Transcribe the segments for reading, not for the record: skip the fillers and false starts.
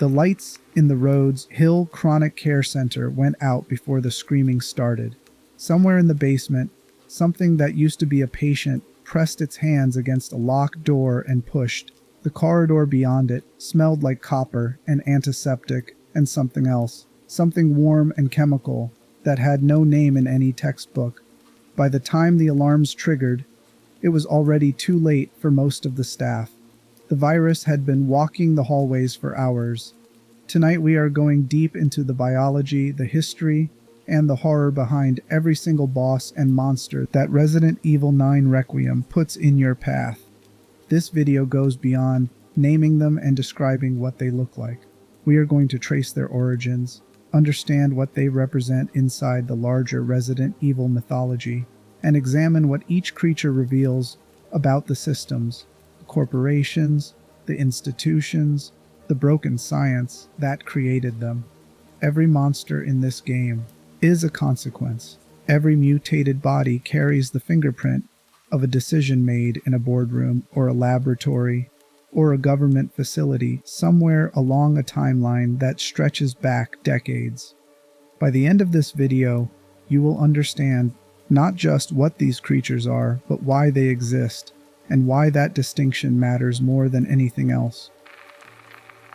The lights in the Rhodes Hill Chronic Care Center went out before the screaming started. Somewhere in the basement, something that used to be a patient pressed its hands against a locked door and pushed. The corridor beyond it smelled like copper and antiseptic and something else, something warm and chemical that had no name in any textbook. By the time the alarms triggered, it was already too late for most of the staff. The virus had been walking the hallways for hours. Tonight we are going deep into the biology, the history, and the horror behind every single boss and monster that Resident Evil 9 Requiem puts in your path. This video goes beyond naming them and describing what they look like. We are going to trace their origins, understand what they represent inside the larger Resident Evil mythology, and examine what each creature reveals about the systems, the corporations, the institutions, the broken science that created them. Every monster in this game is a consequence. Every mutated body carries the fingerprint of a decision made in a boardroom or a laboratory or a government facility somewhere along a timeline that stretches back decades. By the end of this video, you will understand not just what these creatures are, but why they exist, and why that distinction matters more than anything else.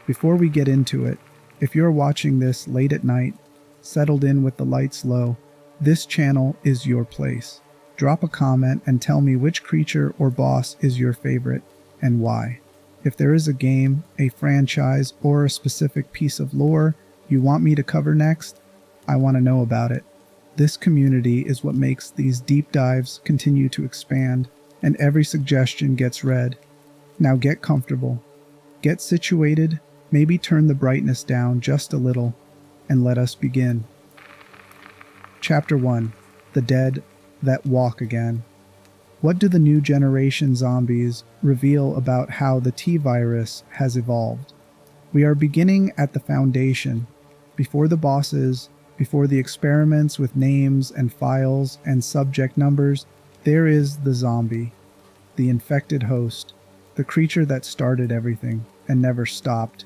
Before we get into it, if you're watching this late at night, settled in with the lights low, this channel is your place. Drop a comment and tell me which creature or boss is your favorite, and why. If there is a game, a franchise, or a specific piece of lore you want me to cover next, I want to know about it. This community is what makes these deep dives continue to expand, and every suggestion gets read. Now get comfortable, get situated, maybe turn the brightness down just a little, and let us begin. Chapter 1. The Dead That Walk Again. What do the new generation zombies reveal about how the T-virus has evolved? We are beginning at the foundation, before the bosses, before the experiments with names and files and subject numbers. There is the zombie, the infected host, the creature that started everything and never stopped.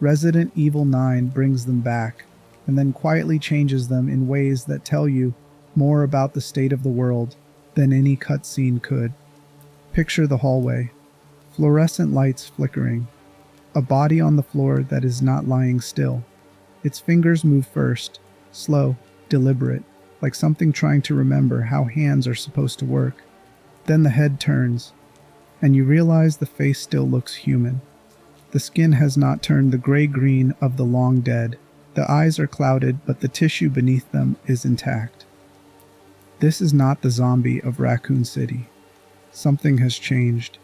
Resident Evil 9 brings them back, and then quietly changes them in ways that tell you more about the state of the world than any cutscene could. Picture the hallway, fluorescent lights flickering, a body on the floor that is not lying still. Its fingers move first, slow, deliberate, like something trying to remember how hands are supposed to work. Then the head turns, and you realize the face still looks human. The skin has not turned the gray-green of the long dead. The eyes are clouded, but the tissue beneath them is intact. This is not the zombie of Raccoon City. Something has changed.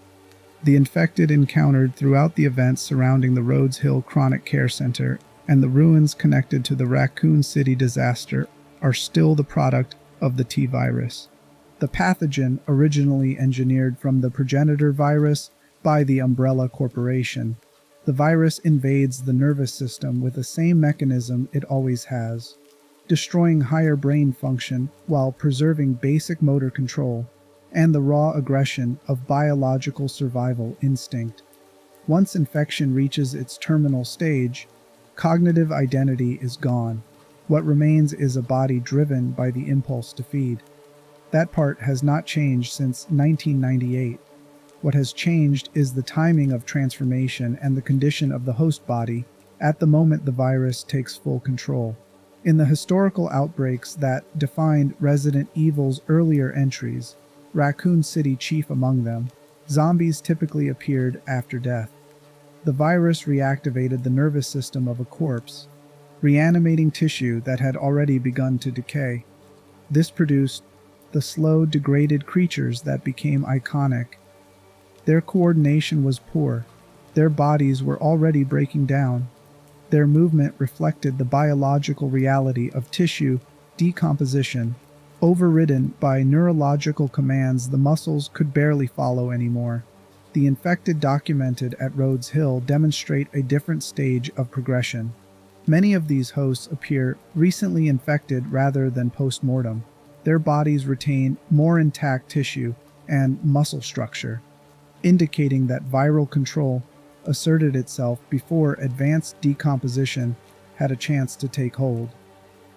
The infected encountered throughout the events surrounding the Rhodes Hill Chronic Care Center and the ruins connected to the Raccoon City disaster are still the product of the T-virus. The pathogen originally engineered from the progenitor virus by the Umbrella Corporation. The virus invades the nervous system with the same mechanism it always has, destroying higher brain function while preserving basic motor control and the raw aggression of biological survival instinct. Once infection reaches its terminal stage, cognitive identity is gone. What remains is a body driven by the impulse to feed. That part has not changed since 1998. What has changed is the timing of transformation and the condition of the host body at the moment the virus takes full control. In the historical outbreaks that defined Resident Evil's earlier entries, Raccoon City chief among them, zombies typically appeared after death. The virus reactivated the nervous system of a corpse, reanimating tissue that had already begun to decay. This produced the slow, degraded creatures that became iconic. Their coordination was poor. Their bodies were already breaking down. Their movement reflected the biological reality of tissue decomposition. Overridden by neurological commands the muscles could barely follow anymore. The infected documented at Rhodes Hill demonstrate a different stage of progression. Many of these hosts appear recently infected rather than post-mortem. Their bodies retain more intact tissue and muscle structure, indicating that viral control asserted itself before advanced decomposition had a chance to take hold.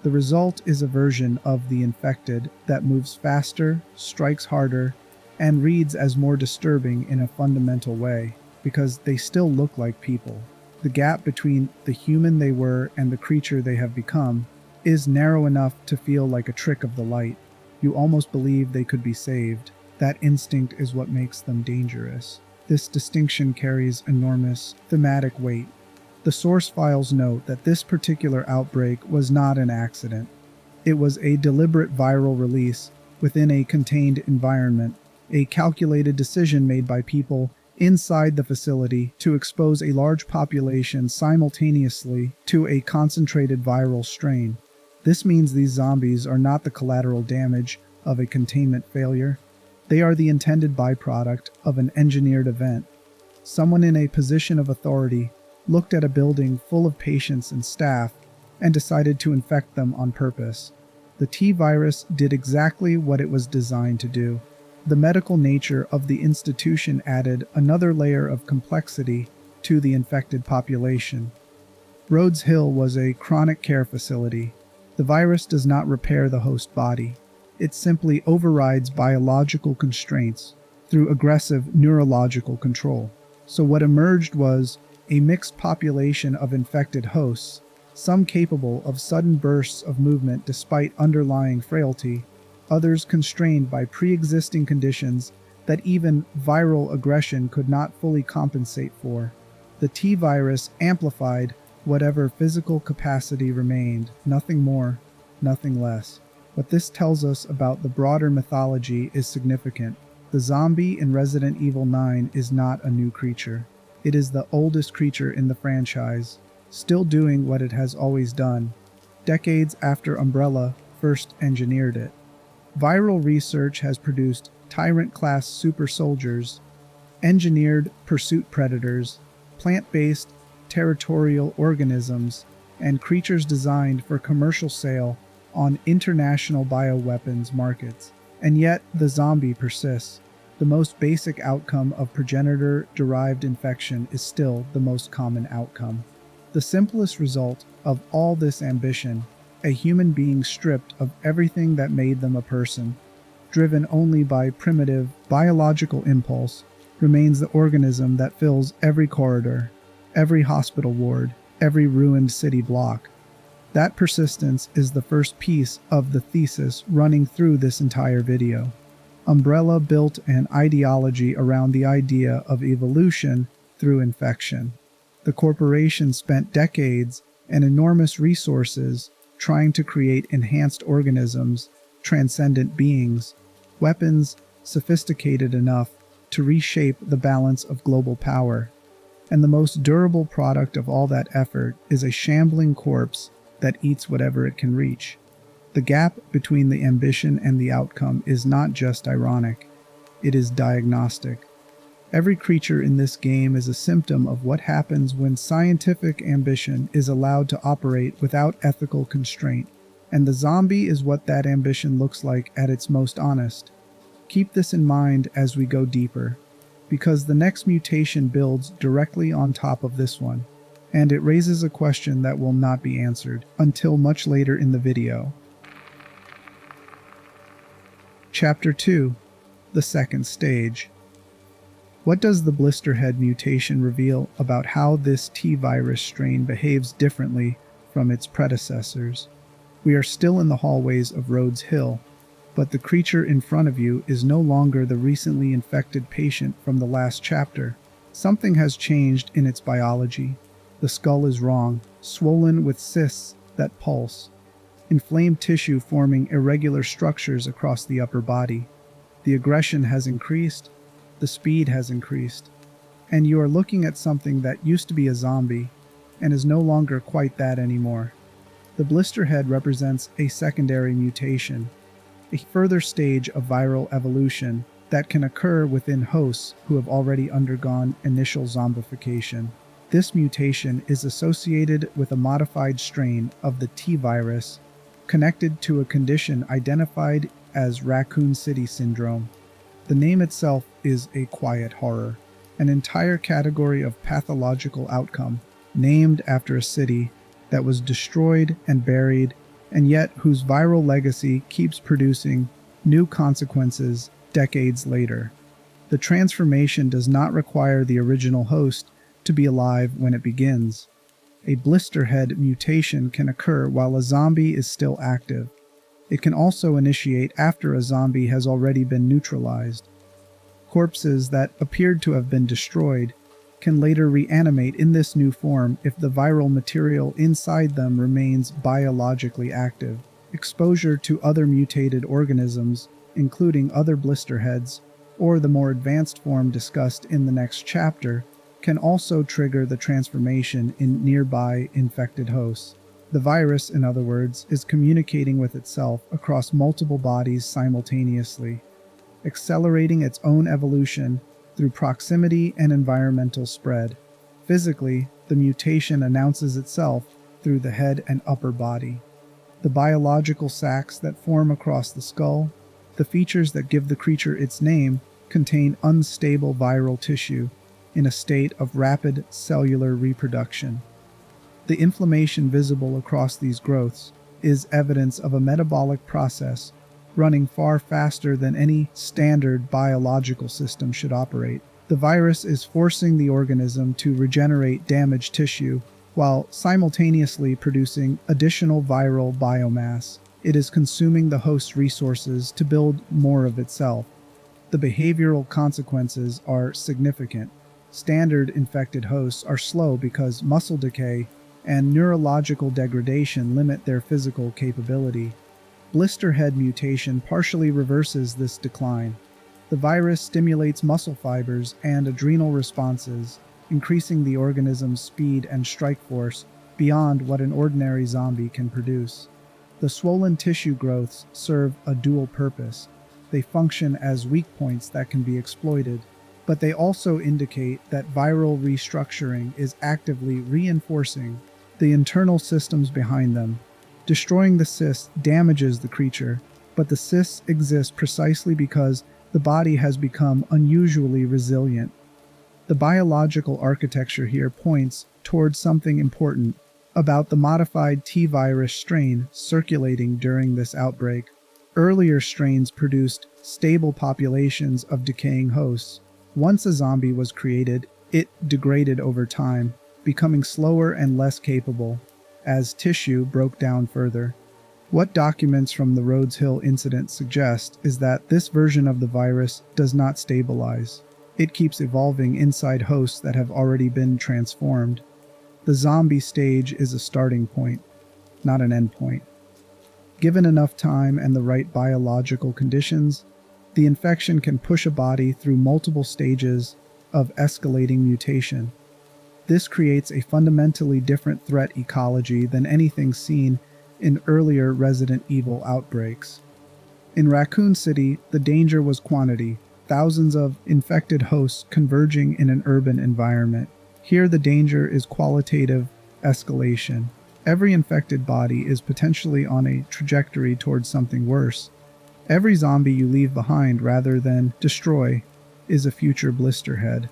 The result is a version of the infected that moves faster, strikes harder, and reads as more disturbing in a fundamental way, because they still look like people. The gap between the human they were and the creature they have become is narrow enough to feel like a trick of the light. You almost believe they could be saved. That instinct is what makes them dangerous. This distinction carries enormous thematic weight. The source files note that this particular outbreak was not an accident. It was a deliberate viral release within a contained environment, a calculated decision made by people inside the facility to expose a large population simultaneously to a concentrated viral strain. This means these zombies are not the collateral damage of a containment failure. They are the intended byproduct of an engineered event. Someone in a position of authority looked at a building full of patients and staff and decided to infect them on purpose. The T-virus did exactly what it was designed to do. The medical nature of the institution added another layer of complexity to the infected population. Rhodes Hill was a chronic care facility. The virus does not repair the host body. It simply overrides biological constraints through aggressive neurological control. So what emerged was a mixed population of infected hosts, some capable of sudden bursts of movement despite underlying frailty, others constrained by pre-existing conditions that even viral aggression could not fully compensate for. The T-virus amplified whatever physical capacity remained, nothing more, nothing less. What this tells us about the broader mythology is significant. The zombie in Resident Evil 9 is not a new creature. It is the oldest creature in the franchise, still doing what it has always done, decades after Umbrella first engineered it. Viral research has produced Tyrant-class super soldiers, engineered pursuit predators, plant-based territorial organisms, and creatures designed for commercial sale on international bioweapons markets. And yet, the zombie persists. The most basic outcome of progenitor-derived infection is still the most common outcome. The simplest result of all this ambition, a human being stripped of everything that made them a person, driven only by primitive biological impulse, remains the organism that fills every corridor, every hospital ward, every ruined city block. That persistence is the first piece of the thesis running through this entire video. Umbrella built an ideology around the idea of evolution through infection. The corporation spent decades and enormous resources trying to create enhanced organisms, transcendent beings, weapons sophisticated enough to reshape the balance of global power. And the most durable product of all that effort is a shambling corpse that eats whatever it can reach. The gap between the ambition and the outcome is not just ironic, it is diagnostic. Every creature in this game is a symptom of what happens when scientific ambition is allowed to operate without ethical constraint, and the zombie is what that ambition looks like at its most honest. Keep this in mind as we go deeper, because the next mutation builds directly on top of this one, and it raises a question that will not be answered until much later in the video. Chapter 2: The Second Stage. What does the Blister Head mutation reveal about how this T-virus strain behaves differently from its predecessors? We are still in the hallways of Rhodes Hill, but the creature in front of you is no longer the recently infected patient from the last chapter. Something has changed in its biology. The skull is wrong, swollen with cysts that pulse, inflamed tissue forming irregular structures across the upper body. The aggression has increased, the speed has increased, and you are looking at something that used to be a zombie and is no longer quite that anymore. The Blister Head represents a secondary mutation, a further stage of viral evolution that can occur within hosts who have already undergone initial zombification. This mutation is associated with a modified strain of the T-virus connected to a condition identified as Raccoon City syndrome. The name itself is a quiet horror. an entire category of pathological outcome, named after a city that was destroyed and buried, and yet whose viral legacy keeps producing new consequences decades later. The transformation does not require the original host to be alive when it begins. A Blister Head mutation can occur while a zombie is still active. It can also initiate after a zombie has already been neutralized. Corpses that appeared to have been destroyed can later reanimate in this new form if the viral material inside them remains biologically active. Exposure to other mutated organisms, including other blister heads, or the more advanced form discussed in the next chapter, can also trigger the transformation in nearby infected hosts. The virus, in other words, is communicating with itself across multiple bodies simultaneously, accelerating its own evolution through proximity and environmental spread. Physically, the mutation announces itself through the head and upper body. The biological sacs that form across the skull, the features that give the creature its name, contain unstable viral tissue in a state of rapid cellular reproduction. The inflammation visible across these growths is evidence of a metabolic process running far faster than any standard biological system should operate. The virus is forcing the organism to regenerate damaged tissue while simultaneously producing additional viral biomass. It is consuming the host's resources to build more of itself. The behavioral consequences are significant. Standard infected hosts are slow because muscle decay and neurological degradation limit their physical capability. Blister Head mutation partially reverses this decline. The virus stimulates muscle fibers and adrenal responses, increasing the organism's speed and strike force beyond what an ordinary zombie can produce. The swollen tissue growths serve a dual purpose. They function as weak points that can be exploited, but they also indicate that viral restructuring is actively reinforcing the internal systems behind them. Destroying the cysts damages the creature, but the cysts exist precisely because the body has become unusually resilient. The biological architecture here points towards something important about the modified T-virus strain circulating during this outbreak. Earlier strains produced stable populations of decaying hosts. Once a zombie was created, it degraded over time, becoming slower and less capable as tissue broke down further. What documents from the Rhodes Hill incident suggest is that this version of the virus does not stabilize. It keeps evolving inside hosts that have already been transformed. The zombie stage is a starting point, not an end point. Given enough time and the right biological conditions, the infection can push a body through multiple stages of escalating mutation. This creates a fundamentally different threat ecology than anything seen in earlier Resident Evil outbreaks. In Raccoon City, the danger was quantity, thousands of infected hosts converging in an urban environment. Here the danger is qualitative escalation. Every infected body is potentially on a trajectory towards something worse. Every zombie you leave behind rather than destroy is a future blister head.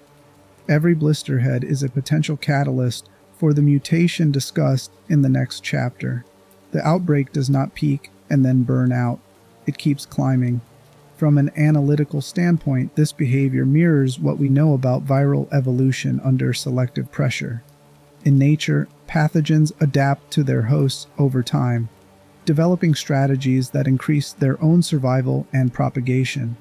Every blister head is a potential catalyst for the mutation discussed in the next chapter. The outbreak does not peak and then burn out. It keeps climbing. From an analytical standpoint, this behavior mirrors what we know about viral evolution under selective pressure. In nature, pathogens adapt to their hosts over time, developing strategies that increase their own survival and propagation.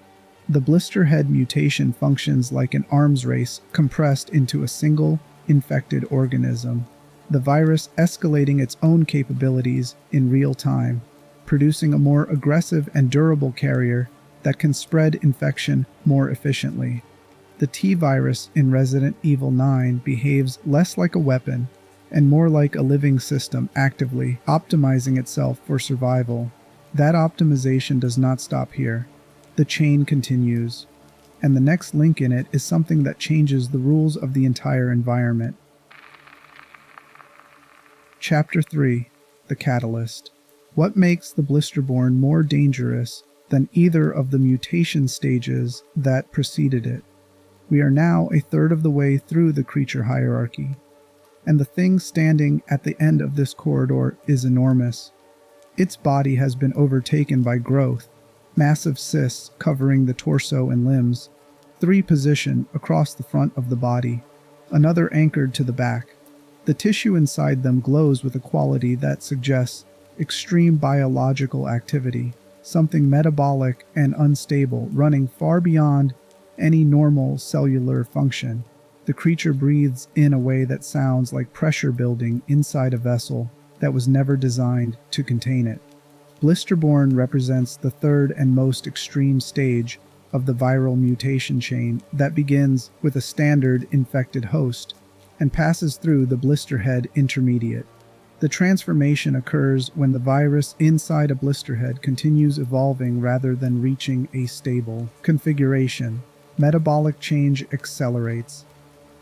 The blister head mutation functions like an arms race compressed into a single, infected organism. The virus escalating its own capabilities in real time, producing a more aggressive and durable carrier that can spread infection more efficiently. The T-virus in Resident Evil 9 behaves less like a weapon and more like a living system actively optimizing itself for survival. That optimization does not stop here. The chain continues, and the next link in it is something that changes the rules of the entire environment. Chapter 3: The Catalyst. What makes the Blisterborn more dangerous than either of the mutation stages that preceded it? We are now a third of the way through the creature hierarchy, and the thing standing at the end of this corridor is enormous. Its body has been overtaken by growth, massive cysts covering the torso and limbs, 3 positioned across the front of the body, another anchored to the back. The tissue inside them glows with a quality that suggests extreme biological activity, something metabolic and unstable, running far beyond any normal cellular function. The creature breathes in a way that sounds like pressure building inside a vessel that was never designed to contain it. Blisterborn represents the third and most extreme stage of the viral mutation chain that begins with a standard infected host and passes through the Blister Head intermediate. The transformation occurs when the virus inside a blister head continues evolving rather than reaching a stable configuration. Metabolic change accelerates.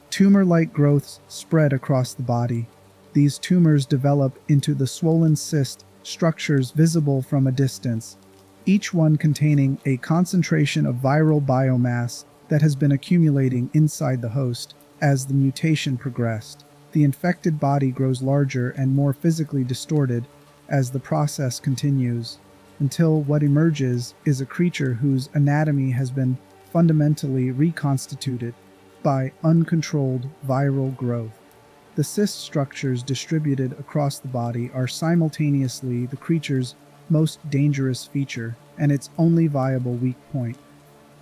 Tumor-like growths spread across the body. These tumors develop into the swollen cyst structures visible from a distance, each one containing a concentration of viral biomass that has been accumulating inside the host. As the mutation progressed, the infected body grows larger and more physically distorted as the process continues, until what emerges is a creature whose anatomy has been fundamentally reconstituted by uncontrolled viral growth. The cyst structures distributed across the body are simultaneously the creature's most dangerous feature and its only viable weak point.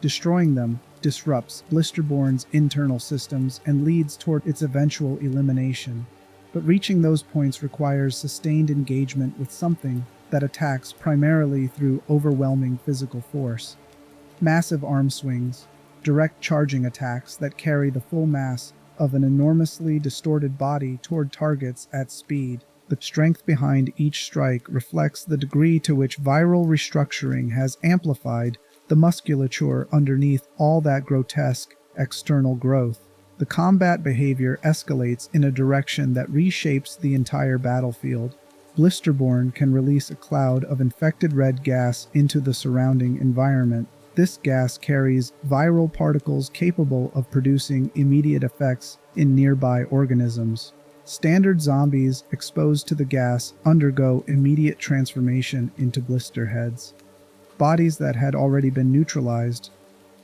Destroying them disrupts Blisterborn's internal systems and leads toward its eventual elimination. But reaching those points requires sustained engagement with something that attacks primarily through overwhelming physical force. Massive arm swings, direct charging attacks that carry the full mass of an enormously distorted body toward targets at speed. The strength behind each strike reflects the degree to which viral restructuring has amplified the musculature underneath all that grotesque external growth. The combat behavior escalates in a direction that reshapes the entire battlefield. Blisterborn can release a cloud of infected red gas into the surrounding environment. This gas carries viral particles capable of producing immediate effects in nearby organisms. Standard zombies exposed to the gas undergo immediate transformation into blister heads. Bodies that had already been neutralized,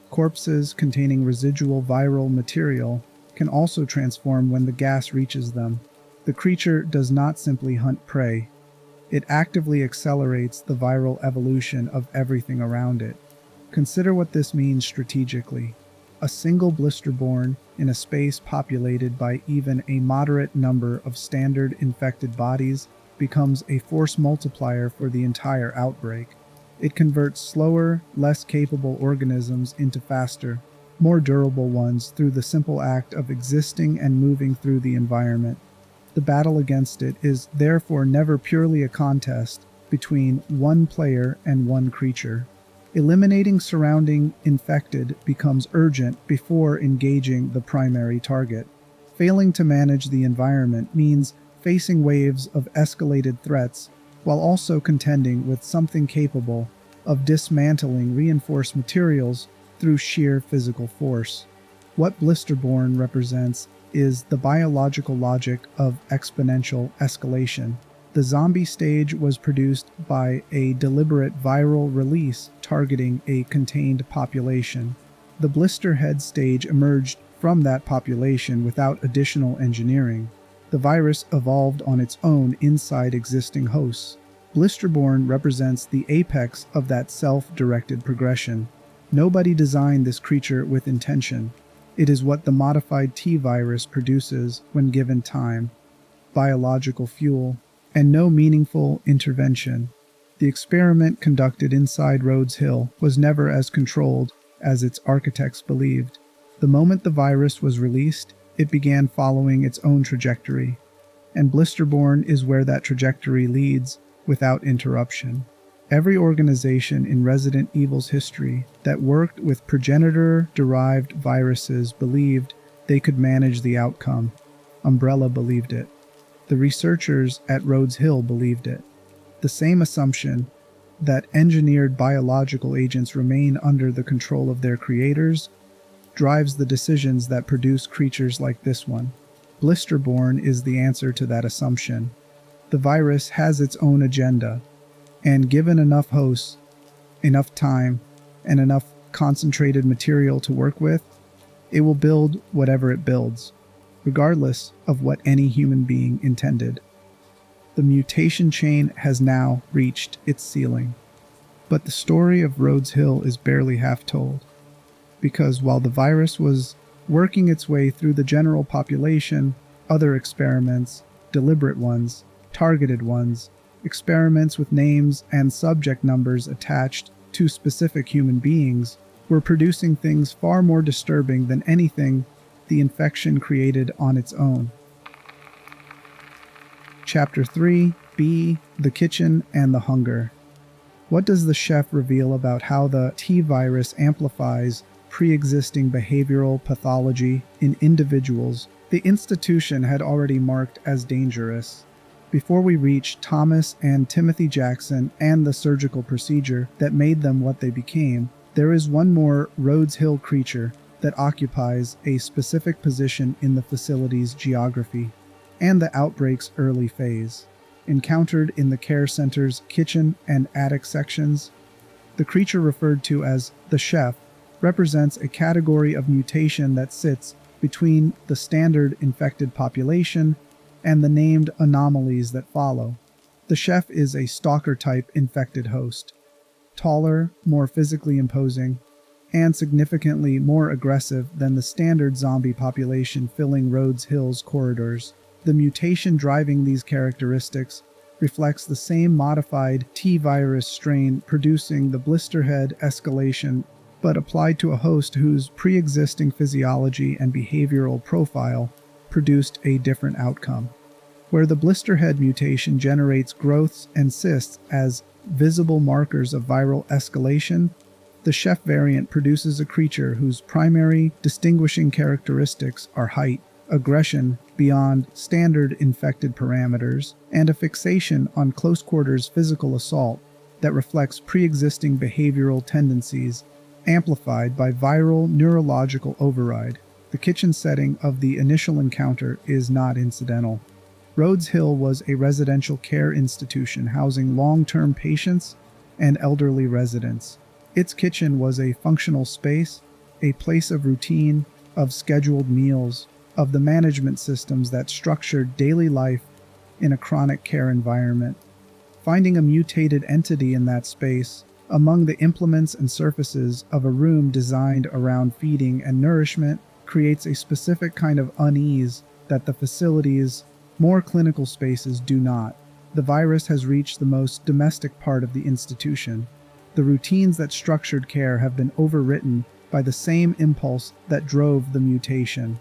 corpses containing residual viral material, can also transform when the gas reaches them. The creature does not simply hunt prey. It actively accelerates the viral evolution of everything around it. Consider what this means strategically. A single Blisterborn in a space populated by even a moderate number of standard infected bodies becomes a force multiplier for the entire outbreak. It converts slower, less capable organisms into faster, more durable ones through the simple act of existing and moving through the environment. The battle against it is therefore never purely a contest between one player and one creature. Eliminating surrounding infected becomes urgent before engaging the primary target. Failing to manage the environment means facing waves of escalated threats while also contending with something capable of dismantling reinforced materials through sheer physical force. What Blisterborn represents is the biological logic of exponential escalation. The zombie stage was produced by a deliberate viral release targeting a contained population. The Blister Head stage emerged from that population without additional engineering. The virus evolved on its own inside existing hosts. Blisterborn represents the apex of that self-directed progression. Nobody designed this creature with intention. It is what the modified T-virus produces when given time, biological fuel, and no meaningful intervention. The experiment conducted inside Rhodes Hill was never as controlled as its architects believed. The moment the virus was released, it began following its own trajectory, and Blisterborn is where that trajectory leads without interruption. Every organization in Resident Evil's history that worked with progenitor-derived viruses believed they could manage the outcome. Umbrella believed it. The researchers at Rhodes Hill believed it. The same assumption that engineered biological agents remain under the control of their creators drives the decisions that produce creatures like this one. Blisterborn is the answer to that assumption. The virus has its own agenda, and given enough hosts, enough time, and enough concentrated material to work with, it will build whatever it builds, regardless of what any human being intended. The mutation chain has now reached its ceiling. But the story of Rhodes Hill is barely half told, because while the virus was working its way through the general population, other experiments, deliberate ones, targeted ones, experiments with names and subject numbers attached to specific human beings, were producing things far more disturbing than anything the infection created on its own. Chapter 3, B, The Kitchen and the Hunger. What does the chef reveal about how the T-virus amplifies pre-existing behavioral pathology in individuals the institution had already marked as dangerous? Before we reach Thomas and Timothy Jackson and the surgical procedure that made them what they became, there is one more Rhodes Hill creature that occupies a specific position in the facility's geography and the outbreak's early phase. Encountered in the care center's kitchen and attic sections, the creature referred to as the chef represents a category of mutation that sits between the standard infected population and the named anomalies that follow. The chef is a stalker-type infected host, taller, more physically imposing, and significantly more aggressive than the standard zombie population filling Rhodes Hill's corridors. The mutation driving these characteristics reflects the same modified T-virus strain producing the Blister Head escalation, but applied to a host whose pre-existing physiology and behavioral profile produced a different outcome. Where the Blister Head mutation generates growths and cysts as visible markers of viral escalation, the chef variant produces a creature whose primary distinguishing characteristics are height, aggression beyond standard infected parameters, and a fixation on close quarters physical assault that reflects pre-existing behavioral tendencies amplified by viral neurological override. The kitchen setting of the initial encounter is not incidental. Rhodes Hill was a residential care institution housing long-term patients and elderly residents. Its kitchen was a functional space, a place of routine, of scheduled meals, of the management systems that structured daily life in a chronic care environment. Finding a mutated entity in that space, among the implements and surfaces of a room designed around feeding and nourishment, creates a specific kind of unease that the facility's more clinical spaces do not. The virus has reached the most domestic part of the institution. The routines that structured care have been overwritten by the same impulse that drove the mutation.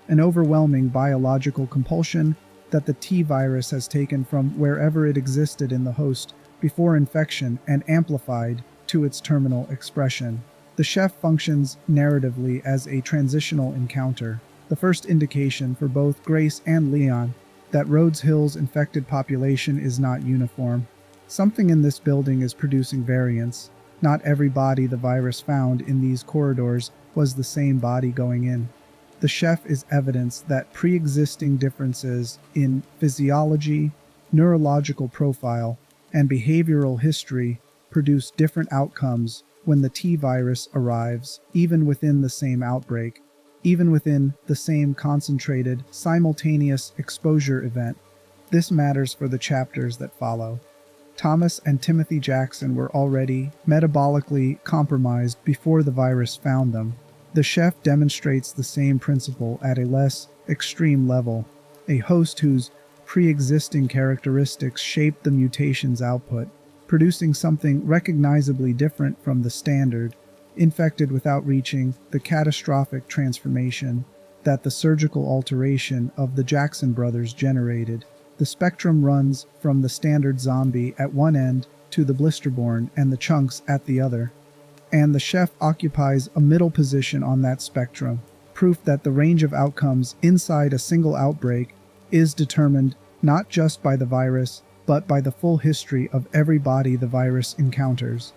An overwhelming biological compulsion that the T-virus has taken from wherever it existed in the host before infection and amplified to its terminal expression. The chef functions narratively as a transitional encounter, the first indication for both Grace and Leon that Rhodes Hill's infected population is not uniform. Something in this building is producing variance. Not every body the virus found in these corridors was the same body going in. The chef is evidence that pre-existing differences in physiology, neurological profile, and behavioral history produce different outcomes when the T-virus arrives, even within the same outbreak, even within the same concentrated, simultaneous exposure event. This matters for the chapters that follow. Thomas and Timothy Jackson were already metabolically compromised before the virus found them. The chef demonstrates the same principle at a less extreme level, a host whose pre-existing characteristics shape the mutation's output, producing something recognizably different from the standard, infected without reaching the catastrophic transformation that the surgical alteration of the Jackson brothers generated. The spectrum runs from the standard zombie at one end to the Blisterborn and the chunks at the other, and the chef occupies a middle position on that spectrum, proof that the range of outcomes inside a single outbreak is determined not just by the virus, but by the full history of every body the virus encounters.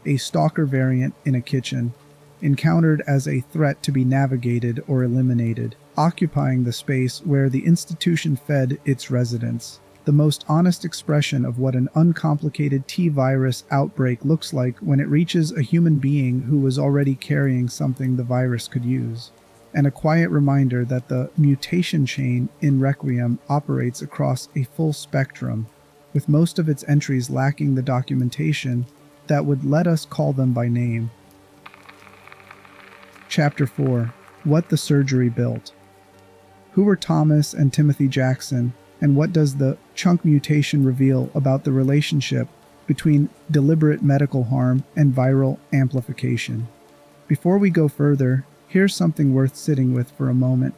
A stalker variant in a kitchen, encountered as a threat to be navigated or eliminated, occupying the space where the institution fed its residents. The most honest expression of what an uncomplicated T-virus outbreak looks like when it reaches a human being who was already carrying something the virus could use. And a quiet reminder that the mutation chain in Requiem operates across a full spectrum, with most of its entries lacking the documentation that would let us call them by name. Chapter 4. What the Surgery Built. Who were Thomas and Timothy Jackson, and what does the chunk mutation reveal about the relationship between deliberate medical harm and viral amplification? Before we go further, here's something worth sitting with for a moment.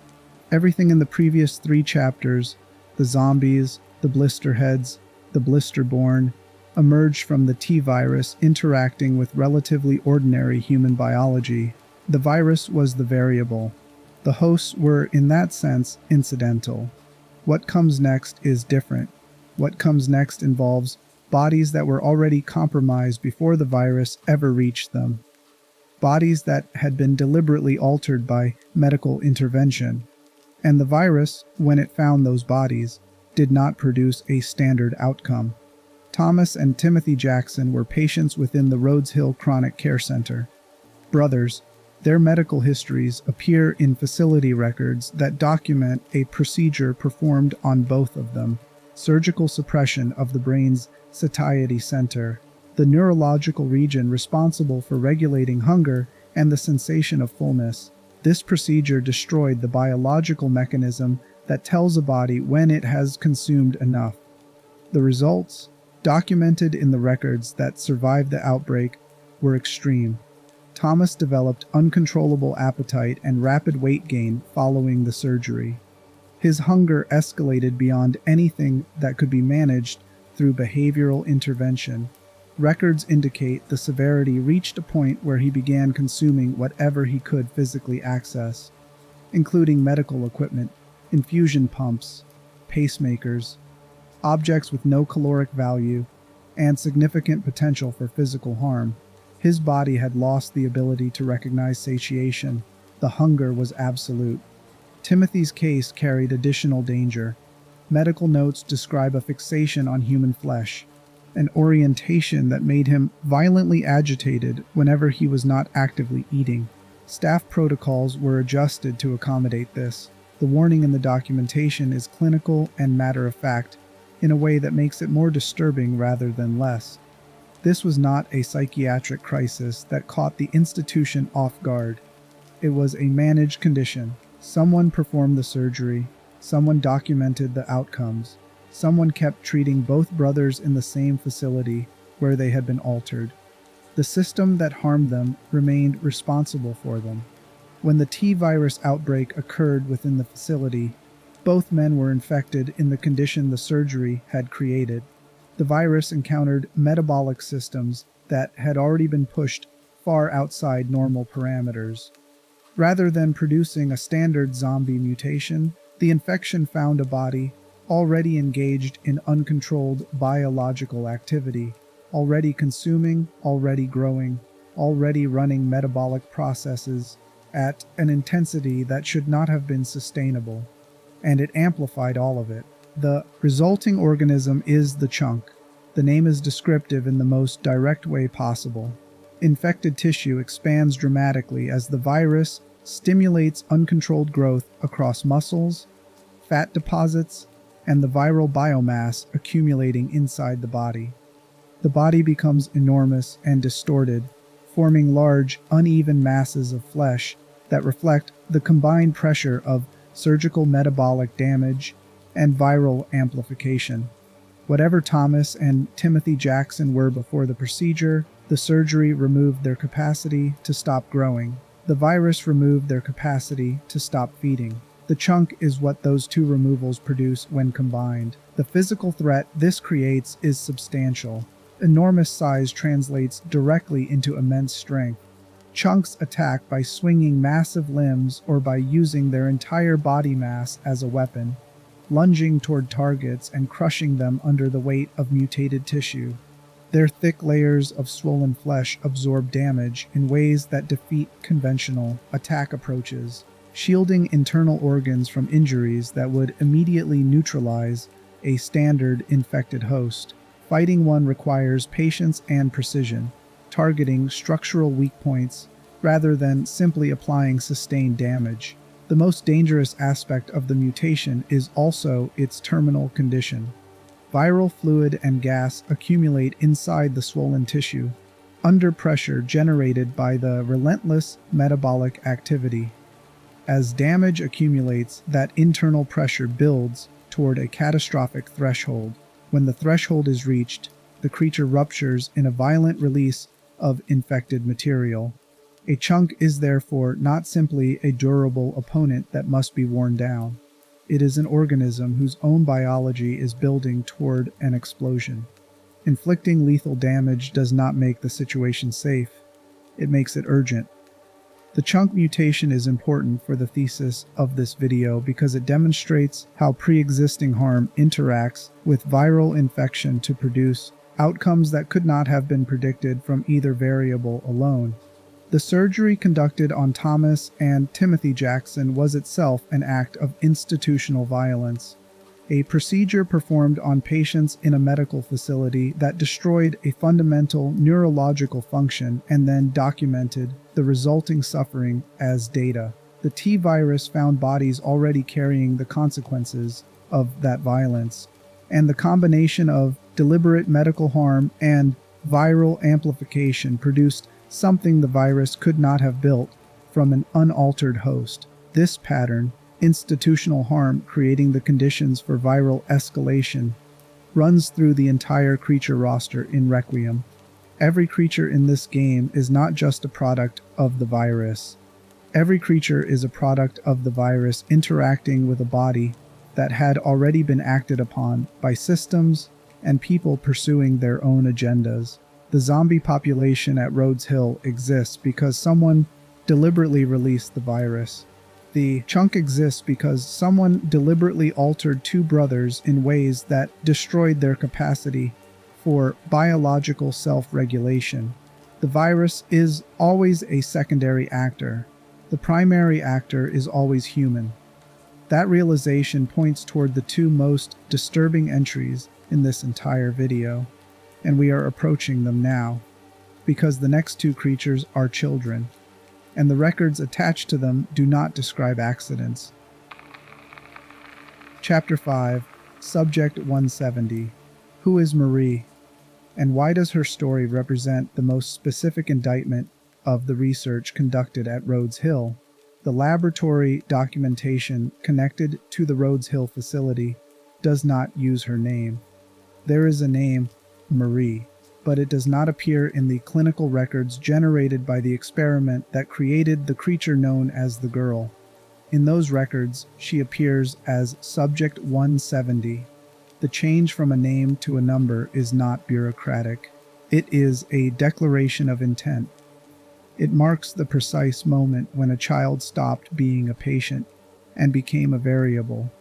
Everything in the previous 3 chapters, the zombies, the blister heads, the Blisterborn, emerged from the T-virus interacting with relatively ordinary human biology. The virus was the variable. The hosts were, in that sense, incidental. What comes next is different. What comes next involves bodies that were already compromised before the virus ever reached them. Bodies that had been deliberately altered by medical intervention. And the virus, when it found those bodies, did not produce a standard outcome. Thomas and Timothy Jackson were patients within the Rhodes Hill Chronic Care Center. Brothers, their medical histories appear in facility records that document a procedure performed on both of them: surgical suppression of the brain's satiety center, the neurological region responsible for regulating hunger and the sensation of fullness. This procedure destroyed the biological mechanism that tells a body when it has consumed enough. The results, documented in the records that survived the outbreak, were extreme. Thomas developed uncontrollable appetite and rapid weight gain following the surgery. His hunger escalated beyond anything that could be managed through behavioral intervention. Records indicate the severity reached a point where he began consuming whatever he could physically access, including medical equipment, infusion pumps, pacemakers, objects with no caloric value, and significant potential for physical harm. His body had lost the ability to recognize satiation. The hunger was absolute. Timothy's case carried additional danger. Medical notes describe a fixation on human flesh, an orientation that made him violently agitated whenever he was not actively eating. Staff protocols were adjusted to accommodate this. The warning in the documentation is clinical and matter-of-fact, in a way that makes it more disturbing rather than less. This was not a psychiatric crisis that caught the institution off guard. It was a managed condition. Someone performed the surgery. Someone documented the outcomes. Someone kept treating both brothers in the same facility where they had been altered. The system that harmed them remained responsible for them. When the T-virus outbreak occurred within the facility, both men were infected in the condition the surgery had created. The virus encountered metabolic systems that had already been pushed far outside normal parameters. Rather than producing a standard zombie mutation, the infection found a body already engaged in uncontrolled biological activity, already consuming, already growing, already running metabolic processes at an intensity that should not have been sustainable. And it amplified all of it. The resulting organism is the chunk. The name is descriptive in the most direct way possible. Infected tissue expands dramatically as the virus stimulates uncontrolled growth across muscles, fat deposits, and the viral biomass accumulating inside the body. The body becomes enormous and distorted, forming large, uneven masses of flesh that reflect the combined pressure of surgical metabolic damage and viral amplification. Whatever Thomas and Timothy Jackson were before the procedure, the surgery removed their capacity to stop growing. The virus removed their capacity to stop feeding. The chunk is what those two removals produce when combined. The physical threat this creates is substantial. Enormous size translates directly into immense strength. Chunks attack by swinging massive limbs or by using their entire body mass as a weapon, lunging toward targets and crushing them under the weight of mutated tissue. Their thick layers of swollen flesh absorb damage in ways that defeat conventional attack approaches, shielding internal organs from injuries that would immediately neutralize a standard infected host. Fighting one requires patience and precision, targeting structural weak points rather than simply applying sustained damage. The most dangerous aspect of the mutation is also its terminal condition. Viral fluid and gas accumulate inside the swollen tissue, under pressure generated by the relentless metabolic activity. As damage accumulates, that internal pressure builds toward a catastrophic threshold. When the threshold is reached, the creature ruptures in a violent release of infected material. A chunk is therefore not simply a durable opponent that must be worn down. It is an organism whose own biology is building toward an explosion. Inflicting lethal damage does not make the situation safe. It makes it urgent. The chunk mutation is important for the thesis of this video because it demonstrates how pre-existing harm interacts with viral infection to produce outcomes that could not have been predicted from either variable alone. The surgery conducted on Thomas and Timothy Jackson was itself an act of institutional violence, a procedure performed on patients in a medical facility that destroyed a fundamental neurological function and then documented the resulting suffering as data. The T virus found bodies already carrying the consequences of that violence, and the combination of deliberate medical harm and viral amplification produced something the virus could not have built from an unaltered host. This pattern, institutional harm creating the conditions for viral escalation, runs through the entire creature roster in Requiem. Every creature in this game is not just a product of the virus. Every creature is a product of the virus interacting with a body that had already been acted upon by systems and people pursuing their own agendas. The zombie population at Rhodes Hill exists because someone deliberately released the virus. The chunk exists because someone deliberately altered two brothers in ways that destroyed their capacity for biological self-regulation. The virus is always a secondary actor. The primary actor is always human. That realization points toward the two most disturbing entries in this entire video. And we are approaching them now, because the next two creatures are children, and the records attached to them do not describe accidents. Chapter 5, Subject 170. Who is Marie, and why does her story represent the most specific indictment of the research conducted at Rhodes Hill? The laboratory documentation connected to the Rhodes Hill facility does not use her name. There is a name, Marie, but it does not appear in the clinical records generated by the experiment that created the creature known as the girl. In those records, she appears as Subject 170. The change from a name to a number is not bureaucratic. It is a declaration of intent. It marks the precise moment when a child stopped being a patient and became a variable.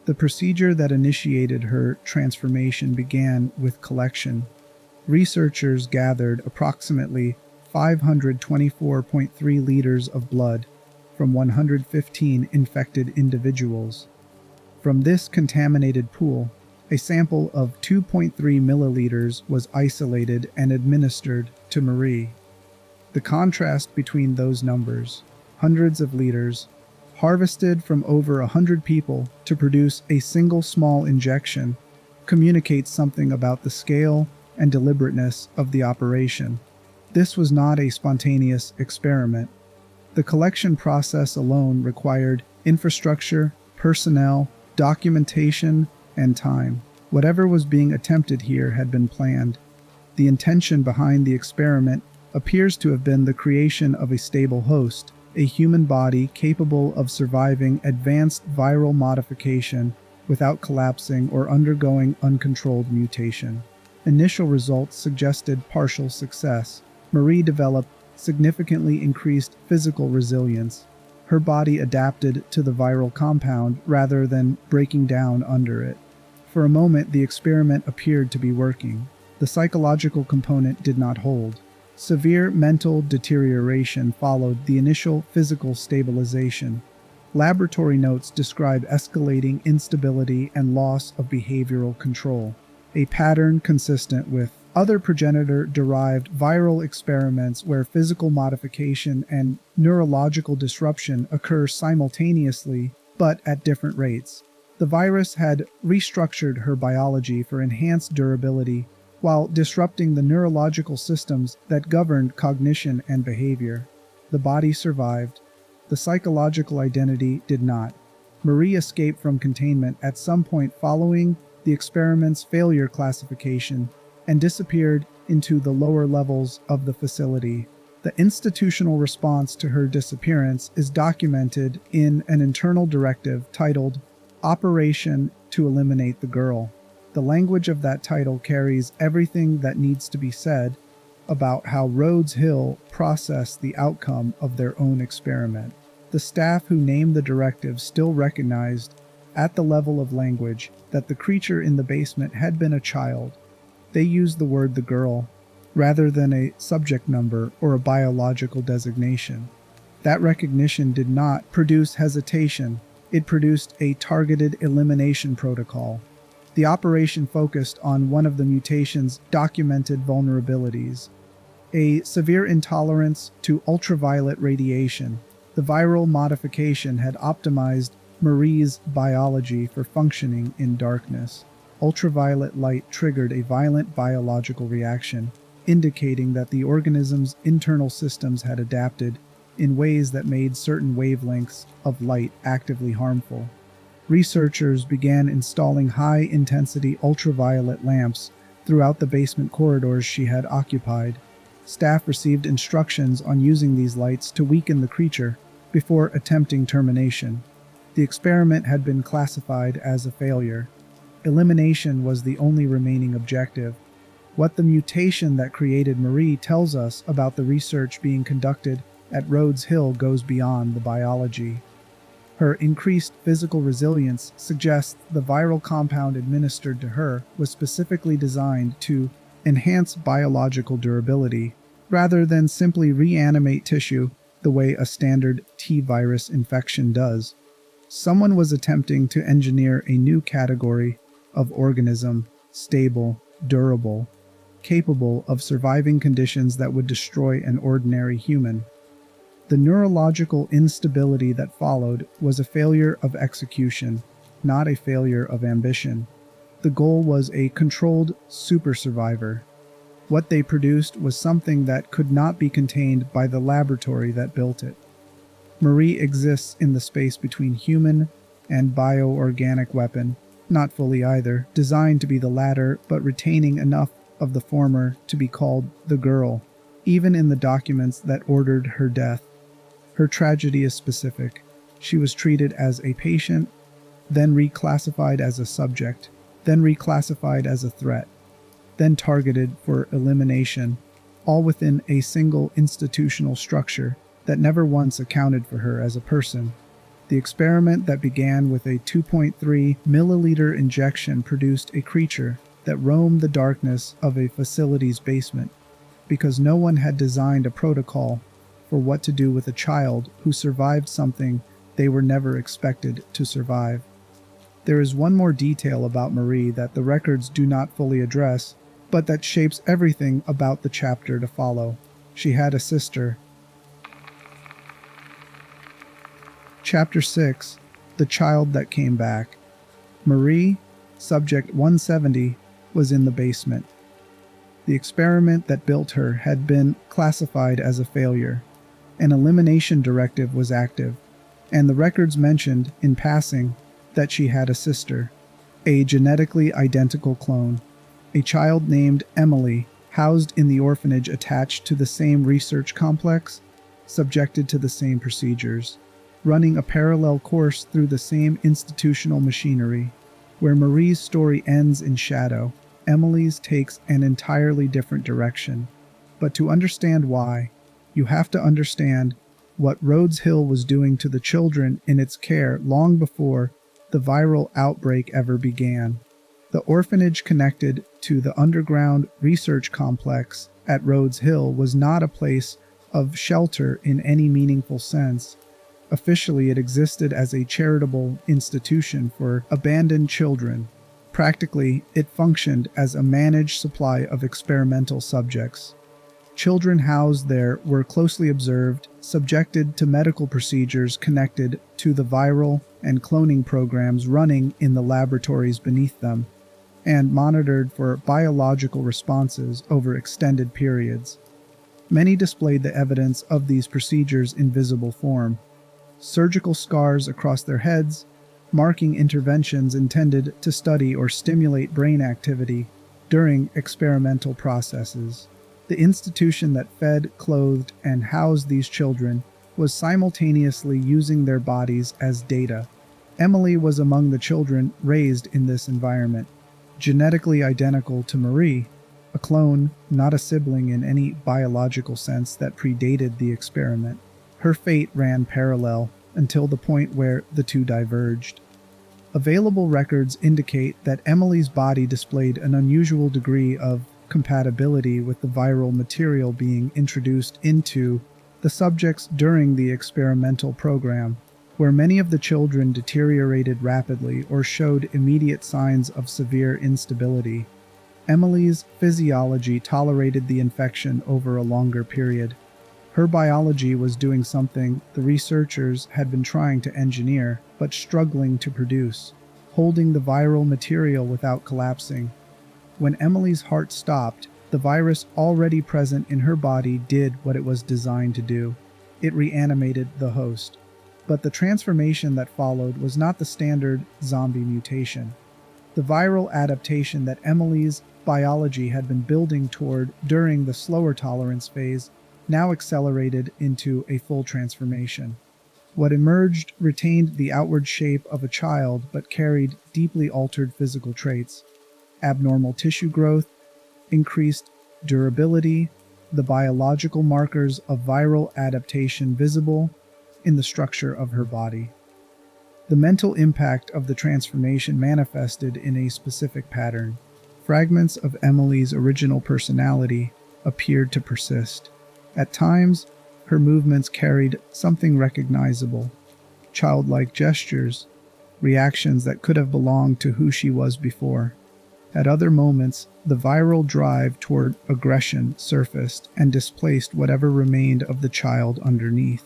The procedure that initiated her transformation began with collection. Researchers gathered approximately 524.3 liters of blood from 115 infected individuals. From this contaminated pool, a sample of 2.3 milliliters was isolated and administered to Marie. The contrast between those numbers, hundreds of liters, harvested from over 100 people to produce a single small injection, communicates something about the scale and deliberateness of the operation. This was not a spontaneous experiment. The collection process alone required infrastructure, personnel, documentation, and time. Whatever was being attempted here had been planned. The intention behind the experiment appears to have been the creation of a stable host, a human body capable of surviving advanced viral modification without collapsing or undergoing uncontrolled mutation. Initial results suggested partial success. Marie developed significantly increased physical resilience. Her body adapted to the viral compound rather than breaking down under it. For a moment, the experiment appeared to be working. The psychological component did not hold. Severe mental deterioration followed the initial physical stabilization. Laboratory notes describe escalating instability and loss of behavioral control, a pattern consistent with other progenitor-derived viral experiments where physical modification and neurological disruption occur simultaneously but at different rates. The virus had restructured her biology for enhanced durability while disrupting the neurological systems that governed cognition and behavior. The body survived. The psychological identity did not. Marie escaped from containment at some point following the experiment's failure classification and disappeared into the lower levels of the facility. The institutional response to her disappearance is documented in an internal directive titled Operation to Eliminate the Girl. The language of that title carries everything that needs to be said about how Rhodes Hill processed the outcome of their own experiment. The staff who named the directive still recognized, at the level of language, that the creature in the basement had been a child. They used the word the girl, rather than a subject number or a biological designation. That recognition did not produce hesitation, it produced a targeted elimination protocol. The operation focused on one of the mutation's documented vulnerabilities, a severe intolerance to ultraviolet radiation. The viral modification had optimized Marie's biology for functioning in darkness. Ultraviolet light triggered a violent biological reaction, indicating that the organism's internal systems had adapted in ways that made certain wavelengths of light actively harmful. Researchers began installing high-intensity ultraviolet lamps throughout the basement corridors she had occupied. Staff received instructions on using these lights to weaken the creature before attempting termination. The experiment had been classified as a failure. Elimination was the only remaining objective. What the mutation that created Marie tells us about the research being conducted at Rhodes Hill goes beyond the biology. Her increased physical resilience suggests the viral compound administered to her was specifically designed to enhance biological durability, rather than simply reanimate tissue the way a standard T-virus infection does. Someone was attempting to engineer a new category of organism, stable, durable, capable of surviving conditions that would destroy an ordinary human. The neurological instability that followed was a failure of execution, not a failure of ambition. The goal was a controlled super survivor. What they produced was something that could not be contained by the laboratory that built it. Marie exists in the space between human and bioorganic weapon, not fully either, designed to be the latter but retaining enough of the former to be called the girl, even in the documents that ordered her death. Her tragedy is specific. She was treated as a patient, then reclassified as a subject, then reclassified as a threat, then targeted for elimination, all within a single institutional structure that never once accounted for her as a person. The experiment that began with a 2.3 milliliter injection produced a creature that roamed the darkness of a facility's basement, because no one had designed a protocol for what to do with a child who survived something they were never expected to survive. There is one more detail about Marie that the records do not fully address, but that shapes everything about the chapter to follow. She had a sister. Chapter 6, The Child That Came Back. Marie, Subject 170, was in the basement. The experiment that built her had been classified as a failure. An elimination directive was active, and the records mentioned, in passing, that she had a sister, a genetically identical clone, a child named Emily, housed in the orphanage attached to the same research complex, subjected to the same procedures, running a parallel course through the same institutional machinery. Where Marie's story ends in shadow, Emily's takes an entirely different direction. But to understand why, you have to understand what Rhodes Hill was doing to the children in its care long before the viral outbreak ever began. The orphanage connected to the underground research complex at Rhodes Hill was not a place of shelter in any meaningful sense. Officially, it existed as a charitable institution for abandoned children. Practically, it functioned as a managed supply of experimental subjects. Children housed there were closely observed, subjected to medical procedures connected to the viral and cloning programs running in the laboratories beneath them, and monitored for biological responses over extended periods. Many displayed the evidence of these procedures in visible form: surgical scars across their heads, marking interventions intended to study or stimulate brain activity during experimental processes. The institution that fed, clothed, and housed these children was simultaneously using their bodies as data. Emily was among the children raised in this environment, genetically identical to Marie, a clone, not a sibling in any biological sense that predated the experiment. Her fate ran parallel until the point where the two diverged. Available records indicate that Emily's body displayed an unusual degree of compatibility with the viral material being introduced into the subjects during the experimental program, where many of the children deteriorated rapidly or showed immediate signs of severe instability. Emily's physiology tolerated the infection over a longer period. Her biology was doing something the researchers had been trying to engineer, but struggling to produce: holding the viral material without collapsing. When Emily's heart stopped, the virus already present in her body did what it was designed to do. It reanimated the host. But the transformation that followed was not the standard zombie mutation. The viral adaptation that Emily's biology had been building toward during the slower tolerance phase now accelerated into a full transformation. What emerged retained the outward shape of a child but carried deeply altered physical traits: abnormal tissue growth, increased durability, the biological markers of viral adaptation visible in the structure of her body. The mental impact of the transformation manifested in a specific pattern. Fragments of Emily's original personality appeared to persist. At times, her movements carried something recognizable: childlike gestures, reactions that could have belonged to who she was before. At other moments, the viral drive toward aggression surfaced and displaced whatever remained of the child underneath.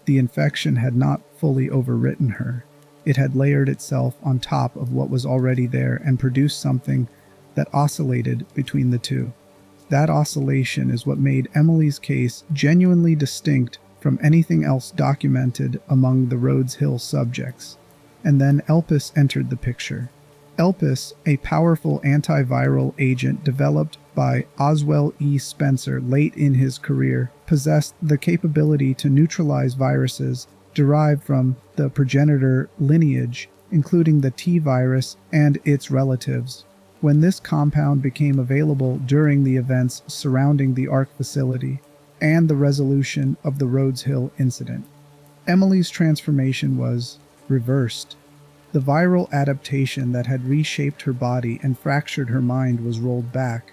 The infection had not fully overwritten her. It had layered itself on top of what was already there and produced something that oscillated between the two. That oscillation is what made Emily's case genuinely distinct from anything else documented among the Rhodes Hill subjects. And then Elpis entered the picture. Elpis, a powerful antiviral agent developed by Oswell E. Spencer late in his career, possessed the capability to neutralize viruses derived from the progenitor lineage, including the T virus and its relatives. When this compound became available during the events surrounding the ARC facility and the resolution of the Rhodes Hill incident, Emily's transformation was reversed. The viral adaptation that had reshaped her body and fractured her mind was rolled back.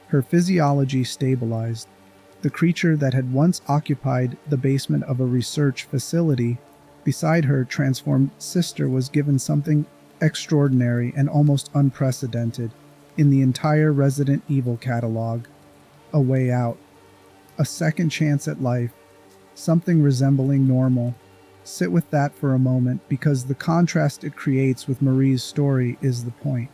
Her physiology stabilized. The creature that had once occupied the basement of a research facility beside her transformed sister was given something extraordinary and almost unprecedented in the entire Resident Evil catalog: a way out, a second chance at life, something resembling normal. Sit with that for a moment, because the contrast it creates with Marie's story is the point.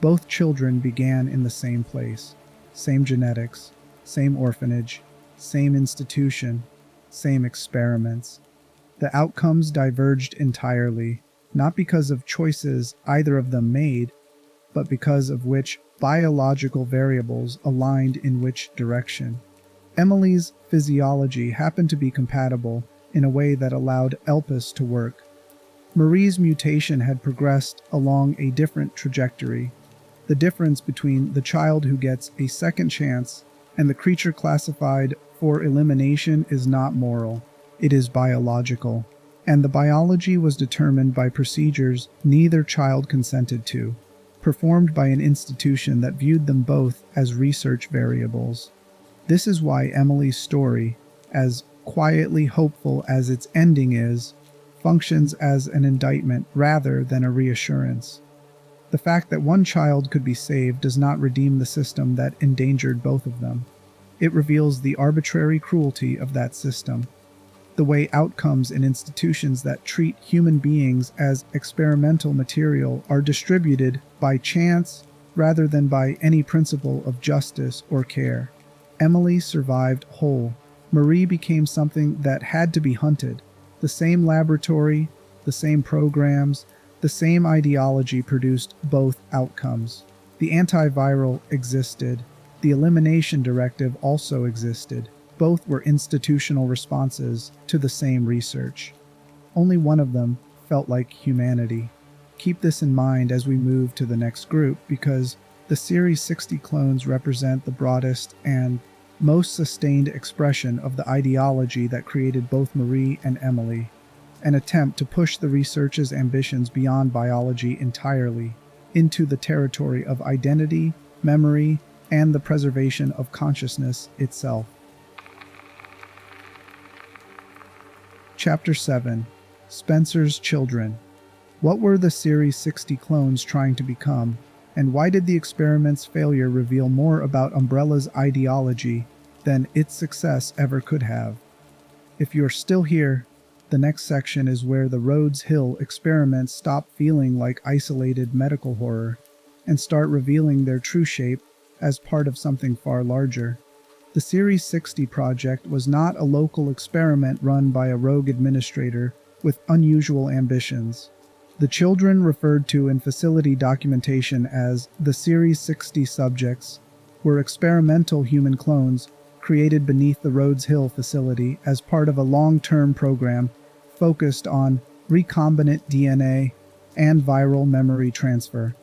Both children began in the same place, same genetics, same orphanage, same institution, same experiments. The outcomes diverged entirely, not because of choices either of them made, but because of which biological variables aligned in which direction. Emily's physiology happened to be compatible in a way that allowed Elpis to work. Marie's mutation had progressed along a different trajectory. The difference between the child who gets a second chance and the creature classified for elimination is not moral, it is biological. And the biology was determined by procedures neither child consented to. performed by an institution that viewed them both as research variables. This is why Emily's story, as quietly hopeful as its ending is, functions as an indictment rather than a reassurance. The fact that one child could be saved does not redeem the system that endangered both of them. It reveals the arbitrary cruelty of that system. The way outcomes in institutions that treat human beings as experimental material are distributed by chance rather than by any principle of justice or care. Emily survived whole. Marie became something that had to be hunted. The same laboratory, the same programs, the same ideology produced both outcomes. The antiviral existed. The elimination directive also existed. Both were institutional responses to the same research. Only one of them felt like humanity. Keep this in mind as we move to the next group, because the Series 60 clones represent the broadest and most sustained expression of the ideology that created both Marie and Emily, an attempt to push the research's ambitions beyond biology entirely, into the territory of identity, memory, and the preservation of consciousness itself. Chapter 7. Spencer's Children. What were the Series 60 clones trying to become, and why did the experiment's failure reveal more about Umbrella's ideology than its success ever could have? If you're still here, the next section is where the Rhodes Hill experiments stop feeling like isolated medical horror and start revealing their true shape as part of something far larger. The Series 60 project was not a local experiment run by a rogue administrator with unusual ambitions. The children, referred to in facility documentation as the Series 60 subjects, were experimental human clones created beneath the Rhodes Hill facility as part of a long-term program focused on recombinant DNA and viral memory transfer.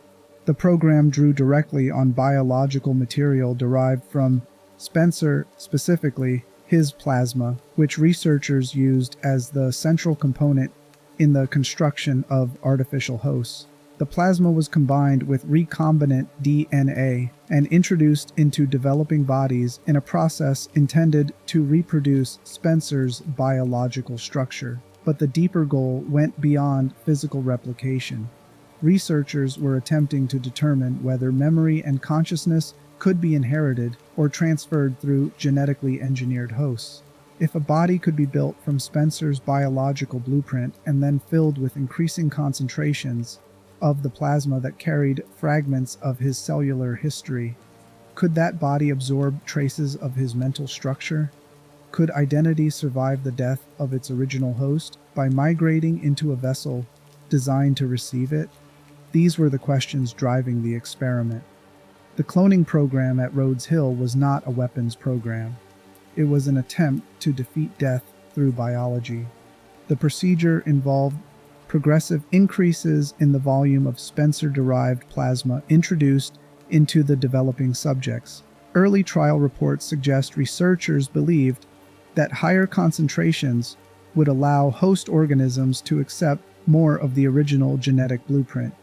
The program drew directly on biological material derived from Spencer, specifically his plasma, which researchers used as the central component in the construction of artificial hosts. The plasma was combined with recombinant DNA and introduced into developing bodies in a process intended to reproduce Spencer's biological structure. But the deeper goal went beyond physical replication. Researchers were attempting to determine whether memory and consciousness could be inherited or transferred through genetically engineered hosts. If a body could be built from Spencer's biological blueprint and then filled with increasing concentrations of the plasma that carried fragments of his cellular history, could that body absorb traces of his mental structure? Could identity survive the death of its original host by migrating into a vessel designed to receive it? These were the questions driving the experiment. The cloning program at Rhodes Hill was not a weapons program. It was an attempt to defeat death through biology. The procedure involved progressive increases in the volume of Spencer-derived plasma introduced into the developing subjects. Early trial reports suggest researchers believed that higher concentrations would allow host organisms to accept more of the original genetic blueprint,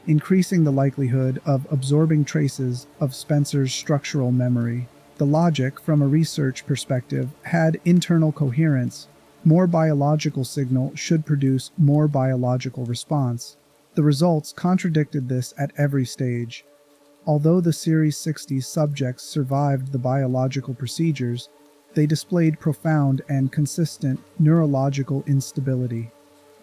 increasing the likelihood of absorbing traces of Spencer's structural memory. The logic, from a research perspective, had internal coherence. More biological signal should produce more biological response. The results contradicted this at every stage. Although the Series 60 subjects survived the biological procedures, they displayed profound and consistent neurological instability.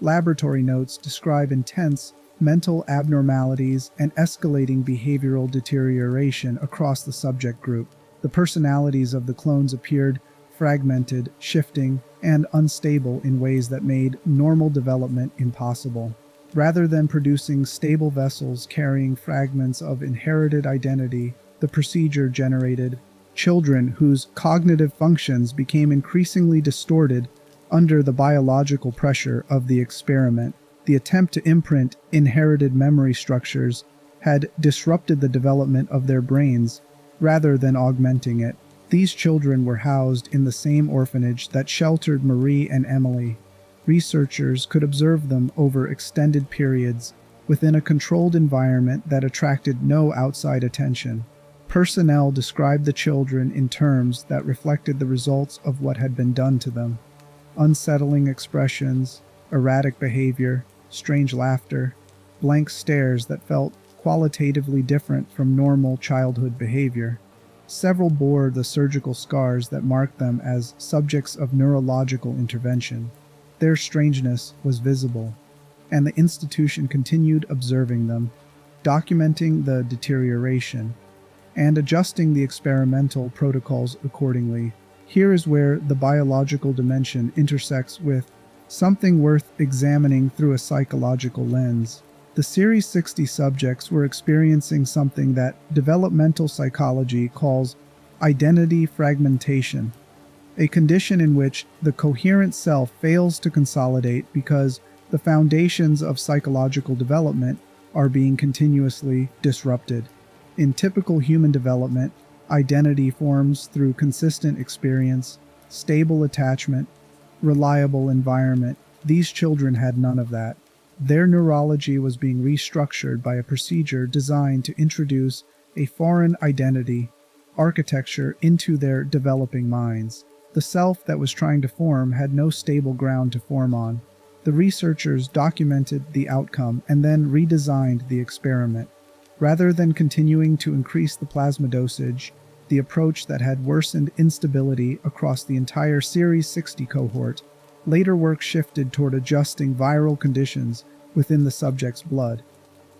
Laboratory notes describe intense mental abnormalities and escalating behavioral deterioration across the subject group. The personalities of the clones appeared fragmented, shifting, and unstable in ways that made normal development impossible. Rather than producing stable vessels carrying fragments of inherited identity, the procedure generated children whose cognitive functions became increasingly distorted under the biological pressure of the experiment. The attempt to imprint inherited memory structures had disrupted the development of their brains rather than augmenting it. These children were housed in the same orphanage that sheltered Marie and Emily. Researchers could observe them over extended periods, within a controlled environment that attracted no outside attention. Personnel described the children in terms that reflected the results of what had been done to them. Unsettling expressions, erratic behavior, strange laughter, blank stares that felt qualitatively different from normal childhood behavior. Several bore the surgical scars that marked them as subjects of neurological intervention. Their strangeness was visible, and the institution continued observing them, documenting the deterioration, and adjusting the experimental protocols accordingly. Here is where the biological dimension intersects with something worth examining through a psychological lens. The Series 60 subjects were experiencing something that developmental psychology calls identity fragmentation, a condition in which the coherent self fails to consolidate because the foundations of psychological development are being continuously disrupted. In typical human development, identity forms through consistent experience, stable attachment, reliable environment. These children had none of that. Their neurology was being restructured by a procedure designed to introduce a foreign identity architecture into their developing minds. The self that was trying to form had no stable ground to form on. The researchers documented the outcome and then redesigned the experiment. Rather than continuing to increase the plasma dosage, the approach that had worsened instability across the entire Series 60 cohort, later work shifted toward adjusting viral conditions within the subject's blood,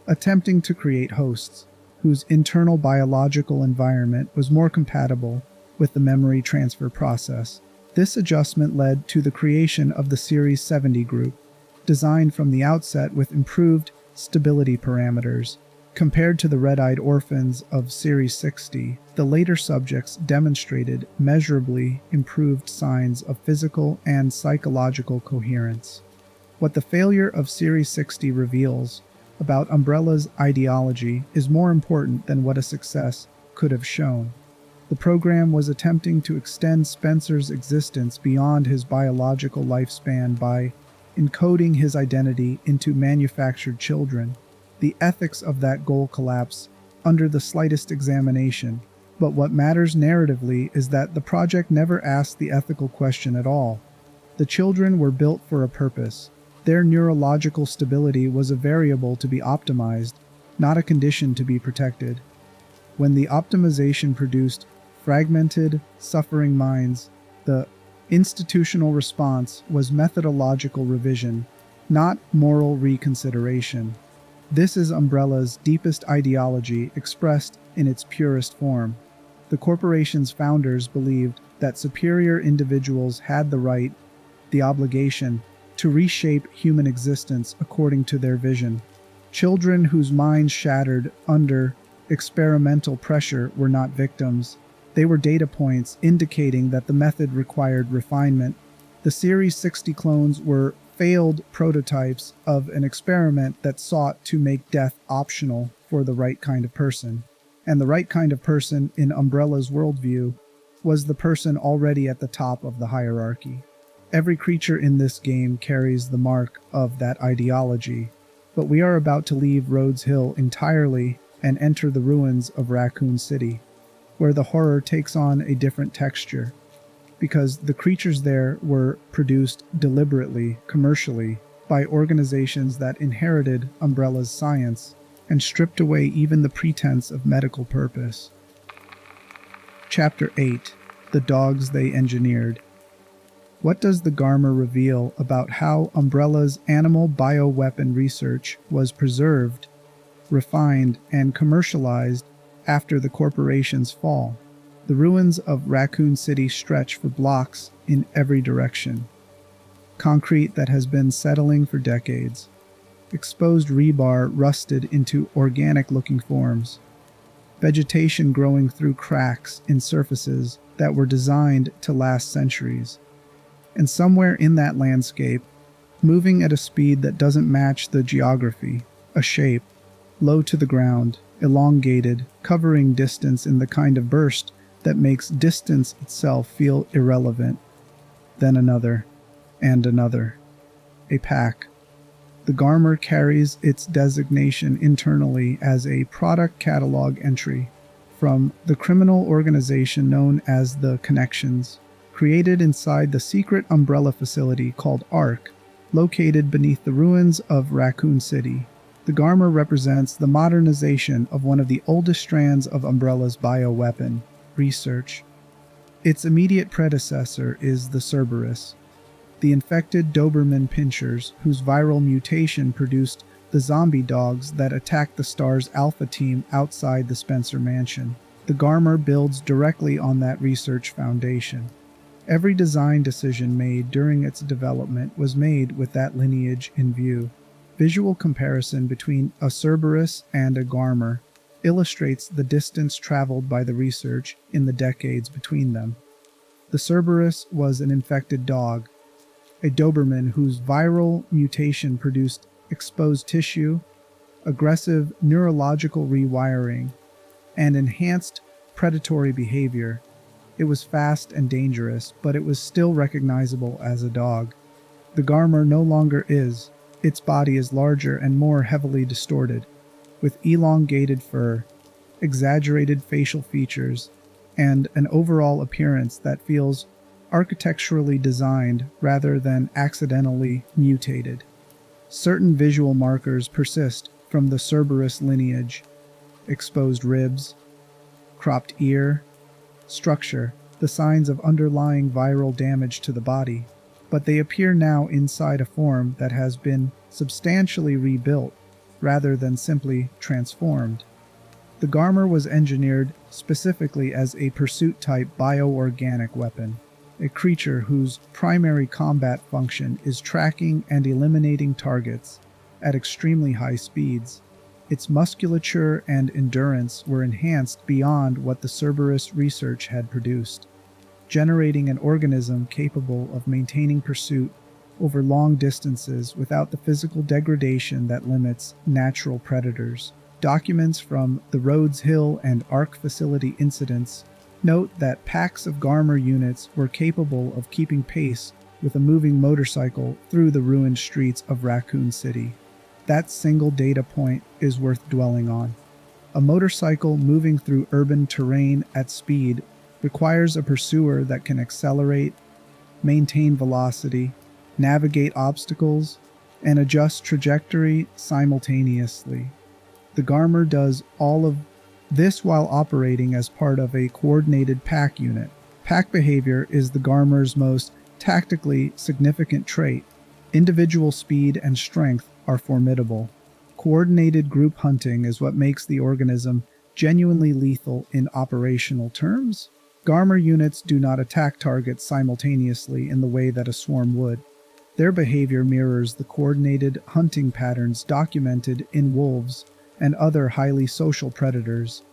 attempting to create hosts whose internal biological environment was more compatible with the memory transfer process. This adjustment led to the creation of the Series 70 group, designed from the outset with improved stability parameters. Compared to the red-eyed orphans of Series 60, the later subjects demonstrated measurably improved signs of physical and psychological coherence. What the failure of Series 60 reveals about Umbrella's ideology is more important than what a success could have shown. The program was attempting to extend Spencer's existence beyond his biological lifespan by encoding his identity into manufactured children. The ethics of that goal collapse under the slightest examination, but what matters narratively is that the project never asked the ethical question at all. The children were built for a purpose. Their neurological stability was a variable to be optimized, not a condition to be protected. When the optimization produced fragmented, suffering minds, the institutional response was methodological revision, not moral reconsideration. This is Umbrella's deepest ideology expressed in its purest form. The corporation's founders believed that superior individuals had the right, the obligation, to reshape human existence according to their vision. Children whose minds shattered under experimental pressure were not victims. They were data points indicating that the method required refinement. The Series 60 clones were failed prototypes of an experiment that sought to make death optional for the right kind of person. And the right kind of person in Umbrella's worldview was the person already at the top of the hierarchy. Every creature in this game carries the mark of that ideology, but we are about to leave Rhodes Hill entirely and enter the ruins of Raccoon City, where the horror takes on a different texture, because the creatures there were produced deliberately, commercially, by organizations that inherited Umbrella's science and stripped away even the pretense of medical purpose. Chapter 8. The Dogs They Engineered. What does the Garmr reveal about how Umbrella's animal bioweapon research was preserved, refined, and commercialized after the corporation's fall? The ruins of Raccoon City stretch for blocks in every direction. Concrete that has been settling for decades. Exposed rebar rusted into organic-looking forms. Vegetation growing through cracks in surfaces that were designed to last centuries. And somewhere in that landscape, moving at a speed that doesn't match the geography, a shape, low to the ground, elongated, covering distance in the kind of burst that makes distance itself feel irrelevant. Then another, and another. A pack. The Garmr carries its designation internally as a product catalog entry from the criminal organization known as the Connections, created inside the secret umbrella facility called ARC, located beneath the ruins of Raccoon City. The Garmr represents the modernization of one of the oldest strands of Umbrella's bioweapon research. Its immediate predecessor is the Cerberus, the infected Doberman pinchers whose viral mutation produced the zombie dogs that attacked the Star's Alpha team outside the Spencer mansion. The Garmr builds directly on that research foundation. Every design decision made during its development was made with that lineage in view. Visual comparison between a Cerberus and a Garmr illustrates the distance traveled by the research in the decades between them. The Cerberus was an infected dog, a Doberman whose viral mutation produced exposed tissue, aggressive neurological rewiring, and enhanced predatory behavior. It was fast and dangerous, but it was still recognizable as a dog. The Garmr no longer is. Its body is larger and more heavily distorted, with elongated fur, exaggerated facial features, and an overall appearance that feels architecturally designed rather than accidentally mutated. Certain visual markers persist from the Cerberus lineage: exposed ribs, cropped ear, structure, the signs of underlying viral damage to the body, but they appear now inside a form that has been substantially rebuilt rather than simply transformed. The Garmr was engineered specifically as a pursuit-type bioorganic weapon, a creature whose primary combat function is tracking and eliminating targets at extremely high speeds. Its musculature and endurance were enhanced beyond what the Cerberus research had produced, generating an organism capable of maintaining pursuit over long distances without the physical degradation that limits natural predators. Documents from the Rhodes Hill and ARC facility incidents note that packs of Garmr units were capable of keeping pace with a moving motorcycle through the ruined streets of Raccoon City. That single data point is worth dwelling on. A motorcycle moving through urban terrain at speed requires a pursuer that can accelerate, maintain velocity, navigate obstacles, and adjust trajectory simultaneously. The Garmr does all of this while operating as part of a coordinated pack unit. Pack behavior is the Garmr's most tactically significant trait. Individual speed and strength are formidable. Coordinated group hunting is what makes the organism genuinely lethal in operational terms. Garmr units do not attack targets simultaneously in the way that a swarm would. Their behavior mirrors the coordinated hunting patterns documented in wolves and other highly social predators,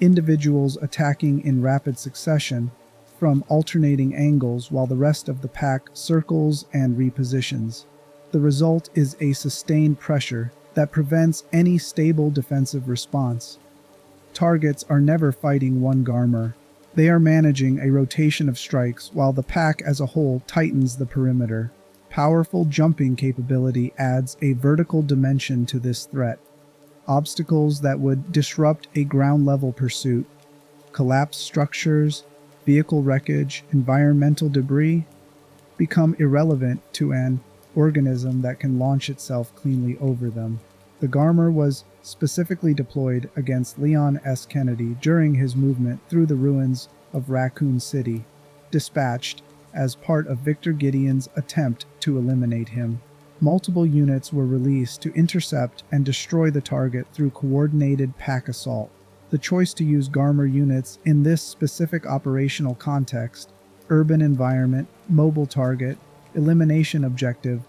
individuals attacking in rapid succession from alternating angles while the rest of the pack circles and repositions. The result is a sustained pressure that prevents any stable defensive response. Targets are never fighting one Garmr. They are managing a rotation of strikes while the pack as a whole tightens the perimeter. Powerful jumping capability adds a vertical dimension to this threat. Obstacles that would disrupt a ground-level pursuit, collapsed structures, vehicle wreckage, environmental debris, become irrelevant to an organism that can launch itself cleanly over them. The Garmr was specifically deployed against Leon S. Kennedy during his movement through the ruins of Raccoon City, dispatched as part of Victor Gideon's attempt to eliminate him. Multiple units were released to intercept and destroy the target through coordinated pack assault. The choice to use Garmr units in this specific operational context, urban environment, mobile target, elimination objective,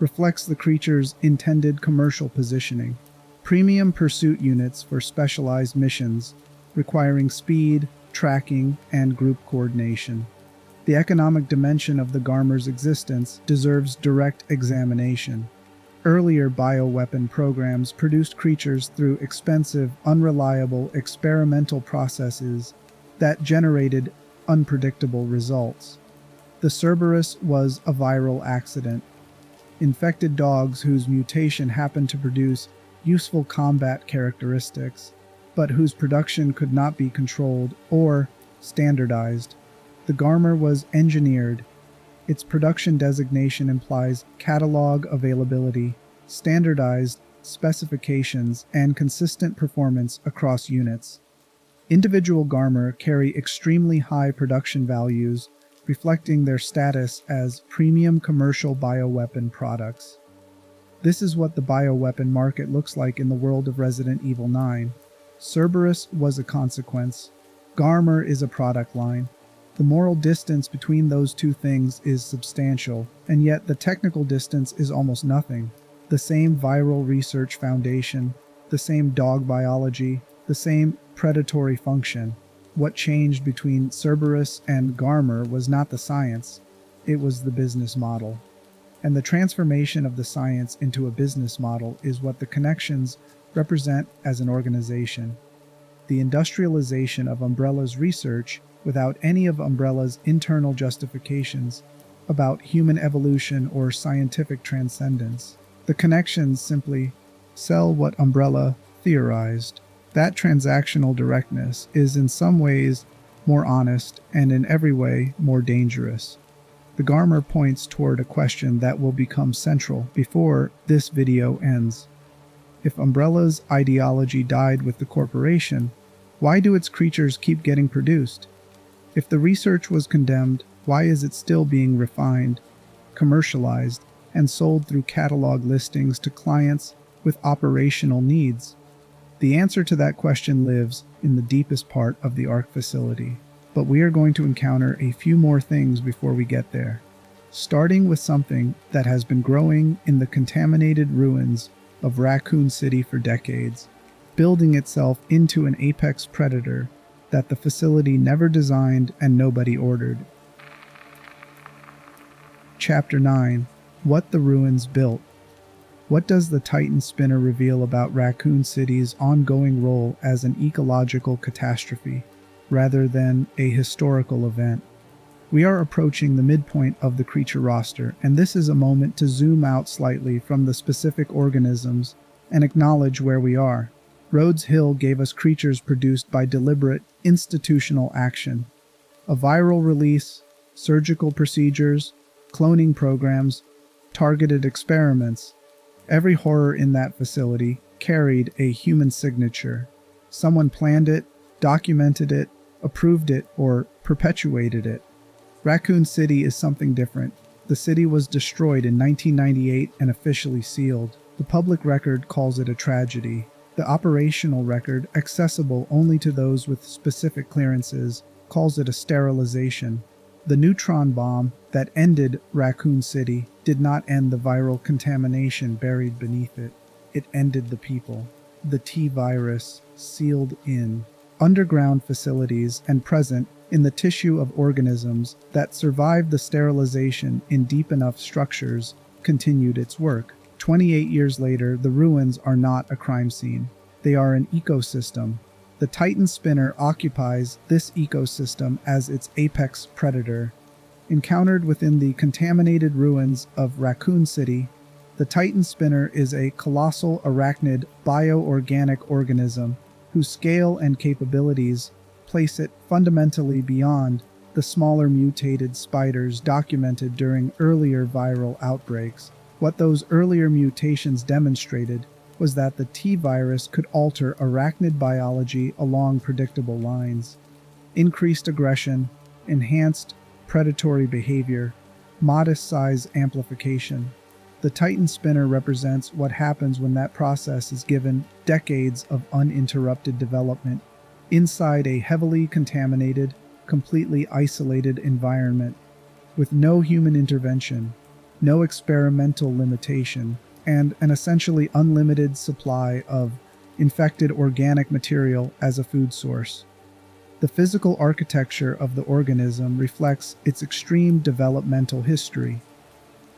reflects the creature's intended commercial positioning. Premium pursuit units for specialized missions, requiring speed, tracking, and group coordination. The economic dimension of the Garmr's existence deserves direct examination. Earlier bioweapon programs produced creatures through expensive, unreliable experimental processes that generated unpredictable results. The Cerberus was a viral accident. infected dogs whose mutation happened to produce useful combat characteristics, but whose production could not be controlled or standardized. The Garmr was engineered. Its production designation implies catalog availability, standardized specifications, and consistent performance across units. Individual Garmr carry extremely high production values, reflecting their status as premium commercial bioweapon products. This is what the bioweapon market looks like in the world of Resident Evil 9. Cerberus was a consequence. Garmr is a product line. The moral distance between those two things is substantial, and yet the technical distance is almost nothing. The same viral research foundation, the same dog biology, the same predatory function. What changed between Cerberus and Garmr was not the science, it was the business model. And the transformation of the science into a business model is what the connections represent as an organization. The industrialization of Umbrella's research without any of Umbrella's internal justifications about human evolution or scientific transcendence. The connections simply sell what Umbrella theorized. That transactional directness is in some ways more honest and in every way more dangerous. The Garmr points toward a question that will become central before this video ends. If Umbrella's ideology died with the corporation, why do its creatures keep getting produced? If the research was condemned, why is it still being refined, commercialized, and sold through catalog listings to clients with operational needs? The answer to that question lives in the deepest part of the ARC facility, but we are going to encounter a few more things before we get there. Starting with something that has been growing in the contaminated ruins of Raccoon City for decades, building itself into an apex predator that the facility never designed and nobody ordered. Chapter 9. What the Ruins Built. What does the Titan Spinner reveal about Raccoon City's ongoing role as an ecological catastrophe, rather than a historical event? We are approaching the midpoint of the creature roster, and this is a moment to zoom out slightly from the specific organisms and acknowledge where we are. Rhodes Hill gave us creatures produced by deliberate, institutional action. A viral release, surgical procedures, cloning programs, targeted experiments. Every horror in that facility carried a human signature. Someone planned it, documented it, approved it, or perpetuated it. Raccoon City is something different. The city was destroyed in 1998 and officially sealed. The public record calls it a tragedy. The operational record, accessible only to those with specific clearances, calls it a sterilization. The neutron bomb that ended Raccoon City did not end the viral contamination buried beneath it. It ended the people. The T-virus sealed in underground facilities and present in the tissue of organisms that survived the sterilization in deep enough structures continued its work. 28 years later, the ruins are not a crime scene. They are an ecosystem. The Titan Spinner occupies this ecosystem as its apex predator. Encountered within the contaminated ruins of Raccoon City, the Titan Spinner is a colossal arachnid bioorganic organism whose scale and capabilities place it fundamentally beyond the smaller mutated spiders documented during earlier viral outbreaks. What those earlier mutations demonstrated was that the T-virus could alter arachnid biology along predictable lines. Increased aggression, enhanced predatory behavior, modest size amplification. The Titan Spinner represents what happens when that process is given decades of uninterrupted development inside a heavily contaminated, completely isolated environment with no human intervention, no experimental limitation, and an essentially unlimited supply of infected organic material as a food source. The physical architecture of the organism reflects its extreme developmental history.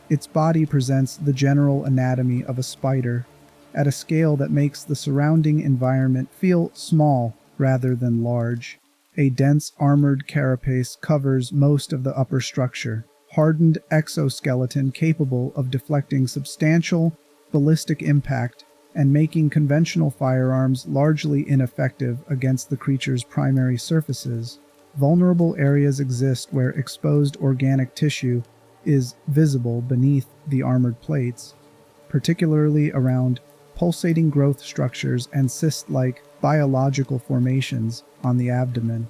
Its body presents the general anatomy of a spider at a scale that makes the surrounding environment feel small rather than large. A dense armored carapace covers most of the upper structure, hardened exoskeleton capable of deflecting substantial ballistic impact and making conventional firearms largely ineffective against the creature's primary surfaces. Vulnerable areas exist where exposed organic tissue is visible beneath the armored plates, particularly around pulsating growth structures and cyst-like biological formations on the abdomen.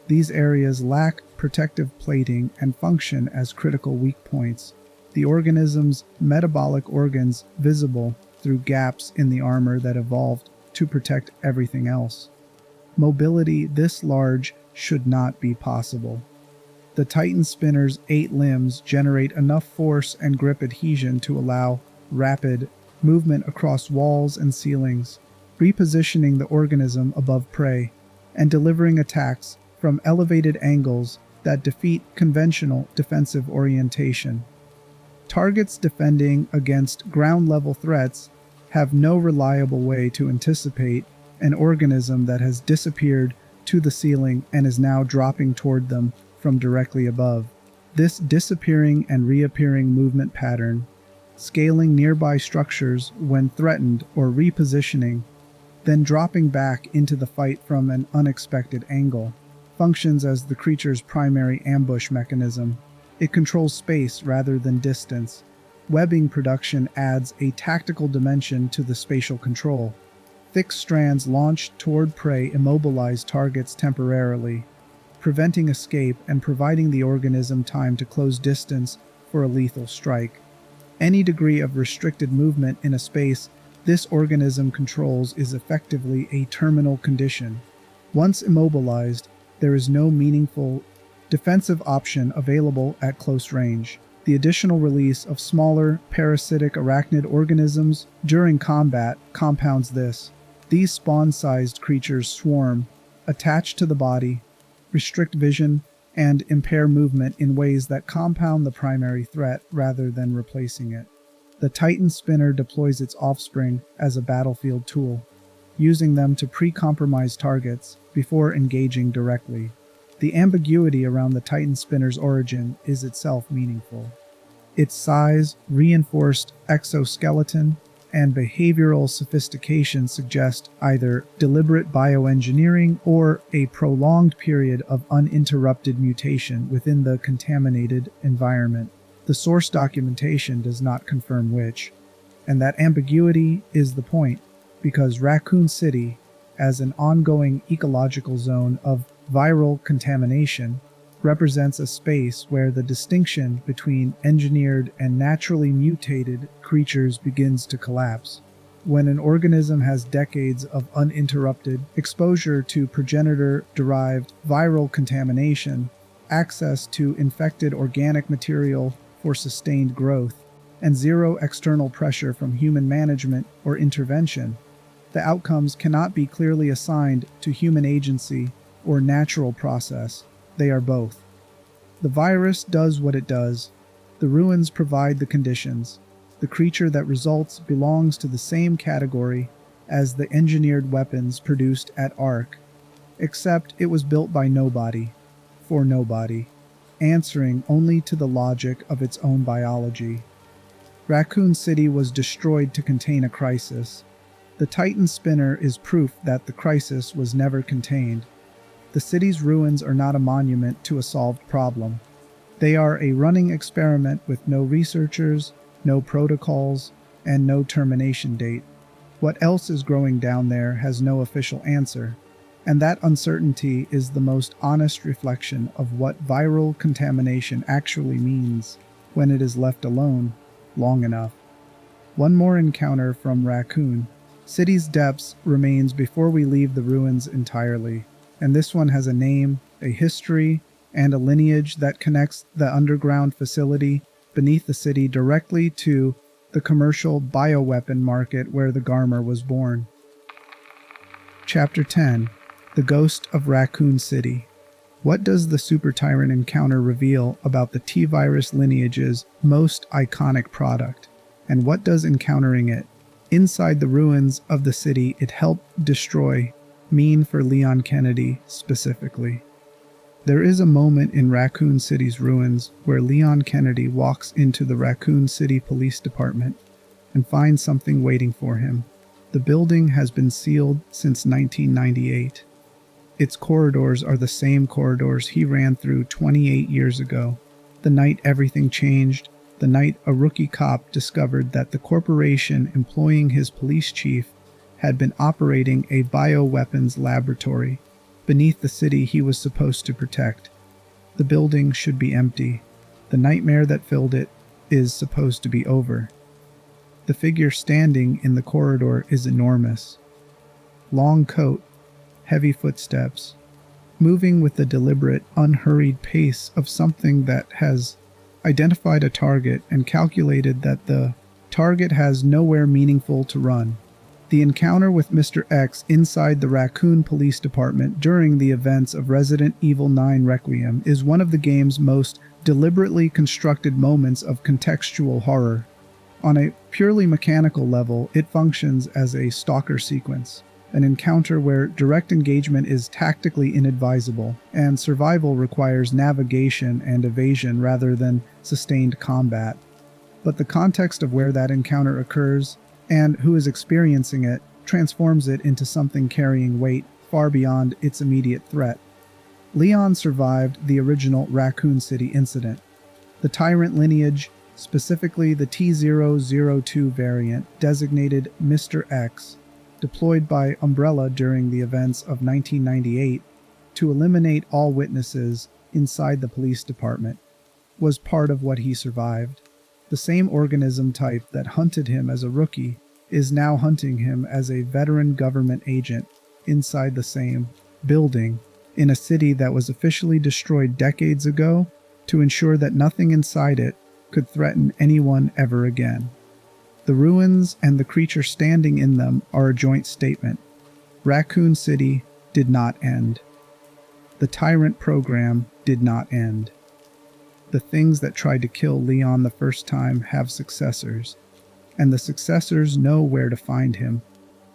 These areas lack protective plating and function as critical weak points, the organism's metabolic organs visible through gaps in the armor that evolved to protect everything else. Mobility this large should not be possible. The Titan spinner's 8 limbs generate enough force and grip adhesion to allow rapid movement across walls and ceilings, repositioning the organism above prey and delivering attacks from elevated angles that defeat conventional defensive orientation. Targets defending against ground-level threats have no reliable way to anticipate an organism that has disappeared to the ceiling and is now dropping toward them from directly above. This disappearing and reappearing movement pattern, scaling nearby structures when threatened or repositioning, then dropping back into the fight from an unexpected angle, functions as the creature's primary ambush mechanism. It controls space rather than distance. Webbing production adds a tactical dimension to the spatial control. Thick strands launched toward prey immobilize targets temporarily, preventing escape and providing the organism time to close distance for a lethal strike. Any degree of restricted movement in a space this organism controls is effectively a terminal condition. Once immobilized, there is no meaningful defensive option available at close range. The additional release of smaller, parasitic arachnid organisms during combat compounds this. These spawn-sized creatures swarm, attach to the body, restrict vision, and impair movement in ways that compound the primary threat rather than replacing it. The Titan spinner deploys its offspring as a battlefield tool, using them to pre-compromise targets before engaging directly. The ambiguity around the Titan spinner's origin is itself meaningful. Its size, reinforced exoskeleton, and behavioral sophistication suggest either deliberate bioengineering or a prolonged period of uninterrupted mutation within the contaminated environment. The source documentation does not confirm which, and that ambiguity is the point, because Raccoon City, as an ongoing ecological zone of viral contamination, represents a space where the distinction between engineered and naturally mutated creatures begins to collapse. When an organism has decades of uninterrupted exposure to progenitor-derived viral contamination, access to infected organic material for sustained growth, and zero external pressure from human management or intervention, the outcomes cannot be clearly assigned to human agency or natural process. They are both. The virus does what it does. The ruins provide the conditions. The creature that results belongs to the same category as the engineered weapons produced at Ark, except it was built by nobody, for nobody, answering only to the logic of its own biology. Raccoon City was destroyed to contain a crisis. The Titan spinner is proof that the crisis was never contained. The city's ruins are not a monument to a solved problem. They are a running experiment with no researchers, no protocols, and no termination date. What else is growing down there has no official answer, and that uncertainty is the most honest reflection of what viral contamination actually means when it is left alone long enough. One more encounter from Raccoon City's depths remains before we leave the ruins entirely, and this one has a name, a history, and a lineage that connects the underground facility beneath the city directly to the commercial bioweapon market where the Garmr was born. Chapter 10. The Ghost of Raccoon City. What does the Super Tyrant encounter reveal about the T-Virus lineage's most iconic product? And what does encountering it inside the ruins of the city it helped destroy mean for Leon Kennedy specifically? There is a moment in Raccoon City's ruins where Leon Kennedy walks into the Raccoon City Police Department and finds something waiting for him. The building has been sealed since 1998. Its corridors are the same corridors he ran through 28 years ago. The night everything changed, the night a rookie cop discovered that the corporation employing his police chief had been operating a bioweapons laboratory beneath the city he was supposed to protect. The building should be empty. The nightmare that filled it is supposed to be over. The figure standing in the corridor is enormous. Long coat, heavy footsteps, moving with the deliberate, unhurried pace of something that has identified a target and calculated that the target has nowhere meaningful to run. The encounter with Mr. X inside the Raccoon Police Department during the events of Resident Evil 9 Requiem is one of the game's most deliberately constructed moments of contextual horror. On a purely mechanical level, it functions as a stalker sequence, an encounter where direct engagement is tactically inadvisable, and survival requires navigation and evasion rather than sustained combat. But the context of where that encounter occurs and who is experiencing it transforms it into something carrying weight far beyond its immediate threat. Leon survived the original Raccoon City incident. The Tyrant lineage, specifically the T002 variant designated Mr. X, deployed by Umbrella during the events of 1998 to eliminate all witnesses inside the police department, was part of what he survived. The same organism type that hunted him as a rookie is now hunting him as a veteran government agent inside the same building in a city that was officially destroyed decades ago to ensure that nothing inside it could threaten anyone ever again. The ruins and the creature standing in them are a joint statement. Raccoon City did not end. The Tyrant program did not end. The things that tried to kill Leon the first time have successors, and the successors know where to find him.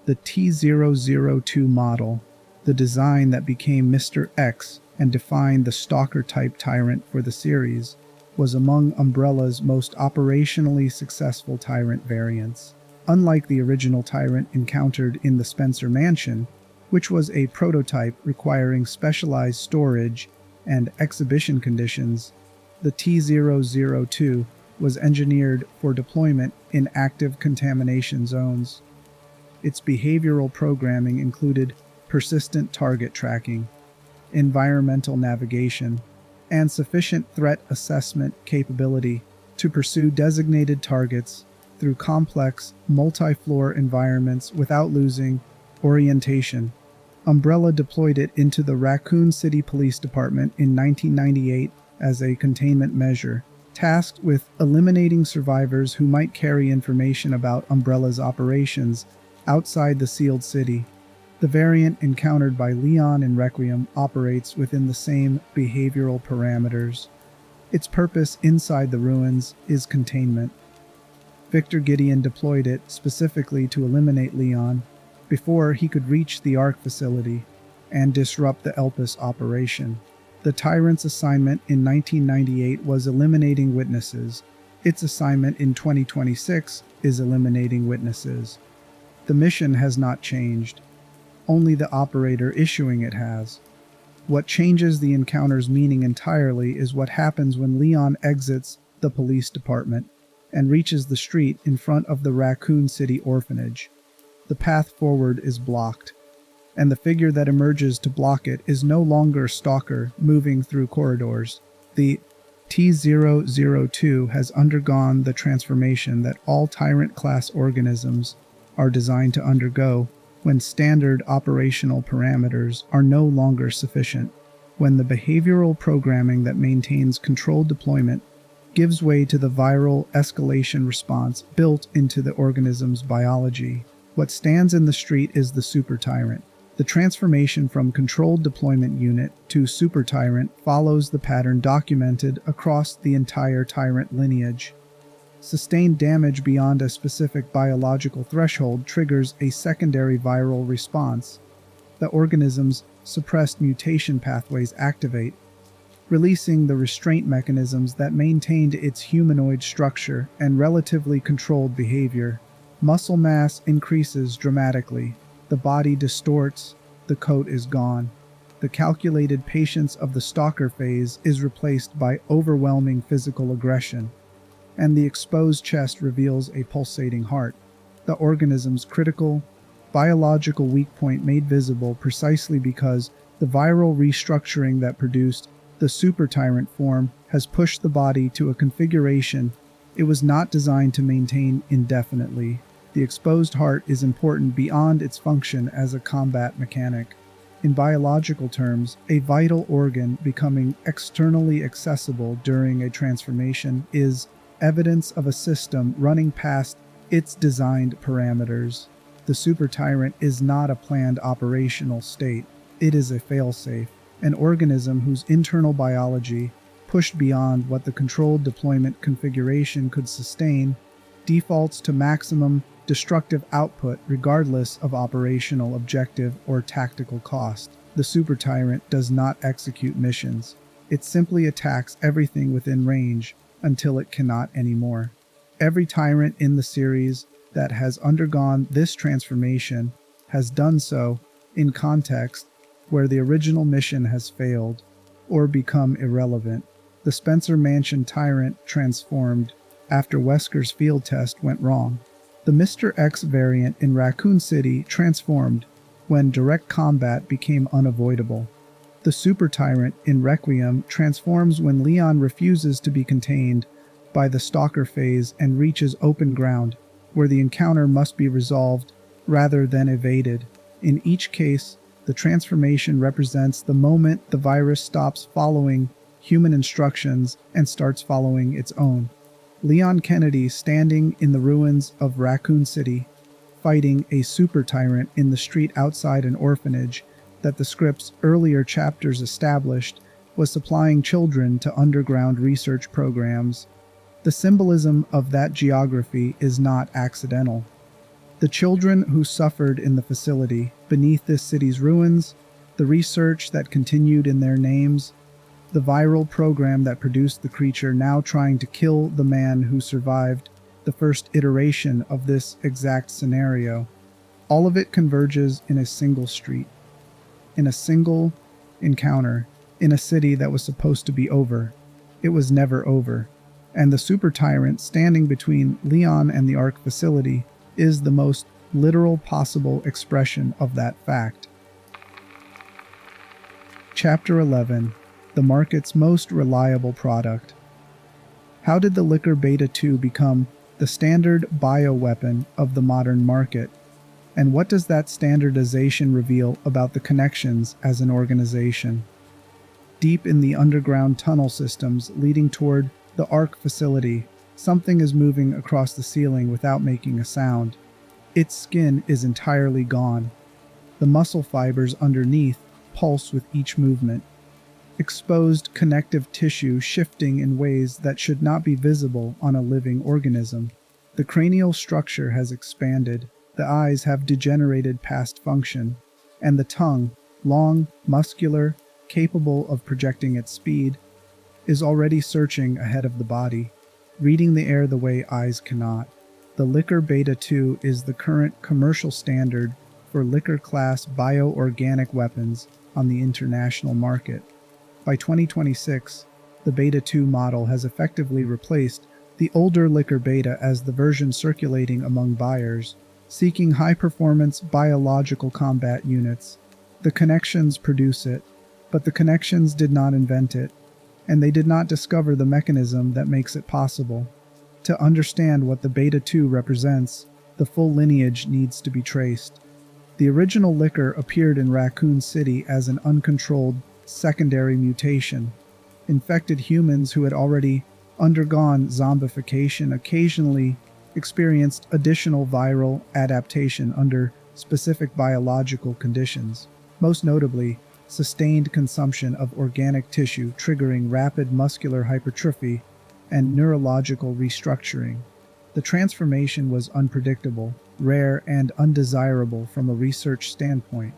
The T002 model, the design that became Mr. X and defined the stalker-type Tyrant for the series, was among Umbrella's most operationally successful Tyrant variants. Unlike the original Tyrant encountered in the Spencer Mansion, which was a prototype requiring specialized storage and exhibition conditions, the T002 was engineered for deployment in active contamination zones. Its behavioral programming included persistent target tracking, environmental navigation, and sufficient threat assessment capability to pursue designated targets through complex, multi-floor environments without losing orientation. Umbrella deployed it into the Raccoon City Police Department in 1998 as a containment measure, tasked with eliminating survivors who might carry information about Umbrella's operations outside the sealed city. The variant encountered by Leon in Requiem operates within the same behavioral parameters. Its purpose inside the ruins is containment. Victor Gideon deployed it specifically to eliminate Leon before he could reach the ARC facility and disrupt the Elpis operation. The Tyrant's assignment in 1998 was eliminating witnesses. Its assignment in 2026 is eliminating witnesses. The mission has not changed. Only the operator issuing it has. What changes the encounter's meaning entirely is what happens when Leon exits the police department and reaches the street in front of the Raccoon City orphanage. The path forward is blocked, and the figure that emerges to block it is no longer a stalker moving through corridors. The T002 has undergone the transformation that all Tyrant-class organisms are designed to undergo when standard operational parameters are no longer sufficient, when the behavioral programming that maintains controlled deployment gives way to the viral escalation response built into the organism's biology. What stands in the street is the Super Tyrant. The transformation from controlled deployment unit to Super Tyrant follows the pattern documented across the entire Tyrant lineage. Sustained damage beyond a specific biological threshold triggers a secondary viral response. The organism's suppressed mutation pathways activate, releasing the restraint mechanisms that maintained its humanoid structure and relatively controlled behavior. Muscle mass increases dramatically. The body distorts, the coat is gone. The calculated patience of the stalker phase is replaced by overwhelming physical aggression, and the exposed chest reveals a pulsating heart, the organism's critical, biological weak point made visible precisely because the viral restructuring that produced the super tyrant form has pushed the body to a configuration it was not designed to maintain indefinitely. The exposed heart is important beyond its function as a combat mechanic. In biological terms, a vital organ becoming externally accessible during a transformation is evidence of a system running past its designed parameters. The super tyrant is not a planned operational state. It is a failsafe, an organism whose internal biology, pushed beyond what the controlled deployment configuration could sustain, defaults to maximum destructive output regardless of operational objective or tactical cost. The super tyrant does not execute missions. It simply attacks everything within range until it cannot anymore. Every tyrant in the series that has undergone this transformation has done so in context where the original mission has failed or become irrelevant. The Spencer Mansion Tyrant transformed after Wesker's field test went wrong. The Mr. X variant in Raccoon City transformed when direct combat became unavoidable. The Super Tyrant in Requiem transforms when Leon refuses to be contained by the Stalker phase and reaches open ground, where the encounter must be resolved rather than evaded. In each case, the transformation represents the moment the virus stops following human instructions and starts following its own. Leon Kennedy standing in the ruins of Raccoon City, fighting a super tyrant in the street outside an orphanage that the script's earlier chapters established was supplying children to underground research programs. The symbolism of that geography is not accidental. The children who suffered in the facility beneath this city's ruins, the research that continued in their names, the viral program that produced the creature now trying to kill the man who survived the first iteration of this exact scenario. All of it converges in a single street, in a single encounter, in a city that was supposed to be over. It was never over. And the super tyrant standing between Leon and the Ark facility is the most literal possible expression of that fact. Chapter 11. The market's most reliable product. How did the Liquor Beta 2 become the standard bioweapon of the modern market? And what does that standardization reveal about the connections as an organization? Deep in the underground tunnel systems leading toward the Ark facility, something is moving across the ceiling without making a sound. Its skin is entirely gone. The muscle fibers underneath pulse with each movement. Exposed connective tissue shifting in ways that should not be visible on a living organism. The cranial structure has expanded, the eyes have degenerated past function, and the tongue, long, muscular, capable of projecting its speed, is already searching ahead of the body, reading the air the way eyes cannot. The Liquor Beta 2 is the current commercial standard for liquor-class bioorganic weapons on the international market. By 2026, the Beta 2 model has effectively replaced the older Liquor Beta as the version circulating among buyers, seeking high-performance biological combat units. The Connections produce it, but the Connections did not invent it, and they did not discover the mechanism that makes it possible. To understand what the Beta 2 represents, the full lineage needs to be traced. The original liquor appeared in Raccoon City as an uncontrolled secondary mutation. Infected humans who had already undergone zombification occasionally experienced additional viral adaptation under specific biological conditions, most notably sustained consumption of organic tissue triggering rapid muscular hypertrophy and neurological restructuring. The transformation was unpredictable, rare, and undesirable from a research standpoint.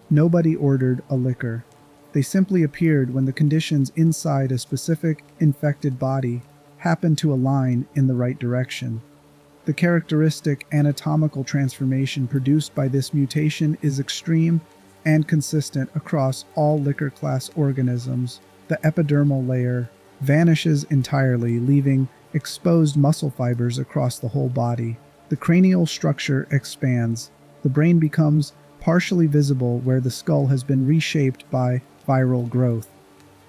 Nobody ordered a liquor. They simply appeared when the conditions inside a specific infected body happened to align in the right direction. The characteristic anatomical transformation produced by this mutation is extreme and consistent across all liquor class organisms. The epidermal layer vanishes entirely, leaving exposed muscle fibers across the whole body. The cranial structure expands. The brain becomes partially visible where the skull has been reshaped by viral growth.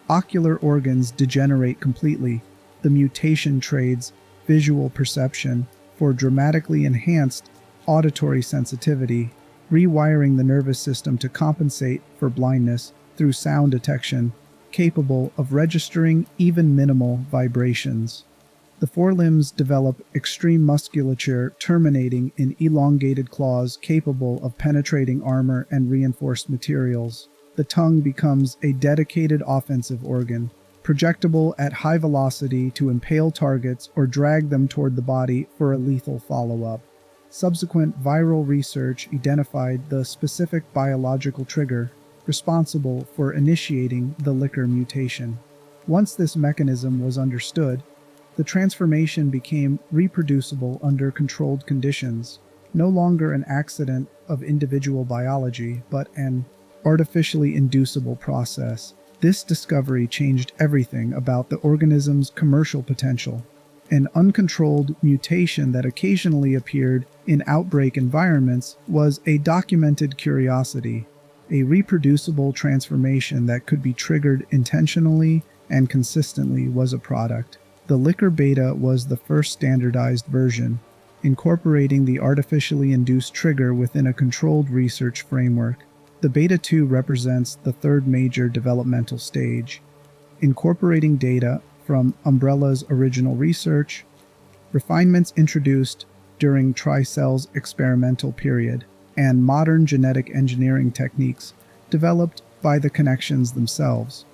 Ocular organs degenerate completely. The mutation trades visual perception for dramatically enhanced auditory sensitivity, rewiring the nervous system to compensate for blindness through sound detection, capable of registering even minimal vibrations. The forelimbs develop extreme musculature terminating in elongated claws capable of penetrating armor and reinforced materials. The tongue becomes a dedicated offensive organ, projectable at high velocity to impale targets or drag them toward the body for a lethal follow-up. Subsequent viral research identified the specific biological trigger responsible for initiating the liquor mutation. Once this mechanism was understood, the transformation became reproducible under controlled conditions, no longer an accident of individual biology, but an artificially inducible process. This discovery changed everything about the organism's commercial potential. An uncontrolled mutation that occasionally appeared in outbreak environments was a documented curiosity. A reproducible transformation that could be triggered intentionally and consistently was a product. The liquor beta was the first standardized version, incorporating the artificially induced trigger within a controlled research framework. The beta 2 represents the third major developmental stage, incorporating data from Umbrella's original research, refinements introduced during Tricell's experimental period, and modern genetic engineering techniques developed by the connections themselves.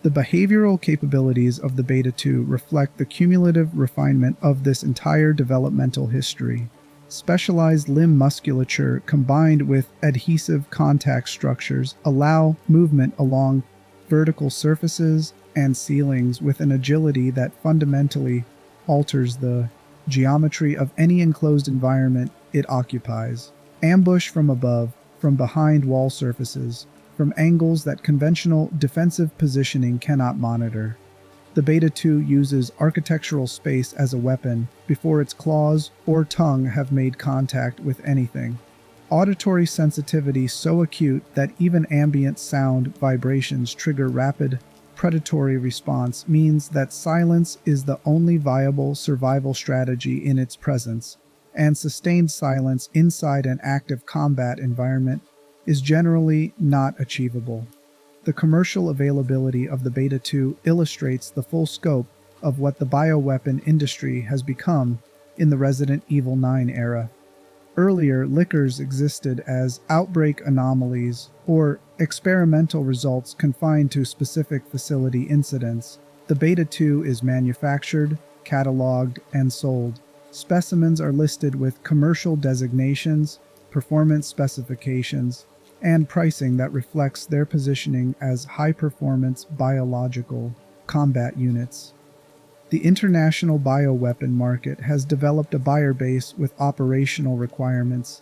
The behavioral capabilities of the Beta 2 reflect the cumulative refinement of this entire developmental history. Specialized limb musculature combined with adhesive contact structures allow movement along vertical surfaces and ceilings with an agility that fundamentally alters the geometry of any enclosed environment it occupies. Ambush from above, from behind wall surfaces, from angles that conventional defensive positioning cannot monitor. The Beta 2 uses architectural space as a weapon before its claws or tongue have made contact with anything. Auditory sensitivity so acute that even ambient sound vibrations trigger rapid predatory response means that silence is the only viable survival strategy in its presence, and sustained silence inside an active combat environment is generally not achievable. The commercial availability of the Beta 2 illustrates the full scope of what the bioweapon industry has become in the Resident Evil 9 era. Earlier, liquors existed as outbreak anomalies or experimental results confined to specific facility incidents. The Beta 2 is manufactured, cataloged, and sold. Specimens are listed with commercial designations, performance specifications, and pricing that reflects their positioning as high-performance biological combat units. The international bioweapon market has developed a buyer base with operational requirements,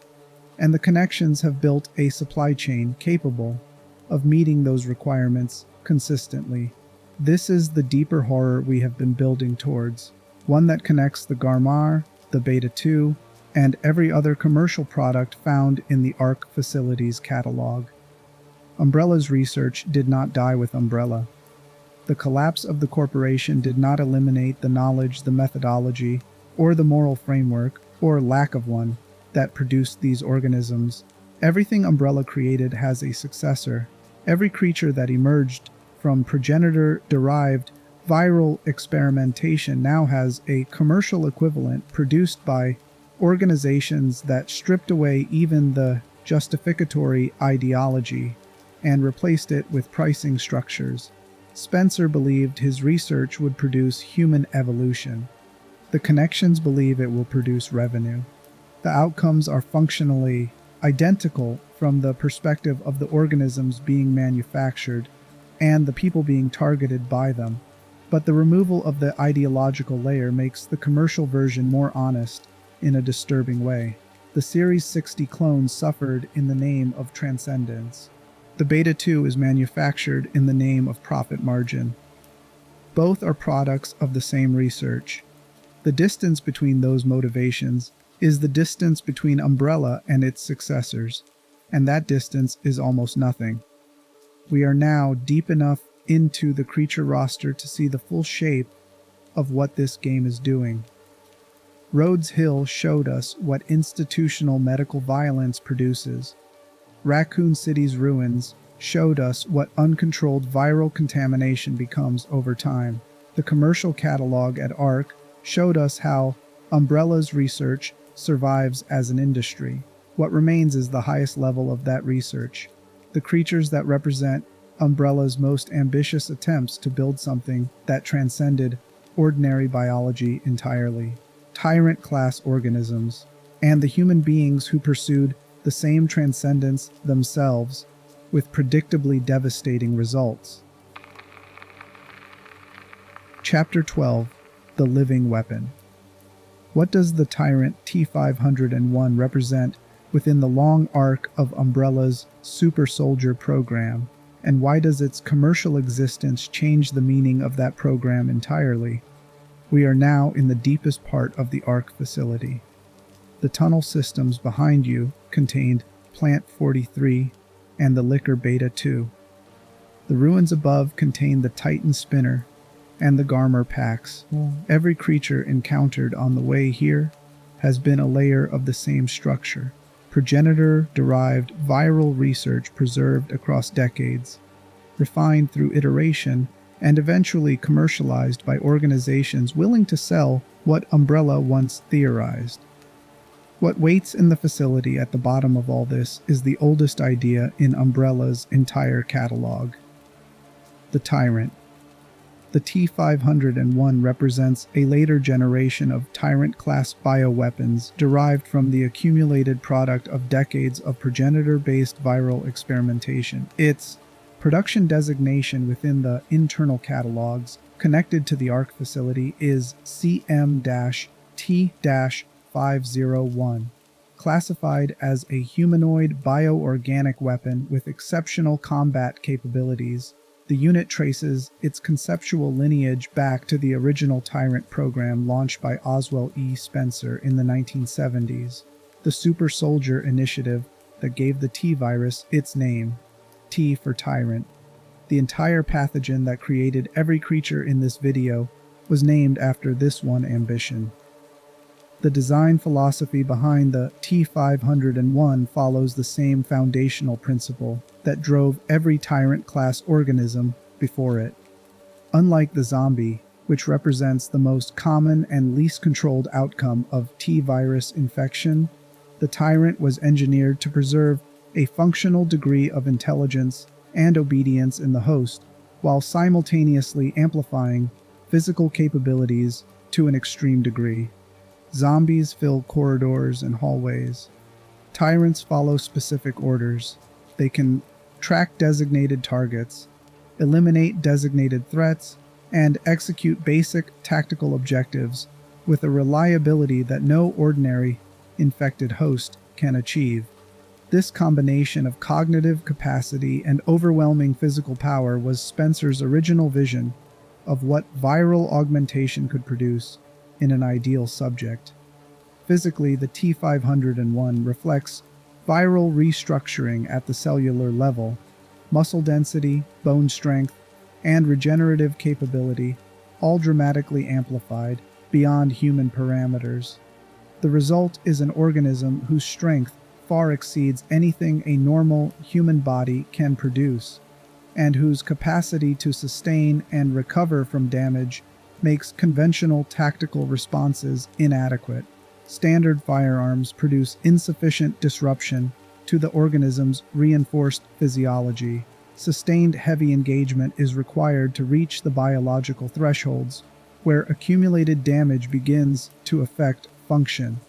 and the connections have built a supply chain capable of meeting those requirements consistently. This is the deeper horror we have been building towards, one that connects the Garmr, the Beta 2, and every other commercial product found in the ARC facility's catalog. Umbrella's research did not die with Umbrella. The collapse of the corporation did not eliminate the knowledge, the methodology, or the moral framework, or lack of one, that produced these organisms. Everything Umbrella created has a successor. Every creature that emerged from progenitor-derived viral experimentation now has a commercial equivalent produced by organizations that stripped away even the justificatory ideology and replaced it with pricing structures. Spencer believed his research would produce human evolution. The connections believe it will produce revenue. The outcomes are functionally identical from the perspective of the organisms being manufactured, and the people being targeted by them. But the removal of the ideological layer makes the commercial version more honest in a disturbing way. The Series 60 clones suffered in the name of transcendence. The Beta 2 is manufactured in the name of profit margin. Both are products of the same research. The distance between those motivations is the distance between Umbrella and its successors, and that distance is almost nothing. We are now deep enough into the creature roster to see the full shape of what this game is doing. Rhodes Hill showed us what institutional medical violence produces. Raccoon City's ruins showed us what uncontrolled viral contamination becomes over time. The commercial catalog at ARC showed us how Umbrella's research survives as an industry. What remains is the highest level of that research. The creatures that represent Umbrella's most ambitious attempts to build something that transcended ordinary biology entirely. Tyrant-class organisms, and the human beings who pursued the same transcendence themselves, with predictably devastating results. Chapter 12. The Living Weapon. What does the Tyrant T-501 represent within the long arc of Umbrella's Super Soldier program, and why does its commercial existence change the meaning of that program entirely? We are now in the deepest part of the ARC facility. The tunnel systems behind you contained Plant 43 and the Liquor Beta 2. The ruins above contain the Titan Spinner and the Garmr packs. Every creature encountered on the way here has been a layer of the same structure. Progenitor-derived viral research preserved across decades, refined through iteration, and eventually commercialized by organizations willing to sell what Umbrella once theorized. What waits in the facility at the bottom of all this is the oldest idea in Umbrella's entire catalog: the Tyrant. The T-501 represents a later generation of Tyrant-class bioweapons derived from the accumulated product of decades of progenitor-based viral experimentation. Its production designation within the internal catalogs connected to the ARC facility is CM-T-501, classified as a humanoid bioorganic weapon with exceptional combat capabilities. The unit traces its conceptual lineage back to the original Tyrant program launched by Oswell E. Spencer in the 1970s, the Super Soldier initiative that gave the T-virus its name, T for Tyrant. The entire pathogen that created every creature in this video was named after this one ambition. The design philosophy behind the T-501 follows the same foundational principle that drove every Tyrant-class organism before it. Unlike the zombie, which represents the most common and least controlled outcome of T-virus infection, the Tyrant was engineered to preserve a functional degree of intelligence and obedience in the host, while simultaneously amplifying physical capabilities to an extreme degree. Zombies fill corridors and hallways. Tyrants follow specific orders. They can track designated targets, eliminate designated threats, and execute basic tactical objectives with a reliability that no ordinary infected host can achieve. This combination of cognitive capacity and overwhelming physical power was Spencer's original vision of what viral augmentation could produce in an ideal subject. Physically, the T-501 reflects viral restructuring at the cellular level, muscle density, bone strength, and regenerative capability, all dramatically amplified beyond human parameters. The result is an organism whose strength far exceeds anything a normal human body can produce, and whose capacity to sustain and recover from damage makes conventional tactical responses inadequate. Standard firearms produce insufficient disruption to the organism's reinforced physiology. Sustained heavy engagement is required to reach the biological thresholds where accumulated damage begins to affect function.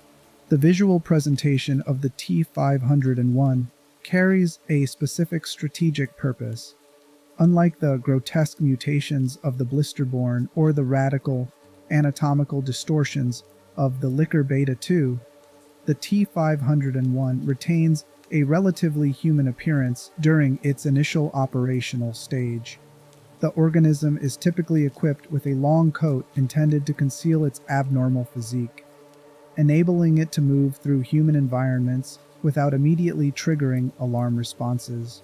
The visual presentation of the T-501 carries a specific strategic purpose. Unlike the grotesque mutations of the Blisterborn or the radical anatomical distortions of the Licker Beta 2, the T501 retains a relatively human appearance during its initial operational stage. The organism is typically equipped with a long coat intended to conceal its abnormal physique, enabling it to move through human environments without immediately triggering alarm responses.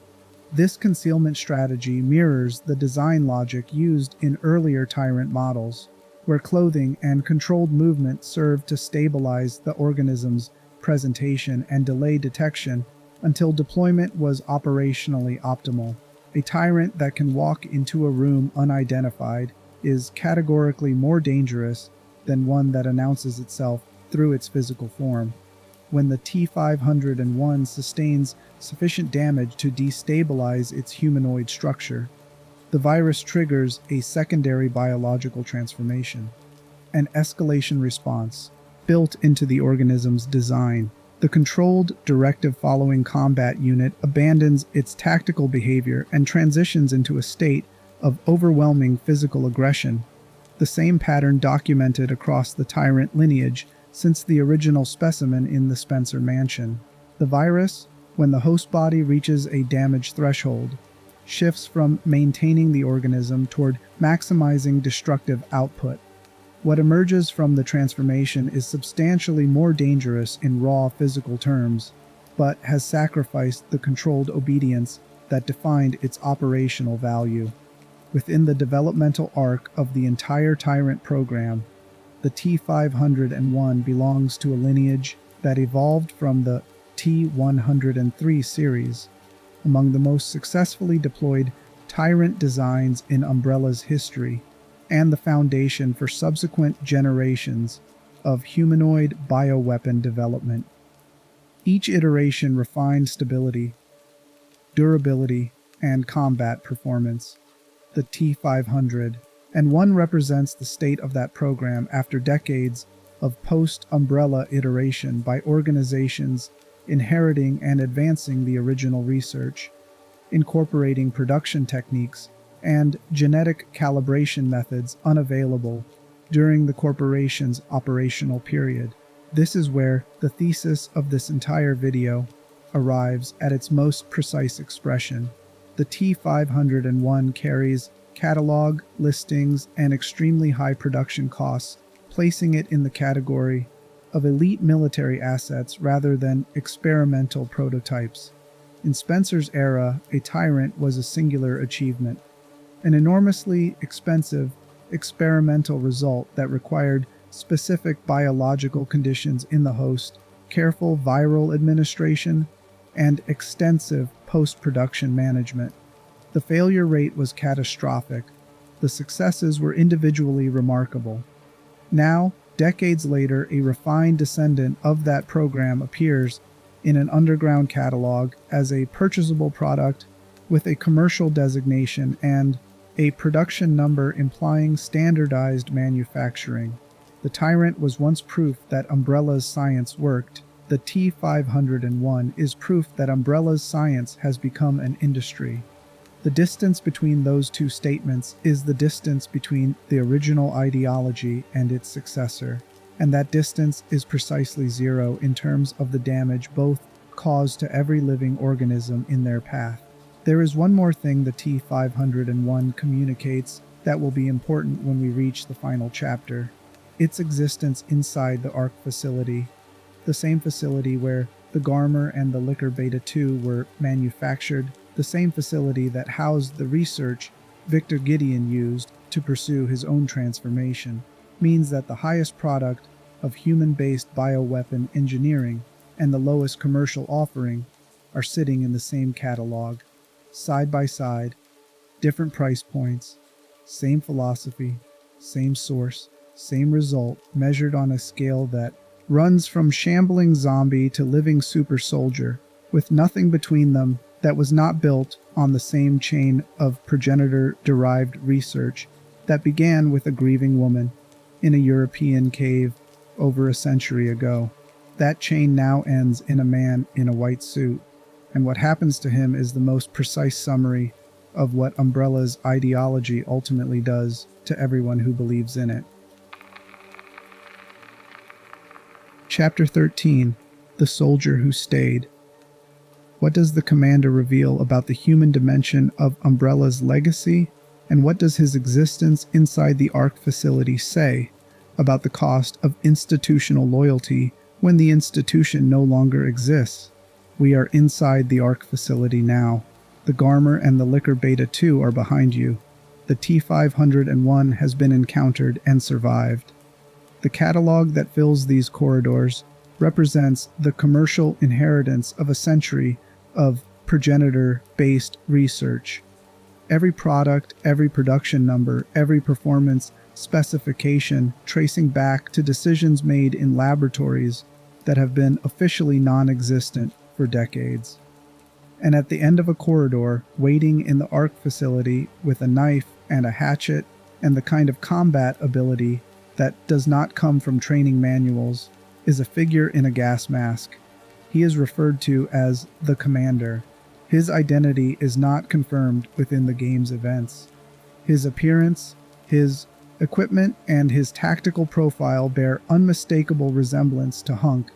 This concealment strategy mirrors the design logic used in earlier Tyrant models, where clothing and controlled movement served to stabilize the organism's presentation and delay detection until deployment was operationally optimal. A Tyrant that can walk into a room unidentified is categorically more dangerous than one that announces itself through its physical form. When the T501 sustains sufficient damage to destabilize its humanoid structure, the virus triggers a secondary biological transformation, an escalation response built into the organism's design. The controlled, directive-following combat unit abandons its tactical behavior and transitions into a state of overwhelming physical aggression, the same pattern documented across the Tyrant lineage since the original specimen in the Spencer Mansion. The virus, when the host body reaches a damage threshold, shifts from maintaining the organism toward maximizing destructive output. What emerges from the transformation is substantially more dangerous in raw physical terms, but has sacrificed the controlled obedience that defined its operational value. Within the developmental arc of the entire Tyrant program, the T501 belongs to a lineage that evolved from the T103 series, among the most successfully deployed Tyrant designs in Umbrella's history, and the foundation for subsequent generations of humanoid bioweapon development. Each iteration refined stability, durability, and combat performance. The T500 and one represents the state of that program after decades of post-Umbrella iteration by organizations inheriting and advancing the original research, incorporating production techniques and genetic calibration methods unavailable during the corporation's operational period. This is where the thesis of this entire video arrives at its most precise expression. The T501 carries catalog, listings, and extremely high production costs, placing it in the category of elite military assets rather than experimental prototypes. In Spencer's era, a Tyrant was a singular achievement, an enormously expensive experimental result that required specific biological conditions in the host, careful viral administration, and extensive post-production management. The failure rate was catastrophic. The successes were individually remarkable. Now, decades later, a refined descendant of that program appears in an underground catalog as a purchasable product with a commercial designation and a production number implying standardized manufacturing. The Tyrant was once proof that Umbrella's science worked. The T501 is proof that Umbrella's science has become an industry. The distance between those two statements is the distance between the original ideology and its successor, and that distance is precisely zero in terms of the damage both cause to every living organism in their path. There is one more thing the T501 communicates that will be important when we reach the final chapter: its existence inside the ARC facility, the same facility where the Garmr and the Licker Beta 2 were manufactured, the same facility that housed the research Victor Gideon used to pursue his own transformation, means that the highest product of human-based bioweapon engineering and the lowest commercial offering are sitting in the same catalog, side by side, different price points, same philosophy, same source, same result, measured on a scale that runs from shambling zombie to living super soldier, with nothing between them that was not built on the same chain of progenitor-derived research that began with a grieving woman in a European cave over a century ago. That chain now ends in a man in a white suit, and what happens to him is the most precise summary of what Umbrella's ideology ultimately does to everyone who believes in it. Chapter 13. The Soldier Who Stayed. What does the commander reveal about the human dimension of Umbrella's legacy, and what does his existence inside the ARC facility say about the cost of institutional loyalty when the institution no longer exists? We are inside the ARC facility now. The Garmr and the Liquor Beta 2 are behind you. The T-501 has been encountered and survived. The catalog that fills these corridors represents the commercial inheritance of a century of progenitor-based research. Every product, every production number, every performance specification tracing back to decisions made in laboratories that have been officially non-existent for decades. And at the end of a corridor, waiting in the ARC facility with a knife and a hatchet and the kind of combat ability that does not come from training manuals, is a figure in a gas mask. He is referred to as the Commander. His identity is not confirmed within the game's events. His appearance, his equipment, and his tactical profile bear unmistakable resemblance to Hunk,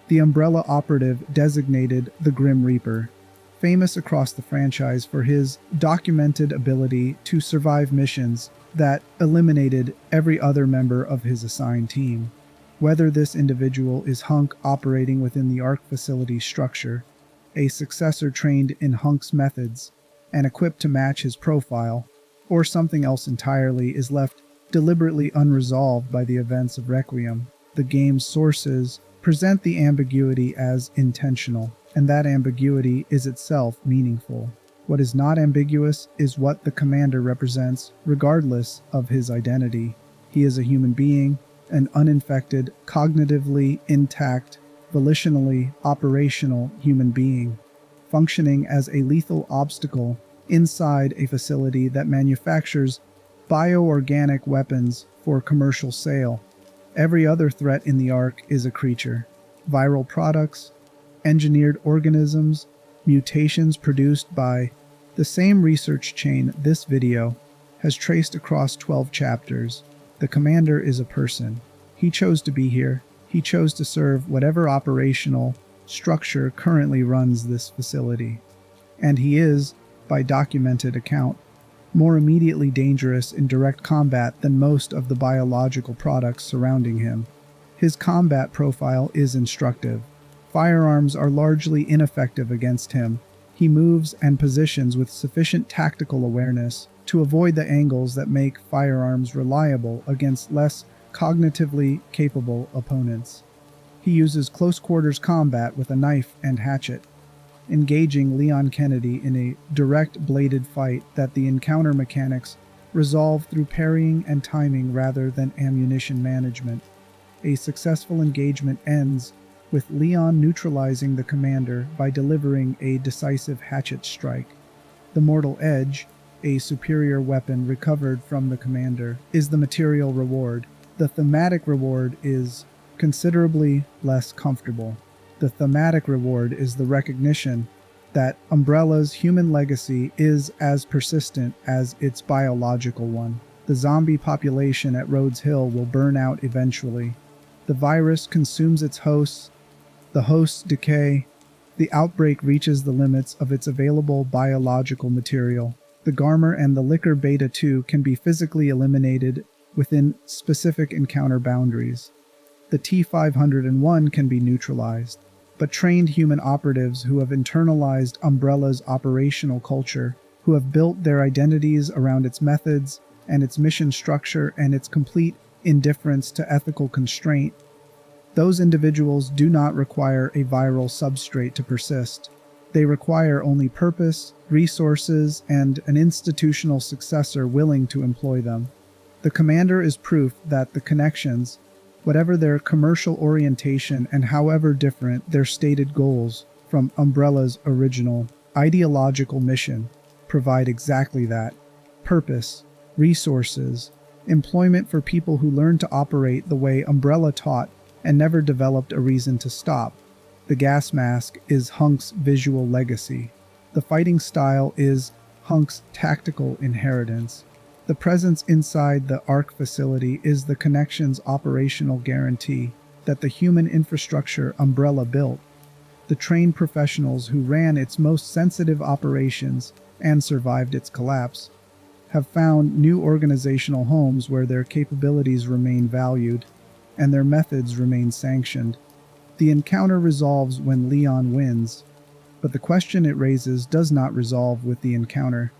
the Umbrella operative designated the Grim Reaper, famous across the franchise for his documented ability to survive missions that eliminated every other member of his assigned team. Whether this individual is Hunk operating within the ARC facility structure, a successor trained in Hunk's methods and equipped to match his profile, or something else entirely, is left deliberately unresolved by the events of Requiem. The game's sources present the ambiguity as intentional, and that ambiguity is itself meaningful. What is not ambiguous is what the commander represents, regardless of his identity. He is a human being, an uninfected, cognitively intact, volitionally operational human being, functioning as a lethal obstacle inside a facility that manufactures bioorganic weapons for commercial sale. Every other threat in the ARC is a creature. Viral products, engineered organisms, mutations produced by the same research chain this video has traced across 12 chapters. The commander is a person. He chose to be here. He chose to serve whatever operational structure currently runs this facility. And he is, by documented account, more immediately dangerous in direct combat than most of the biological products surrounding him. His combat profile is instructive. Firearms are largely ineffective against him. He moves and positions with sufficient tactical awareness to avoid the angles that make firearms reliable against less cognitively capable opponents. He uses close-quarters combat with a knife and hatchet, engaging Leon Kennedy in a direct bladed fight that the encounter mechanics resolve through parrying and timing rather than ammunition management. A successful engagement ends with Leon neutralizing the commander by delivering a decisive hatchet strike. The Mortal Edge, a superior weapon recovered from the commander, is the material reward. The thematic reward is considerably less comfortable. The thematic reward is the recognition that Umbrella's human legacy is as persistent as its biological one. The zombie population at Rhodes Hill will burn out eventually. The virus consumes its hosts, the hosts decay, the outbreak reaches the limits of its available biological material. The Garmr and the Liquor Beta 2 can be physically eliminated within specific encounter boundaries. The T-501 can be neutralized, but trained human operatives who have internalized Umbrella's operational culture, who have built their identities around its methods and its mission structure and its complete indifference to ethical constraint, those individuals do not require a viral substrate to persist. They require only purpose, resources, and an institutional successor willing to employ them. The commander is proof that the connections, whatever their commercial orientation and however different their stated goals from Umbrella's original ideological mission, provide exactly that: purpose, resources, employment for people who learn to operate the way Umbrella taught and never developed a reason to stop. The gas mask is Hunk's visual legacy. The fighting style is Hunk's tactical inheritance. The presence inside the ARC facility is the Connection's operational guarantee that the human infrastructure Umbrella built, the trained professionals who ran its most sensitive operations and survived its collapse, have found new organizational homes where their capabilities remain valued and their methods remain sanctioned. The encounter resolves when Leon wins, but the question it raises does not resolve with the encounter.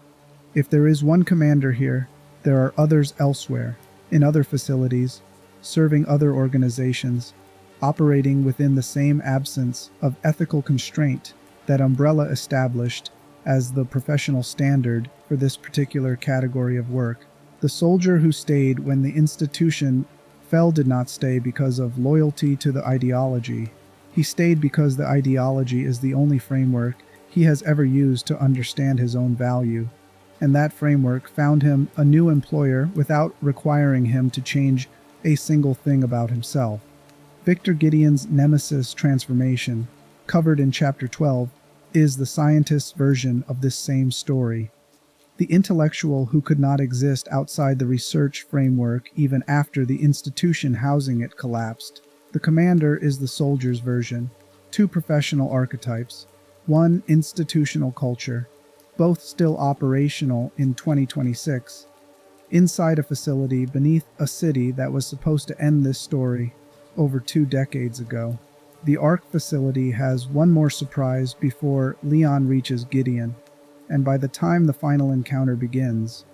If there is one commander here, there are others elsewhere, in other facilities, serving other organizations, operating within the same absence of ethical constraint that Umbrella established as the professional standard for this particular category of work. The soldier who stayed when the institution fell did not stay because of loyalty to the ideology. He stayed because the ideology is the only framework he has ever used to understand his own value, and that framework found him a new employer without requiring him to change a single thing about himself. Victor Gideon's Nemesis transformation, covered in Chapter 12, is the scientist's version of this same story. The intellectual who could not exist outside the research framework even after the institution housing it collapsed. The commander is the soldier's version. Two professional archetypes, one institutional culture, both still operational in 2026, inside a facility beneath a city that was supposed to end this story over 2 decades ago. The ARC facility has one more surprise before Leon reaches Gideon, and by the time the final encounter begins,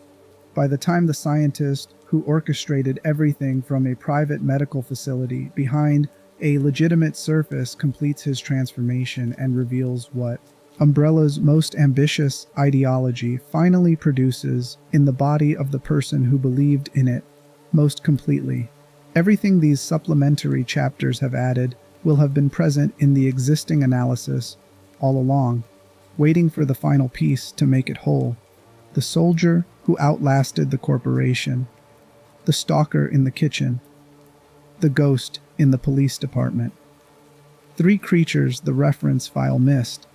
by the time the scientist who orchestrated everything from a private medical facility behind a legitimate surface completes his transformation and reveals what Umbrella's most ambitious ideology finally produces in the body of the person who believed in it most completely. Everything these supplementary chapters have added will have been present in the existing analysis all along, waiting for the final piece to make it whole. The soldier who outlasted the corporation, the stalker in the kitchen, the ghost in the police department. 3 creatures the reference file missed.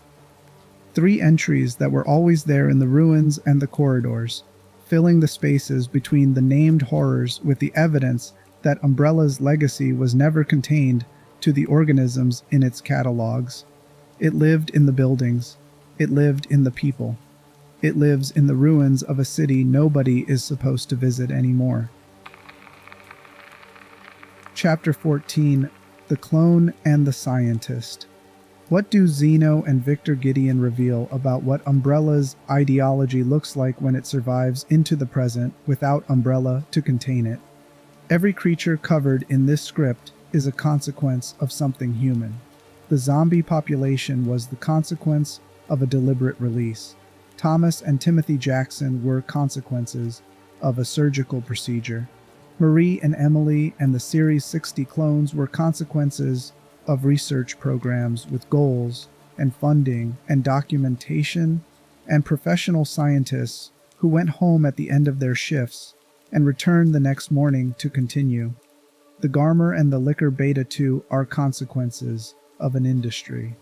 3 entries that were always there in the ruins and the corridors, filling the spaces between the named horrors with the evidence that Umbrella's legacy was never contained to the organisms in its catalogs. It lived in the buildings. It lived in the people. It lives in the ruins of a city nobody is supposed to visit anymore. Chapter 14, The Clone and the Scientist. What do Zeno and Victor Gideon reveal about what Umbrella's ideology looks like when it survives into the present without Umbrella to contain it? Every creature covered in this script is a consequence of something human. The zombie population was the consequence of a deliberate release. Thomas and Timothy Jackson were consequences of a surgical procedure. Marie and Emily and the Series 60 clones were consequences of research programs with goals and funding and documentation, and professional scientists who went home at the end of their shifts and returned the next morning to continue. The Garmr and the Liquor Beta 2 are consequences of an industry.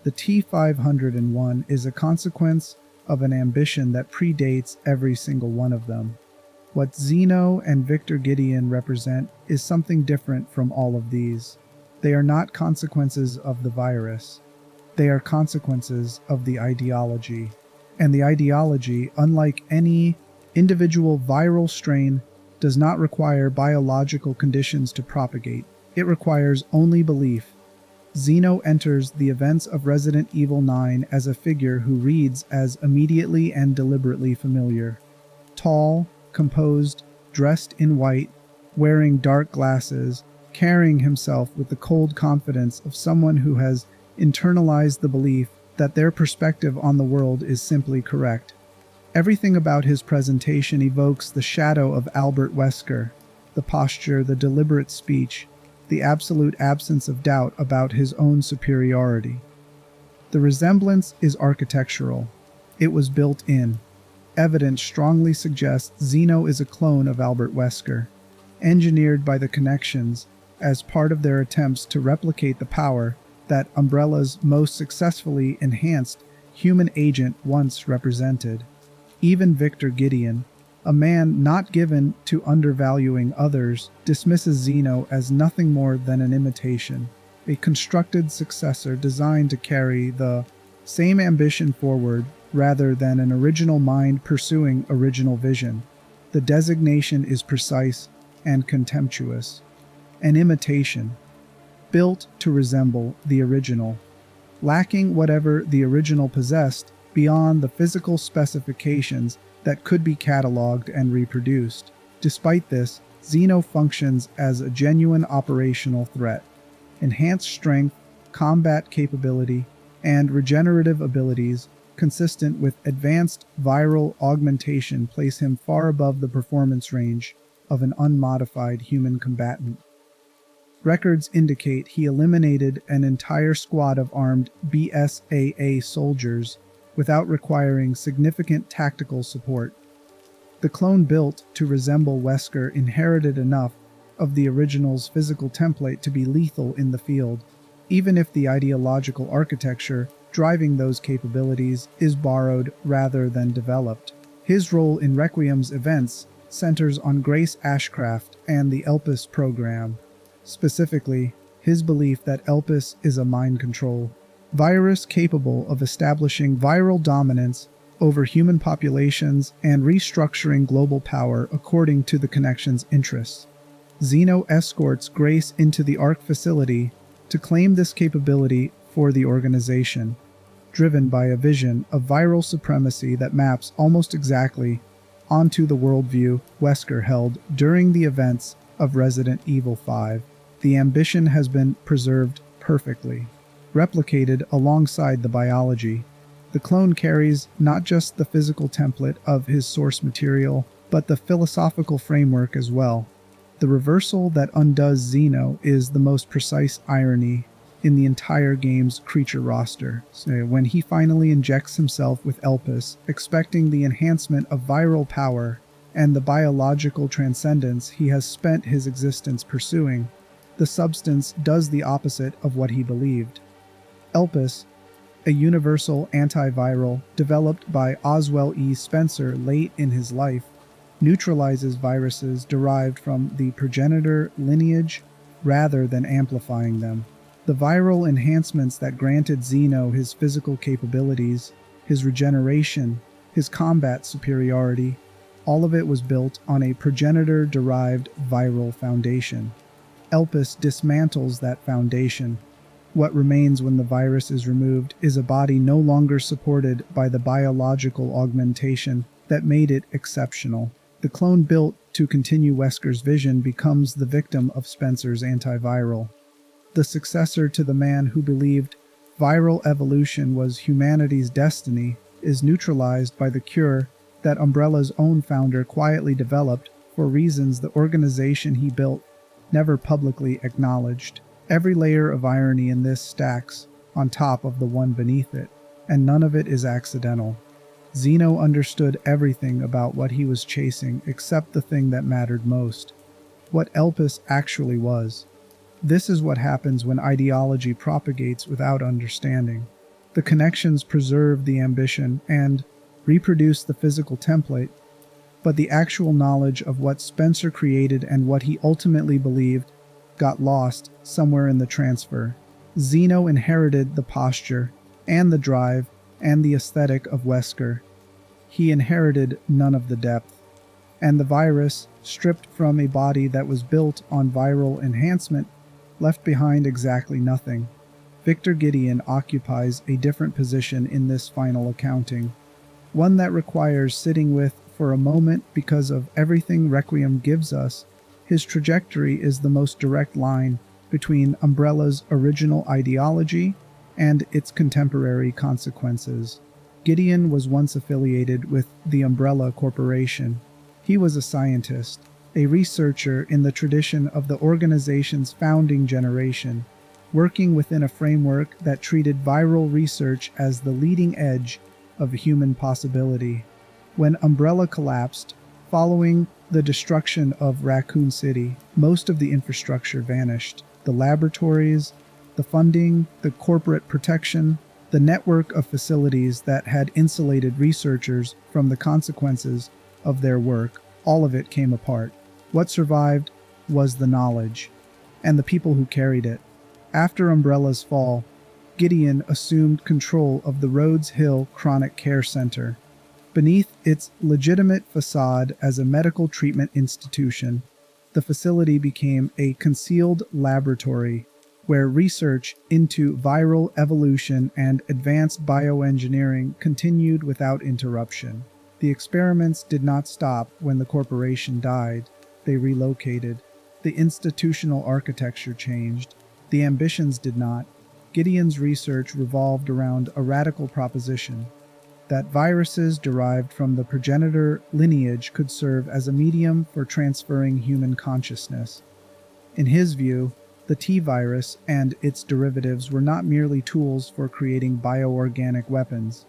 The T-501 is a consequence of an ambition that predates every single one of them. What Zeno and Victor Gideon represent is something different from all of these. They are not consequences of the virus. They are consequences of the ideology. And the ideology, unlike any individual viral strain, does not require biological conditions to propagate. It requires only belief. Zeno enters the events of Resident Evil 9 as a figure who reads as immediately and deliberately familiar. Tall, composed, dressed in white, wearing dark glasses, carrying himself with the cold confidence of someone who has internalized the belief that their perspective on the world is simply correct. Everything about his presentation evokes the shadow of Albert Wesker, the posture, the deliberate speech, the absolute absence of doubt about his own superiority. The resemblance is architectural. It was built in. Evidence strongly suggests Zeno is a clone of Albert Wesker, engineered by the Connections as part of their attempts to replicate the power that Umbrella's most successfully enhanced human agent once represented. Even Victor Gideon, a man not given to undervaluing others, dismisses Zeno as nothing more than an imitation, a constructed successor designed to carry the same ambition forward rather than an original mind pursuing original vision. The designation is precise and contemptuous. An imitation, built to resemble the original, lacking whatever the original possessed beyond the physical specifications that could be cataloged and reproduced. Despite this, Zeno functions as a genuine operational threat. Enhanced strength, combat capability, and regenerative abilities consistent with advanced viral augmentation place him far above the performance range of an unmodified human combatant. Records indicate he eliminated an entire squad of armed BSAA soldiers without requiring significant tactical support. The clone built to resemble Wesker inherited enough of the original's physical template to be lethal in the field, even if the ideological architecture driving those capabilities is borrowed rather than developed. His role in Requiem's events centers on Grace Ashcraft and the Elpis program. Specifically, his belief that Elpis is a mind control virus capable of establishing viral dominance over human populations and restructuring global power according to the Connection's interests. Zeno escorts Grace into the ARC facility to claim this capability for the organization, driven by a vision of viral supremacy that maps almost exactly onto the worldview Wesker held during the events of Resident Evil 5. The ambition has been preserved perfectly, replicated alongside the biology. The clone carries not just the physical template of his source material, but the philosophical framework as well. The reversal that undoes Zeno is the most precise irony in the entire game's creature roster. So when he finally injects himself with Elpis, expecting the enhancement of viral power and the biological transcendence he has spent his existence pursuing, the substance does the opposite of what he believed. Elpis, a universal antiviral developed by Oswell E. Spencer late in his life, neutralizes viruses derived from the progenitor lineage rather than amplifying them. The viral enhancements that granted Zeno his physical capabilities, his regeneration, his combat superiority, all of it was built on a progenitor-derived viral foundation. Elpis dismantles that foundation. What remains when the virus is removed is a body no longer supported by the biological augmentation that made it exceptional. The clone built to continue Wesker's vision becomes the victim of Spencer's antiviral. The successor to the man who believed viral evolution was humanity's destiny is neutralized by the cure that Umbrella's own founder quietly developed for reasons the organization he built never publicly acknowledged. Every layer of irony in this stacks on top of the one beneath it, and none of it is accidental. Zeno understood everything about what he was chasing except the thing that mattered most, what Elpis actually was. This is what happens when ideology propagates without understanding. The connections preserve the ambition and reproduce the physical template, but the actual knowledge of what Spencer created and what he ultimately believed got lost somewhere in the transfer. Zeno inherited the posture and the drive and the aesthetic of Wesker. He inherited none of the depth. And the virus, stripped from a body that was built on viral enhancement, left behind exactly nothing. Victor Gideon occupies a different position in this final accounting, one that requires sitting with for a moment because of everything Requiem gives us. His trajectory is the most direct line between Umbrella's original ideology and its contemporary consequences. Gideon was once affiliated with the Umbrella Corporation. He was a scientist, a researcher in the tradition of the organization's founding generation, working within a framework that treated viral research as the leading edge of human possibility. When Umbrella collapsed, following the destruction of Raccoon City, most of the infrastructure vanished. The laboratories, the funding, the corporate protection, The network of facilities that had insulated researchers from the consequences of their work, all of it came apart. What survived was the knowledge, and the people who carried it. After Umbrella's fall, Gideon assumed control of the Rhodes Hill Chronic Care Center. Beneath its legitimate facade as a medical treatment institution, the facility became a concealed laboratory where research into viral evolution and advanced bioengineering continued without interruption. The experiments did not stop when the corporation died. They relocated. The institutional architecture changed. The ambitions did not. Gideon's research revolved around a radical proposition that viruses derived from the progenitor lineage could serve as a medium for transferring human consciousness. In his view, the T-virus and its derivatives were not merely tools for creating bioorganic weapons.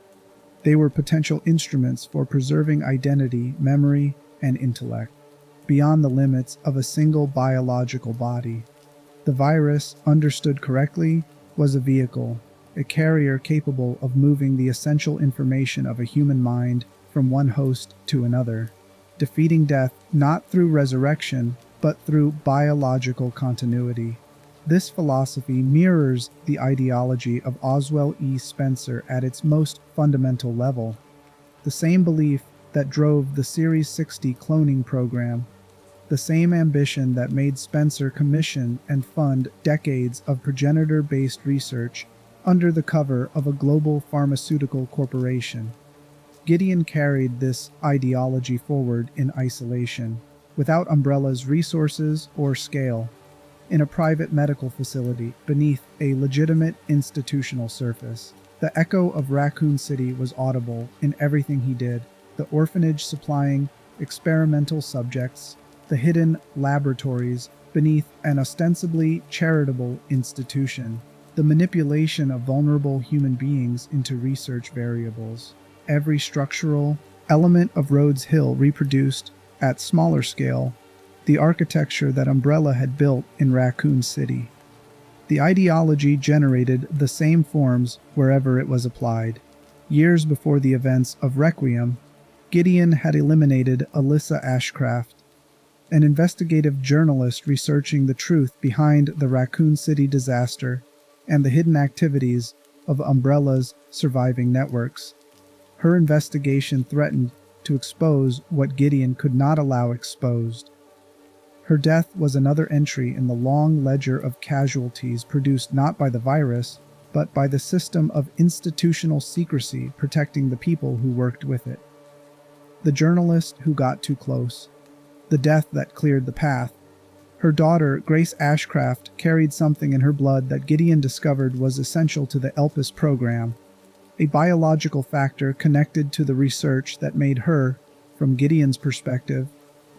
They were potential instruments for preserving identity, memory, and intellect, beyond the limits of a single biological body. The virus, understood correctly, was a vehicle, a carrier capable of moving the essential information of a human mind from one host to another, defeating death not through resurrection, but through biological continuity. This philosophy mirrors the ideology of Oswell E. Spencer at its most fundamental level. The same belief that drove the Series 60 cloning program, the same ambition that made Spencer commission and fund decades of progenitor-based research under the cover of a global pharmaceutical corporation. Gideon carried this ideology forward in isolation, without Umbrella's resources or scale, in a private medical facility beneath a legitimate institutional surface. The echo of Raccoon City was audible in everything he did: the orphanage supplying experimental subjects, the hidden laboratories beneath an ostensibly charitable institution, the manipulation of vulnerable human beings into research variables. Every structural element of Rhodes Hill reproduced, at smaller scale, the architecture that Umbrella had built in Raccoon City. The ideology generated the same forms wherever it was applied. Years before the events of Requiem, Gideon had eliminated Alyssa Ashcraft, an investigative journalist researching the truth behind the Raccoon City disaster and the hidden activities of Umbrella's surviving networks. Her investigation threatened to expose what Gideon could not allow exposed. Her death was another entry in the long ledger of casualties produced not by the virus, but by the system of institutional secrecy protecting the people who worked with it. The journalist who got too close. The death that cleared the path. Her daughter, Grace Ashcraft, carried something in her blood that Gideon discovered was essential to the ELPIS program, a biological factor connected to the research that made her, from Gideon's perspective,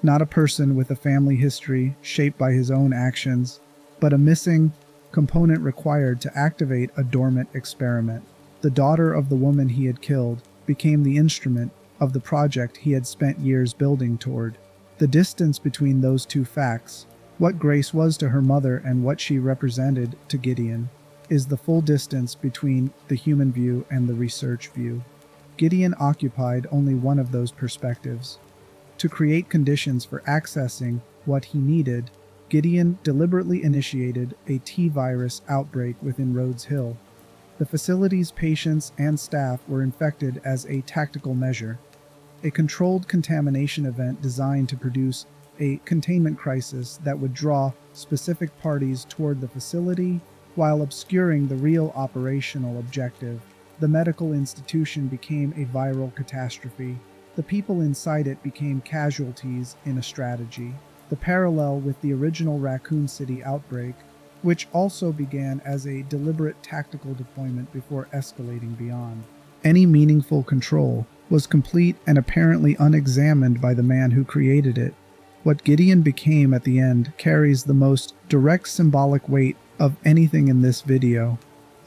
not a person with a family history shaped by his own actions, but a missing component required to activate a dormant experiment. The daughter of the woman he had killed became the instrument of the project he had spent years building toward. The distance between those two facts, what Grace was to her mother and what she represented to Gideon, is the full distance between the human view and the research view. Gideon occupied only one of those perspectives. To create conditions for accessing what he needed, Gideon deliberately initiated a T-virus outbreak within Rhodes Hill. The facility's patients and staff were infected as a tactical measure, a controlled contamination event designed to produce a containment crisis that would draw specific parties toward the facility while obscuring the real operational objective. The medical institution became a viral catastrophe. The people inside it became casualties in a strategy. The parallel with the original Raccoon City outbreak, which also began as a deliberate tactical deployment before escalating beyond any meaningful control, was complete and apparently unexamined by the man who created it. What Gideon became at the end carries the most direct symbolic weight of anything in this video,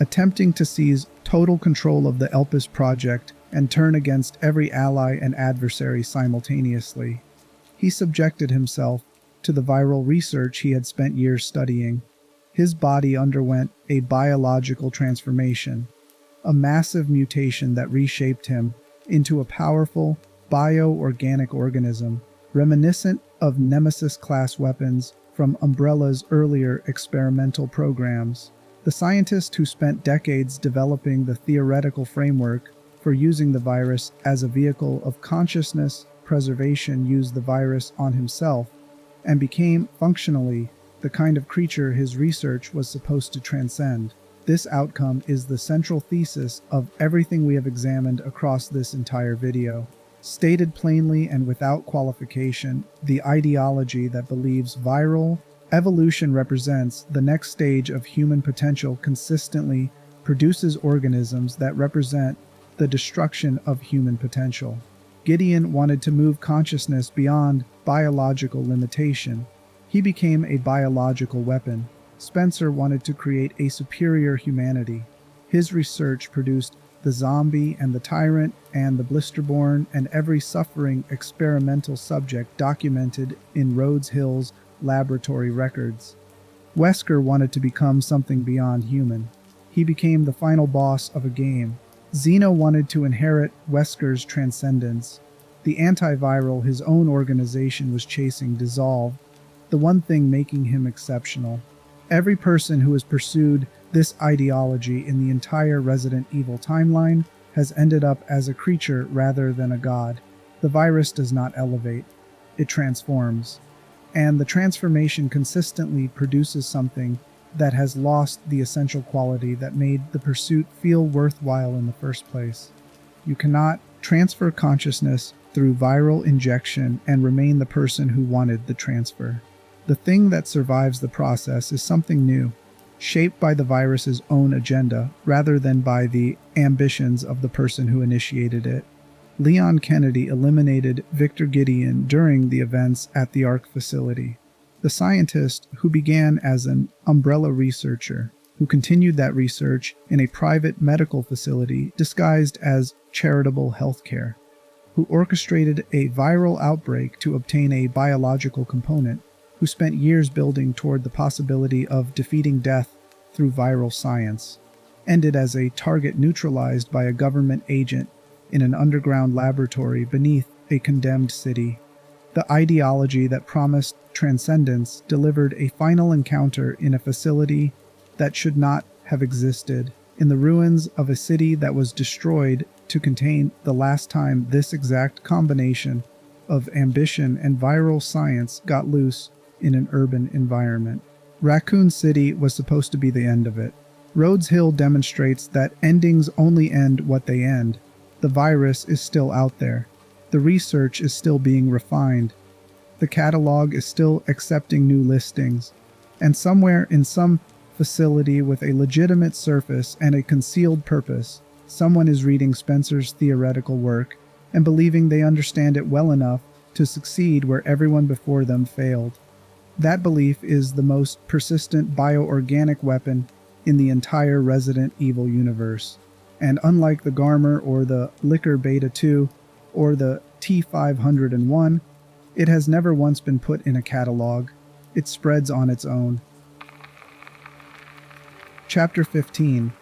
attempting to seize total control of the ELPIS project and turn against every ally and adversary simultaneously. He subjected himself to the viral research he had spent years studying. His body underwent a biological transformation. a massive mutation that reshaped him into a powerful, bioorganic organism, reminiscent of Nemesis-class weapons from Umbrella's earlier experimental programs. The scientist who spent decades developing the theoretical framework for using the virus as a vehicle of consciousness preservation used the virus on himself and became, functionally, the kind of creature his research was supposed to transcend. This outcome is the central thesis of everything we have examined across this entire video. Stated plainly and without qualification, the ideology that believes viral evolution represents the next stage of human potential consistently produces organisms that represent the destruction of human potential. Gideon wanted to move consciousness beyond biological limitation. He became a biological weapon. Spencer wanted to create a superior humanity. His research produced the zombie and the tyrant and the Blisterborn and every suffering experimental subject documented in Rhodes Hill's laboratory records. Wesker wanted to become something beyond human. He became the final boss of a game. Zeno wanted to inherit Wesker's transcendence. The antiviral his own organization was chasing dissolved, the one thing making him exceptional. Every person who has pursued this ideology in the entire Resident Evil timeline has ended up as a creature rather than a god. The virus does not elevate, it transforms. And the transformation consistently produces something that has lost the essential quality that made the pursuit feel worthwhile in the first place. You cannot transfer consciousness through viral injection and remain the person who wanted the transfer. The thing that survives the process is something new, shaped by the virus's own agenda rather than by the ambitions of the person who initiated it. Leon Kennedy eliminated Victor Gideon during the events at the ARC facility. The scientist who began as an umbrella researcher, who continued that research in a private medical facility disguised as charitable healthcare, who orchestrated a viral outbreak to obtain a biological component, who spent years building toward the possibility of defeating death through viral science, ended as a target neutralized by a government agent in an underground laboratory beneath a condemned city. The ideology that promised transcendence delivered a final encounter in a facility that should not have existed, in the ruins of a city that was destroyed to contain the last time this exact combination of ambition and viral science got loose in an urban environment. Raccoon City was supposed to be the end of it. Rhodes Hill demonstrates that endings only end what they end. The virus is still out there. The research is still being refined. The catalog is still accepting new listings. And somewhere in some facility with a legitimate surface and a concealed purpose, someone is reading Spencer's theoretical work and believing they understand it well enough to succeed where everyone before them failed. That belief is the most persistent bioorganic weapon in the entire Resident Evil universe. And unlike the Garmr or the Liquor Beta 2 or the T501, it has never once been put in a catalog. It spreads on its own. Chapter 15.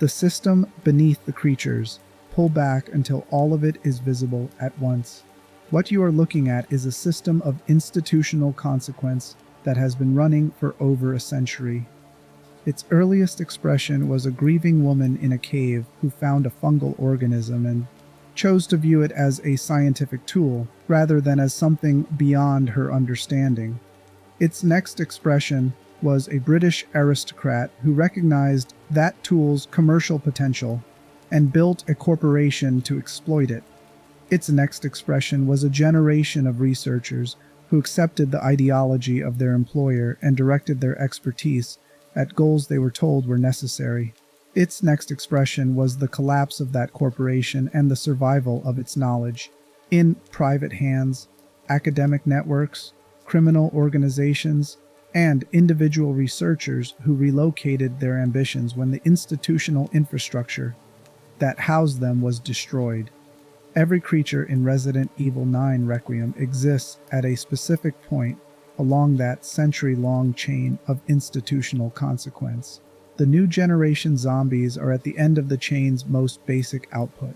The system beneath the creatures. Pull back until all of it is visible at once. What you are looking at is a system of institutional consequence that has been running for over a century. Its earliest expression was a grieving woman in a cave who found a fungal organism and chose to view it as a scientific tool rather than as something beyond her understanding. Its next expression was a British aristocrat who recognized that tool's commercial potential and built a corporation to exploit it. Its next expression was a generation of researchers who accepted the ideology of their employer and directed their expertise at goals they were told were necessary. Its next expression was the collapse of that corporation and the survival of its knowledge in private hands, academic networks, criminal organizations, and individual researchers who relocated their ambitions when the institutional infrastructure that housed them was destroyed. Every creature in Resident Evil 9 Requiem exists at a specific point along that century-long chain of institutional consequence. The new generation zombies are at the end of the chain's most basic output,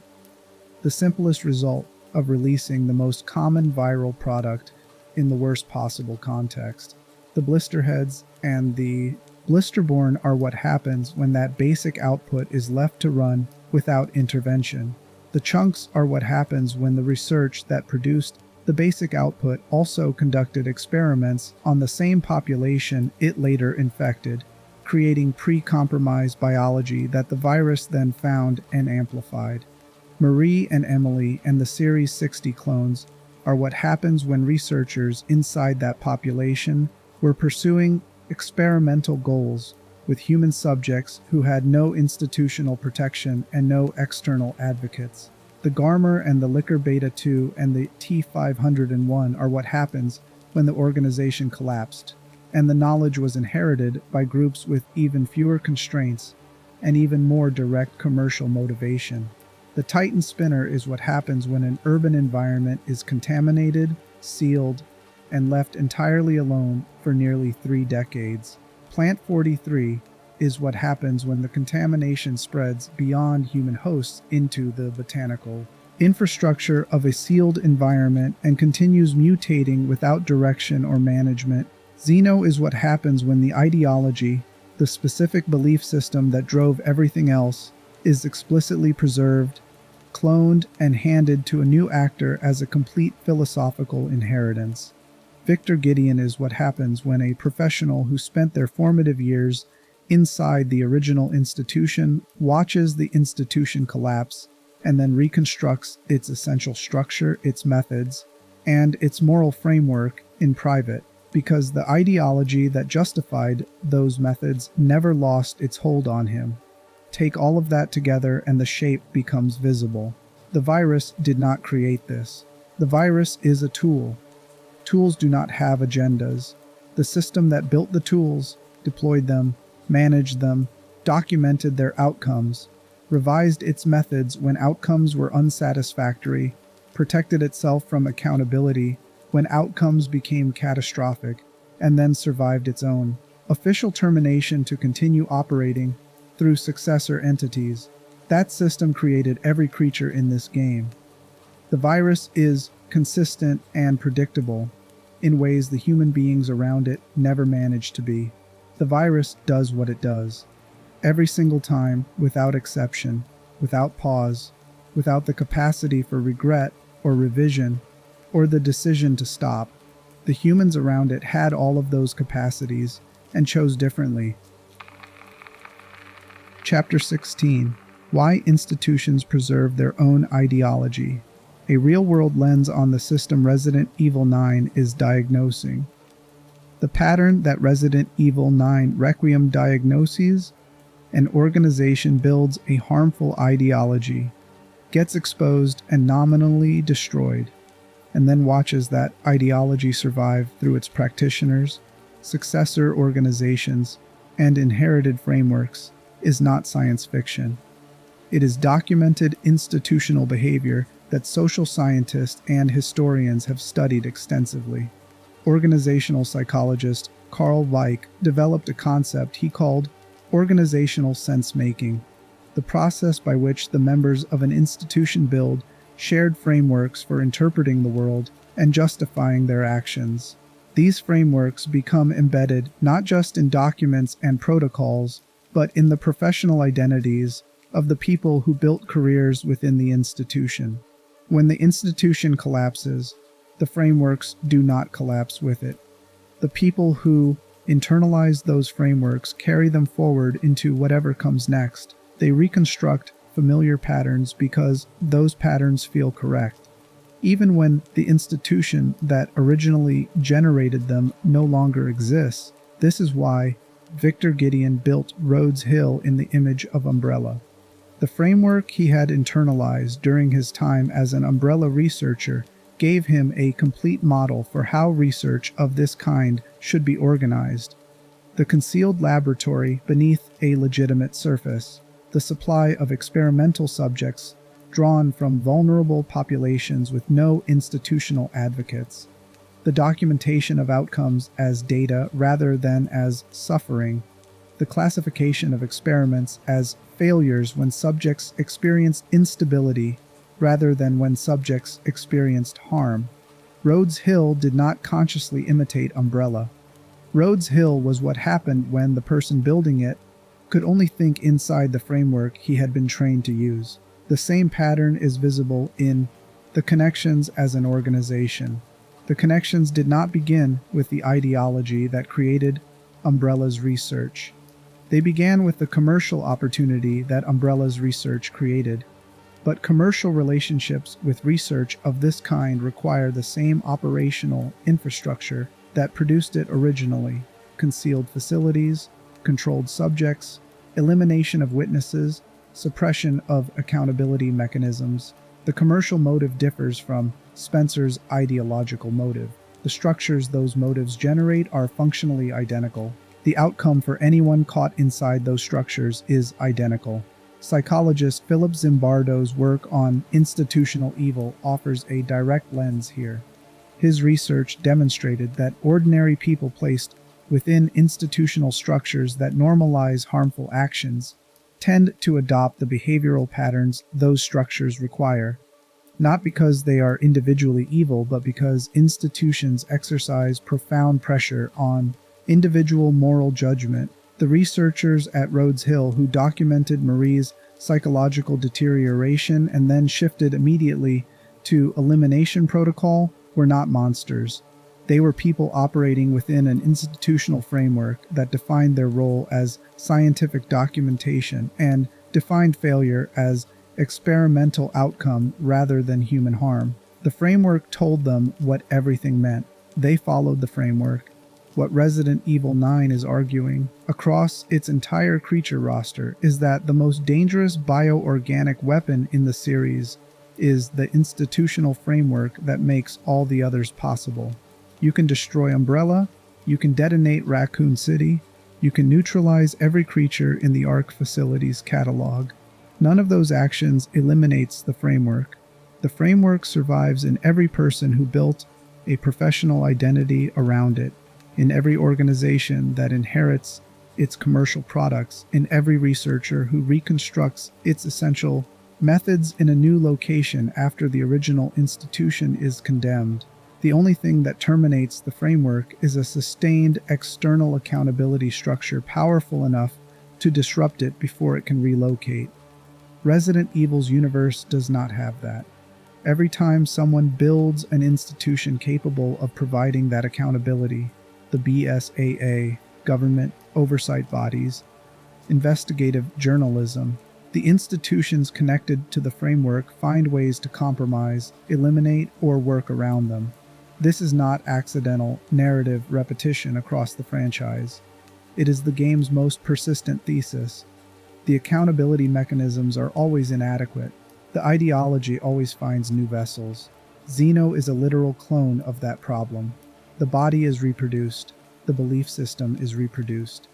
the simplest result of releasing the most common viral product in the worst possible context. The blister heads and the Blisterborn are what happens when that basic output is left to run without intervention. The chunks are what happens when the research that produced the basic output also conducted experiments on the same population it later infected, creating pre-compromised biology that the virus then found and amplified. Marie and Emily and the Series 60 clones are what happens when researchers inside that population were pursuing experimental goals with human subjects who had no institutional protection and no external advocates. The Garmr and the Liquor Beta 2 and the T501 are what happens when the organization collapsed, and the knowledge was inherited by groups with even fewer constraints and even more direct commercial motivation. The Titan Spinner is what happens when an urban environment is contaminated, sealed, and left entirely alone for nearly 3 decades. Plant 43 is what happens when the contamination spreads beyond human hosts into the botanical infrastructure of a sealed environment and continues mutating without direction or management. Xeno is what happens when the ideology, the specific belief system that drove everything else, is explicitly preserved, cloned, and handed to a new actor as a complete philosophical inheritance. Victor Gideon is what happens when a professional who spent their formative years inside the original institution watches the institution collapse and then reconstructs its essential structure, its methods, and its moral framework in private, because the ideology that justified those methods never lost its hold on him. Take all of that together and the shape becomes visible. The virus did not create this. The virus is a tool. Tools do not have agendas. The system that built the tools, deployed them, managed them, documented their outcomes, revised its methods when outcomes were unsatisfactory, protected itself from accountability when outcomes became catastrophic, and then survived its own official termination to continue operating through successor entities. That system created every creature in this game. The virus is consistent and predictable in ways the human beings around it never managed to be. The virus does what it does. Every single time, without exception, without pause, without the capacity for regret or revision, or the decision to stop. The humans around it had all of those capacities and chose differently. Chapter 16. Why Institutions Preserve Their Own Ideology. A real-world lens on the system Resident Evil 9 is diagnosing. The pattern that Resident Evil 9 Requiem diagnoses: an organization builds a harmful ideology, gets exposed and nominally destroyed, and then watches that ideology survive through its practitioners, successor organizations, and inherited frameworks, is not science fiction. It is documented institutional behavior that social scientists and historians have studied extensively. Organizational psychologist Carl Weick developed a concept he called organizational sense-making, the process by which the members of an institution build shared frameworks for interpreting the world and justifying their actions. These frameworks become embedded not just in documents and protocols, but in the professional identities of the people who built careers within the institution. When the institution collapses, the frameworks do not collapse with it. The people who internalize those frameworks carry them forward into whatever comes next. They reconstruct familiar patterns because those patterns feel correct, even when the institution that originally generated them no longer exists. This is why Victor Gideon built Rhodes Hill in the image of Umbrella. The framework he had internalized during his time as an Umbrella researcher gave him a complete model for how research of this kind should be organized. The concealed laboratory beneath a legitimate surface, the supply of experimental subjects drawn from vulnerable populations with no institutional advocates, the documentation of outcomes as data rather than as suffering, the classification of experiments as failures when subjects experienced instability rather than when subjects experienced harm. Rhodes Hill did not consciously imitate Umbrella. Rhodes Hill was what happened when the person building it could only think inside the framework he had been trained to use. The same pattern is visible in the connections as an organization. The connections did not begin with the ideology that created Umbrella's research. They began with the commercial opportunity that Umbrella's research created. But commercial relationships with research of this kind require the same operational infrastructure that produced it originally: concealed facilities, controlled subjects, elimination of witnesses, suppression of accountability mechanisms. The commercial motive differs from Spencer's ideological motive. The structures those motives generate are functionally identical. The outcome for anyone caught inside those structures is identical. Psychologist Philip Zimbardo's work on institutional evil offers a direct lens here. His research demonstrated that ordinary people placed within institutional structures that normalize harmful actions tend to adopt the behavioral patterns those structures require, not because they are individually evil, but because institutions exercise profound pressure on individual moral judgment. The researchers at Rhodes Hill who documented Marie's psychological deterioration and then shifted immediately to elimination protocol were not monsters. They were people operating within an institutional framework that defined their role as scientific documentation and defined failure as experimental outcome rather than human harm. The framework told them what everything meant. They followed the framework. What Resident Evil 9 is arguing across its entire creature roster is that the most dangerous bioorganic weapon in the series is the institutional framework that makes all the others possible. You can destroy Umbrella, you can detonate Raccoon City, you can neutralize every creature in the ARC facility's catalog. None of those actions eliminates the framework. The framework survives in every person who built a professional identity around it, in every organization that inherits its commercial products, in every researcher who reconstructs its essential methods in a new location after the original institution is condemned. The only thing that terminates the framework is a sustained external accountability structure powerful enough to disrupt it before it can relocate. Resident Evil's universe does not have that. Every time someone builds an institution capable of providing that accountability, the BSAA, government oversight bodies, investigative journalism, the institutions connected to the framework find ways to compromise, eliminate, or work around them. This is not accidental narrative repetition across the franchise. It is the game's most persistent thesis. The accountability mechanisms are always inadequate. The ideology always finds new vessels. Xeno is a literal clone of that problem. The body is reproduced. The belief system is reproduced.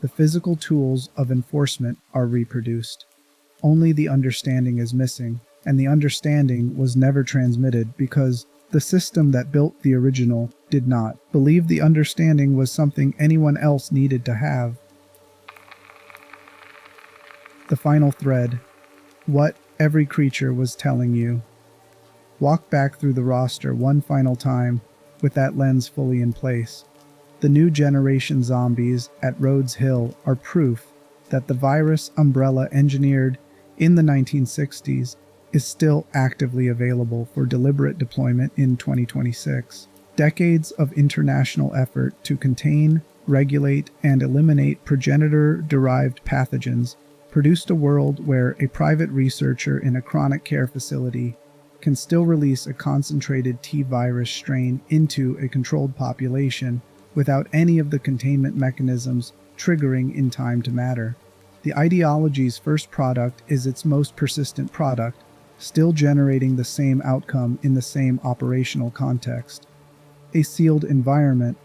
The physical tools of enforcement are reproduced. Only the understanding is missing, and the understanding was never transmitted because the system that built the original did not believe the understanding was something anyone else needed to have. The final thread. What every creature was telling you. Walk back through the roster one final time with that lens fully in place. The new generation zombies at Rhodes Hill are proof that the virus Umbrella engineered in the 1960s is still actively available for deliberate deployment in 2026. Decades of international effort to contain, regulate, and eliminate progenitor-derived pathogens produced a world where a private researcher in a chronic care facility can still release a concentrated T-virus strain into a controlled population without any of the containment mechanisms triggering in time to matter. The ideology's first product is its most persistent product, still generating the same outcome in the same operational context. A sealed environment,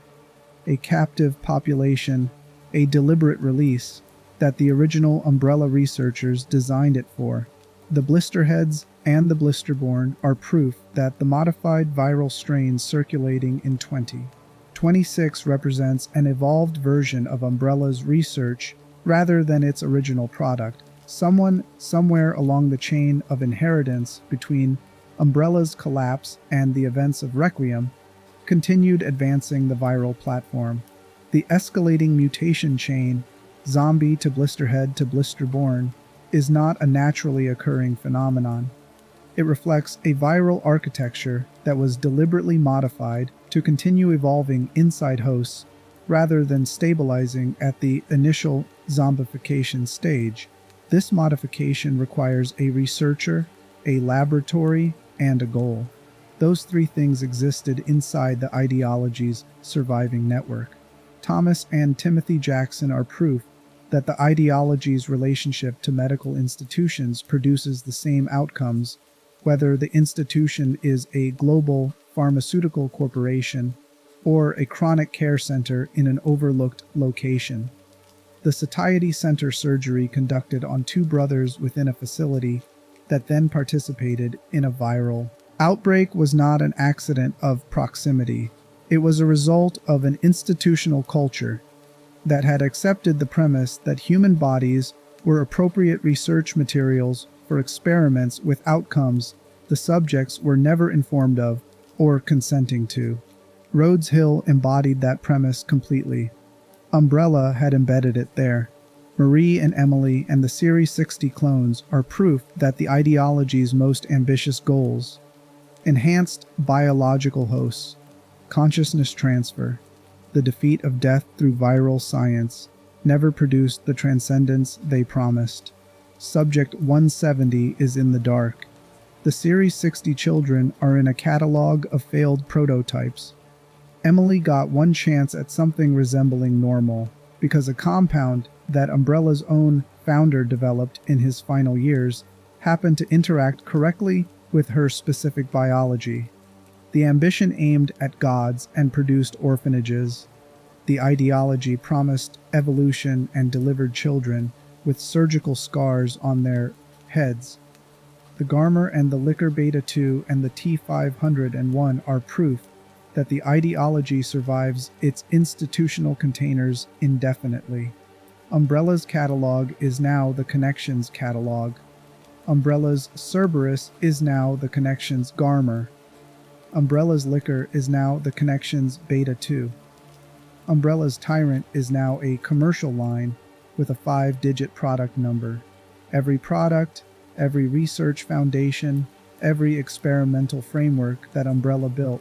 a captive population, a deliberate release that the original Umbrella researchers designed it for. The Blister Heads and the Blisterborn are proof that the modified viral strains circulating in 26 represents an evolved version of Umbrella's research rather than its original product. Someone somewhere along the chain of inheritance between Umbrella's collapse and the events of Requiem continued advancing the viral platform. The escalating mutation chain, zombie to Blister Head to Blisterborn, is not a naturally occurring phenomenon. It reflects a viral architecture that was deliberately modified to continue evolving inside hosts rather than stabilizing at the initial zombification stage. This modification requires a researcher, a laboratory, and a goal. Those three things existed inside the ideology's surviving network. Thomas and Timothy Jackson are proof that the ideology's relationship to medical institutions produces the same outcomes, whether the institution is a global pharmaceutical corporation or a chronic care center in an overlooked location. The Satiety Center surgery conducted on two brothers within a facility that then participated in a viral outbreak was not an accident of proximity. It was a result of an institutional culture that had accepted the premise that human bodies were appropriate research materials for experiments with outcomes the subjects were never informed of or consenting to. Rhodes Hill embodied that premise completely. Umbrella had embedded it there. Marie and Emily and the Series 60 clones are proof that the ideology's most ambitious goals, enhanced biological hosts, consciousness transfer, the defeat of death through viral science, never produced the transcendence they promised. Subject 170 is in the dark. The Series 60 children are in a catalog of failed prototypes. Emily got one chance at something resembling normal, because a compound that Umbrella's own founder developed in his final years happened to interact correctly with her specific biology. The ambition aimed at gods and produced orphanages. The ideology promised evolution and delivered children with surgical scars on their heads. The Garmr and the Liquor Beta 2 and the T501 are proof that the ideology survives its institutional containers indefinitely. Umbrella's catalog is now the Connections catalog. Umbrella's Cerberus is now the Connections Garmr. Umbrella's Liquor is now the Connections Beta 2. Umbrella's Tyrant is now a commercial line with a 5-digit product number. Every product, every research foundation, every experimental framework that Umbrella built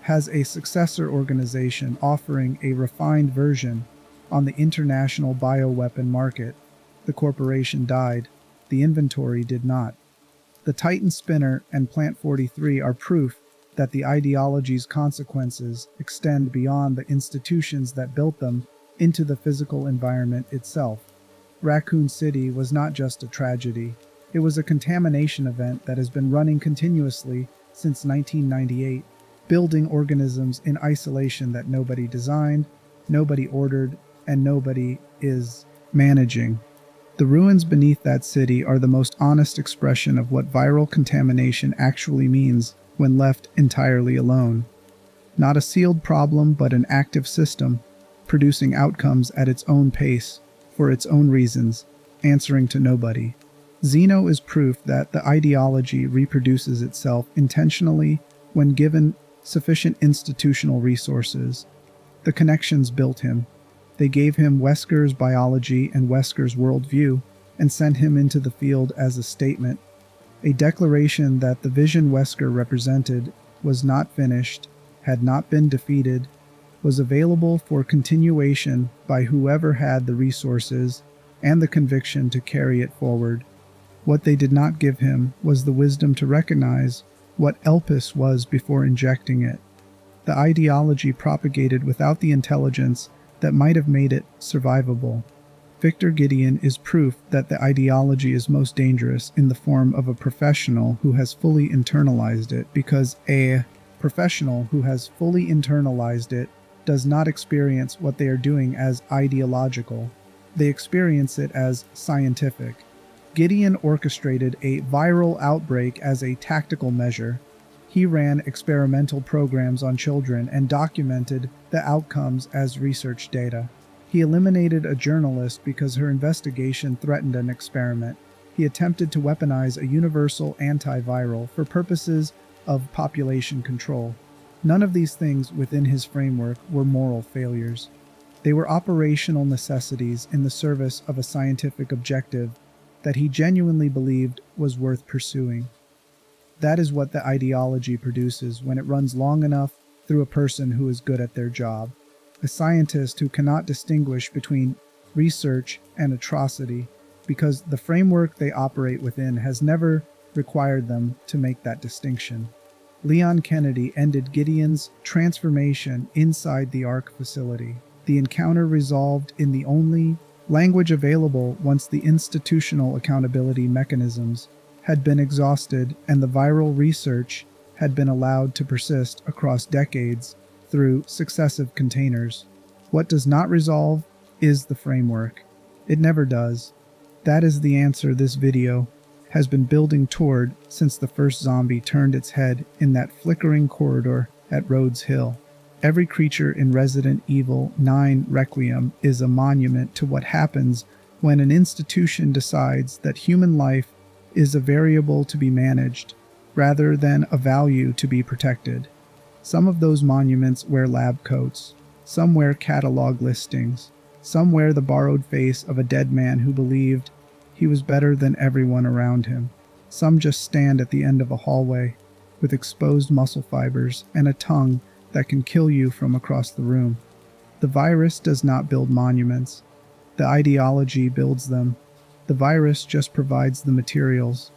has a successor organization offering a refined version on the international bioweapon market. The corporation died. The inventory did not. The Titan Spinner and Plant 43 are proof that the ideology's consequences extend beyond the institutions that built them into the physical environment itself. Raccoon City was not just a tragedy. It was a contamination event that has been running continuously since 1998, building organisms in isolation that nobody designed, nobody ordered, and nobody is managing. The ruins beneath that city are the most honest expression of what viral contamination actually means when left entirely alone. Not a sealed problem, but an active system, producing outcomes at its own pace, for its own reasons, answering to nobody. Xeno is proof that the ideology reproduces itself intentionally when given sufficient institutional resources. The Connections built him. They gave him Wesker's biology and Wesker's worldview and sent him into the field as a statement, a declaration that the vision Wesker represented was not finished, had not been defeated, was available for continuation by whoever had the resources and the conviction to carry it forward. What they did not give him was the wisdom to recognize what Elpis was before injecting it. The ideology propagated without the intelligence that might have made it survivable. Victor Gideon is proof that the ideology is most dangerous in the form of a professional who has fully internalized it, because a professional who has fully internalized it does not experience what they are doing as ideological. They experience it as scientific. Gideon orchestrated a viral outbreak as a tactical measure. He ran experimental programs on children and documented the outcomes as research data. He eliminated a journalist because her investigation threatened an experiment. He attempted to weaponize a universal antiviral for purposes of population control. None of these things within his framework were moral failures. They were operational necessities in the service of a scientific objective that he genuinely believed was worth pursuing. That is what the ideology produces when it runs long enough through a person who is good at their job. A scientist who cannot distinguish between research and atrocity because the framework they operate within has never required them to make that distinction. Leon Kennedy ended Gideon's transformation inside the ARC facility. The encounter resolved in the only language available once the institutional accountability mechanisms had been exhausted and the viral research had been allowed to persist across decades through successive containers. What does not resolve is the framework. It never does. That is the answer this video has been building toward since the first zombie turned its head in that flickering corridor at Rhodes Hill. Every creature in Resident Evil 9 Requiem is a monument to what happens when an institution decides that human life is a variable to be managed rather than a value to be protected. Some of those monuments wear lab coats, some wear catalog listings, some wear the borrowed face of a dead man who believed he was better than everyone around him. Some just stand at the end of a hallway with exposed muscle fibers and a tongue that can kill you from across the room. The virus does not build monuments. The ideology builds them. The virus just provides the materials.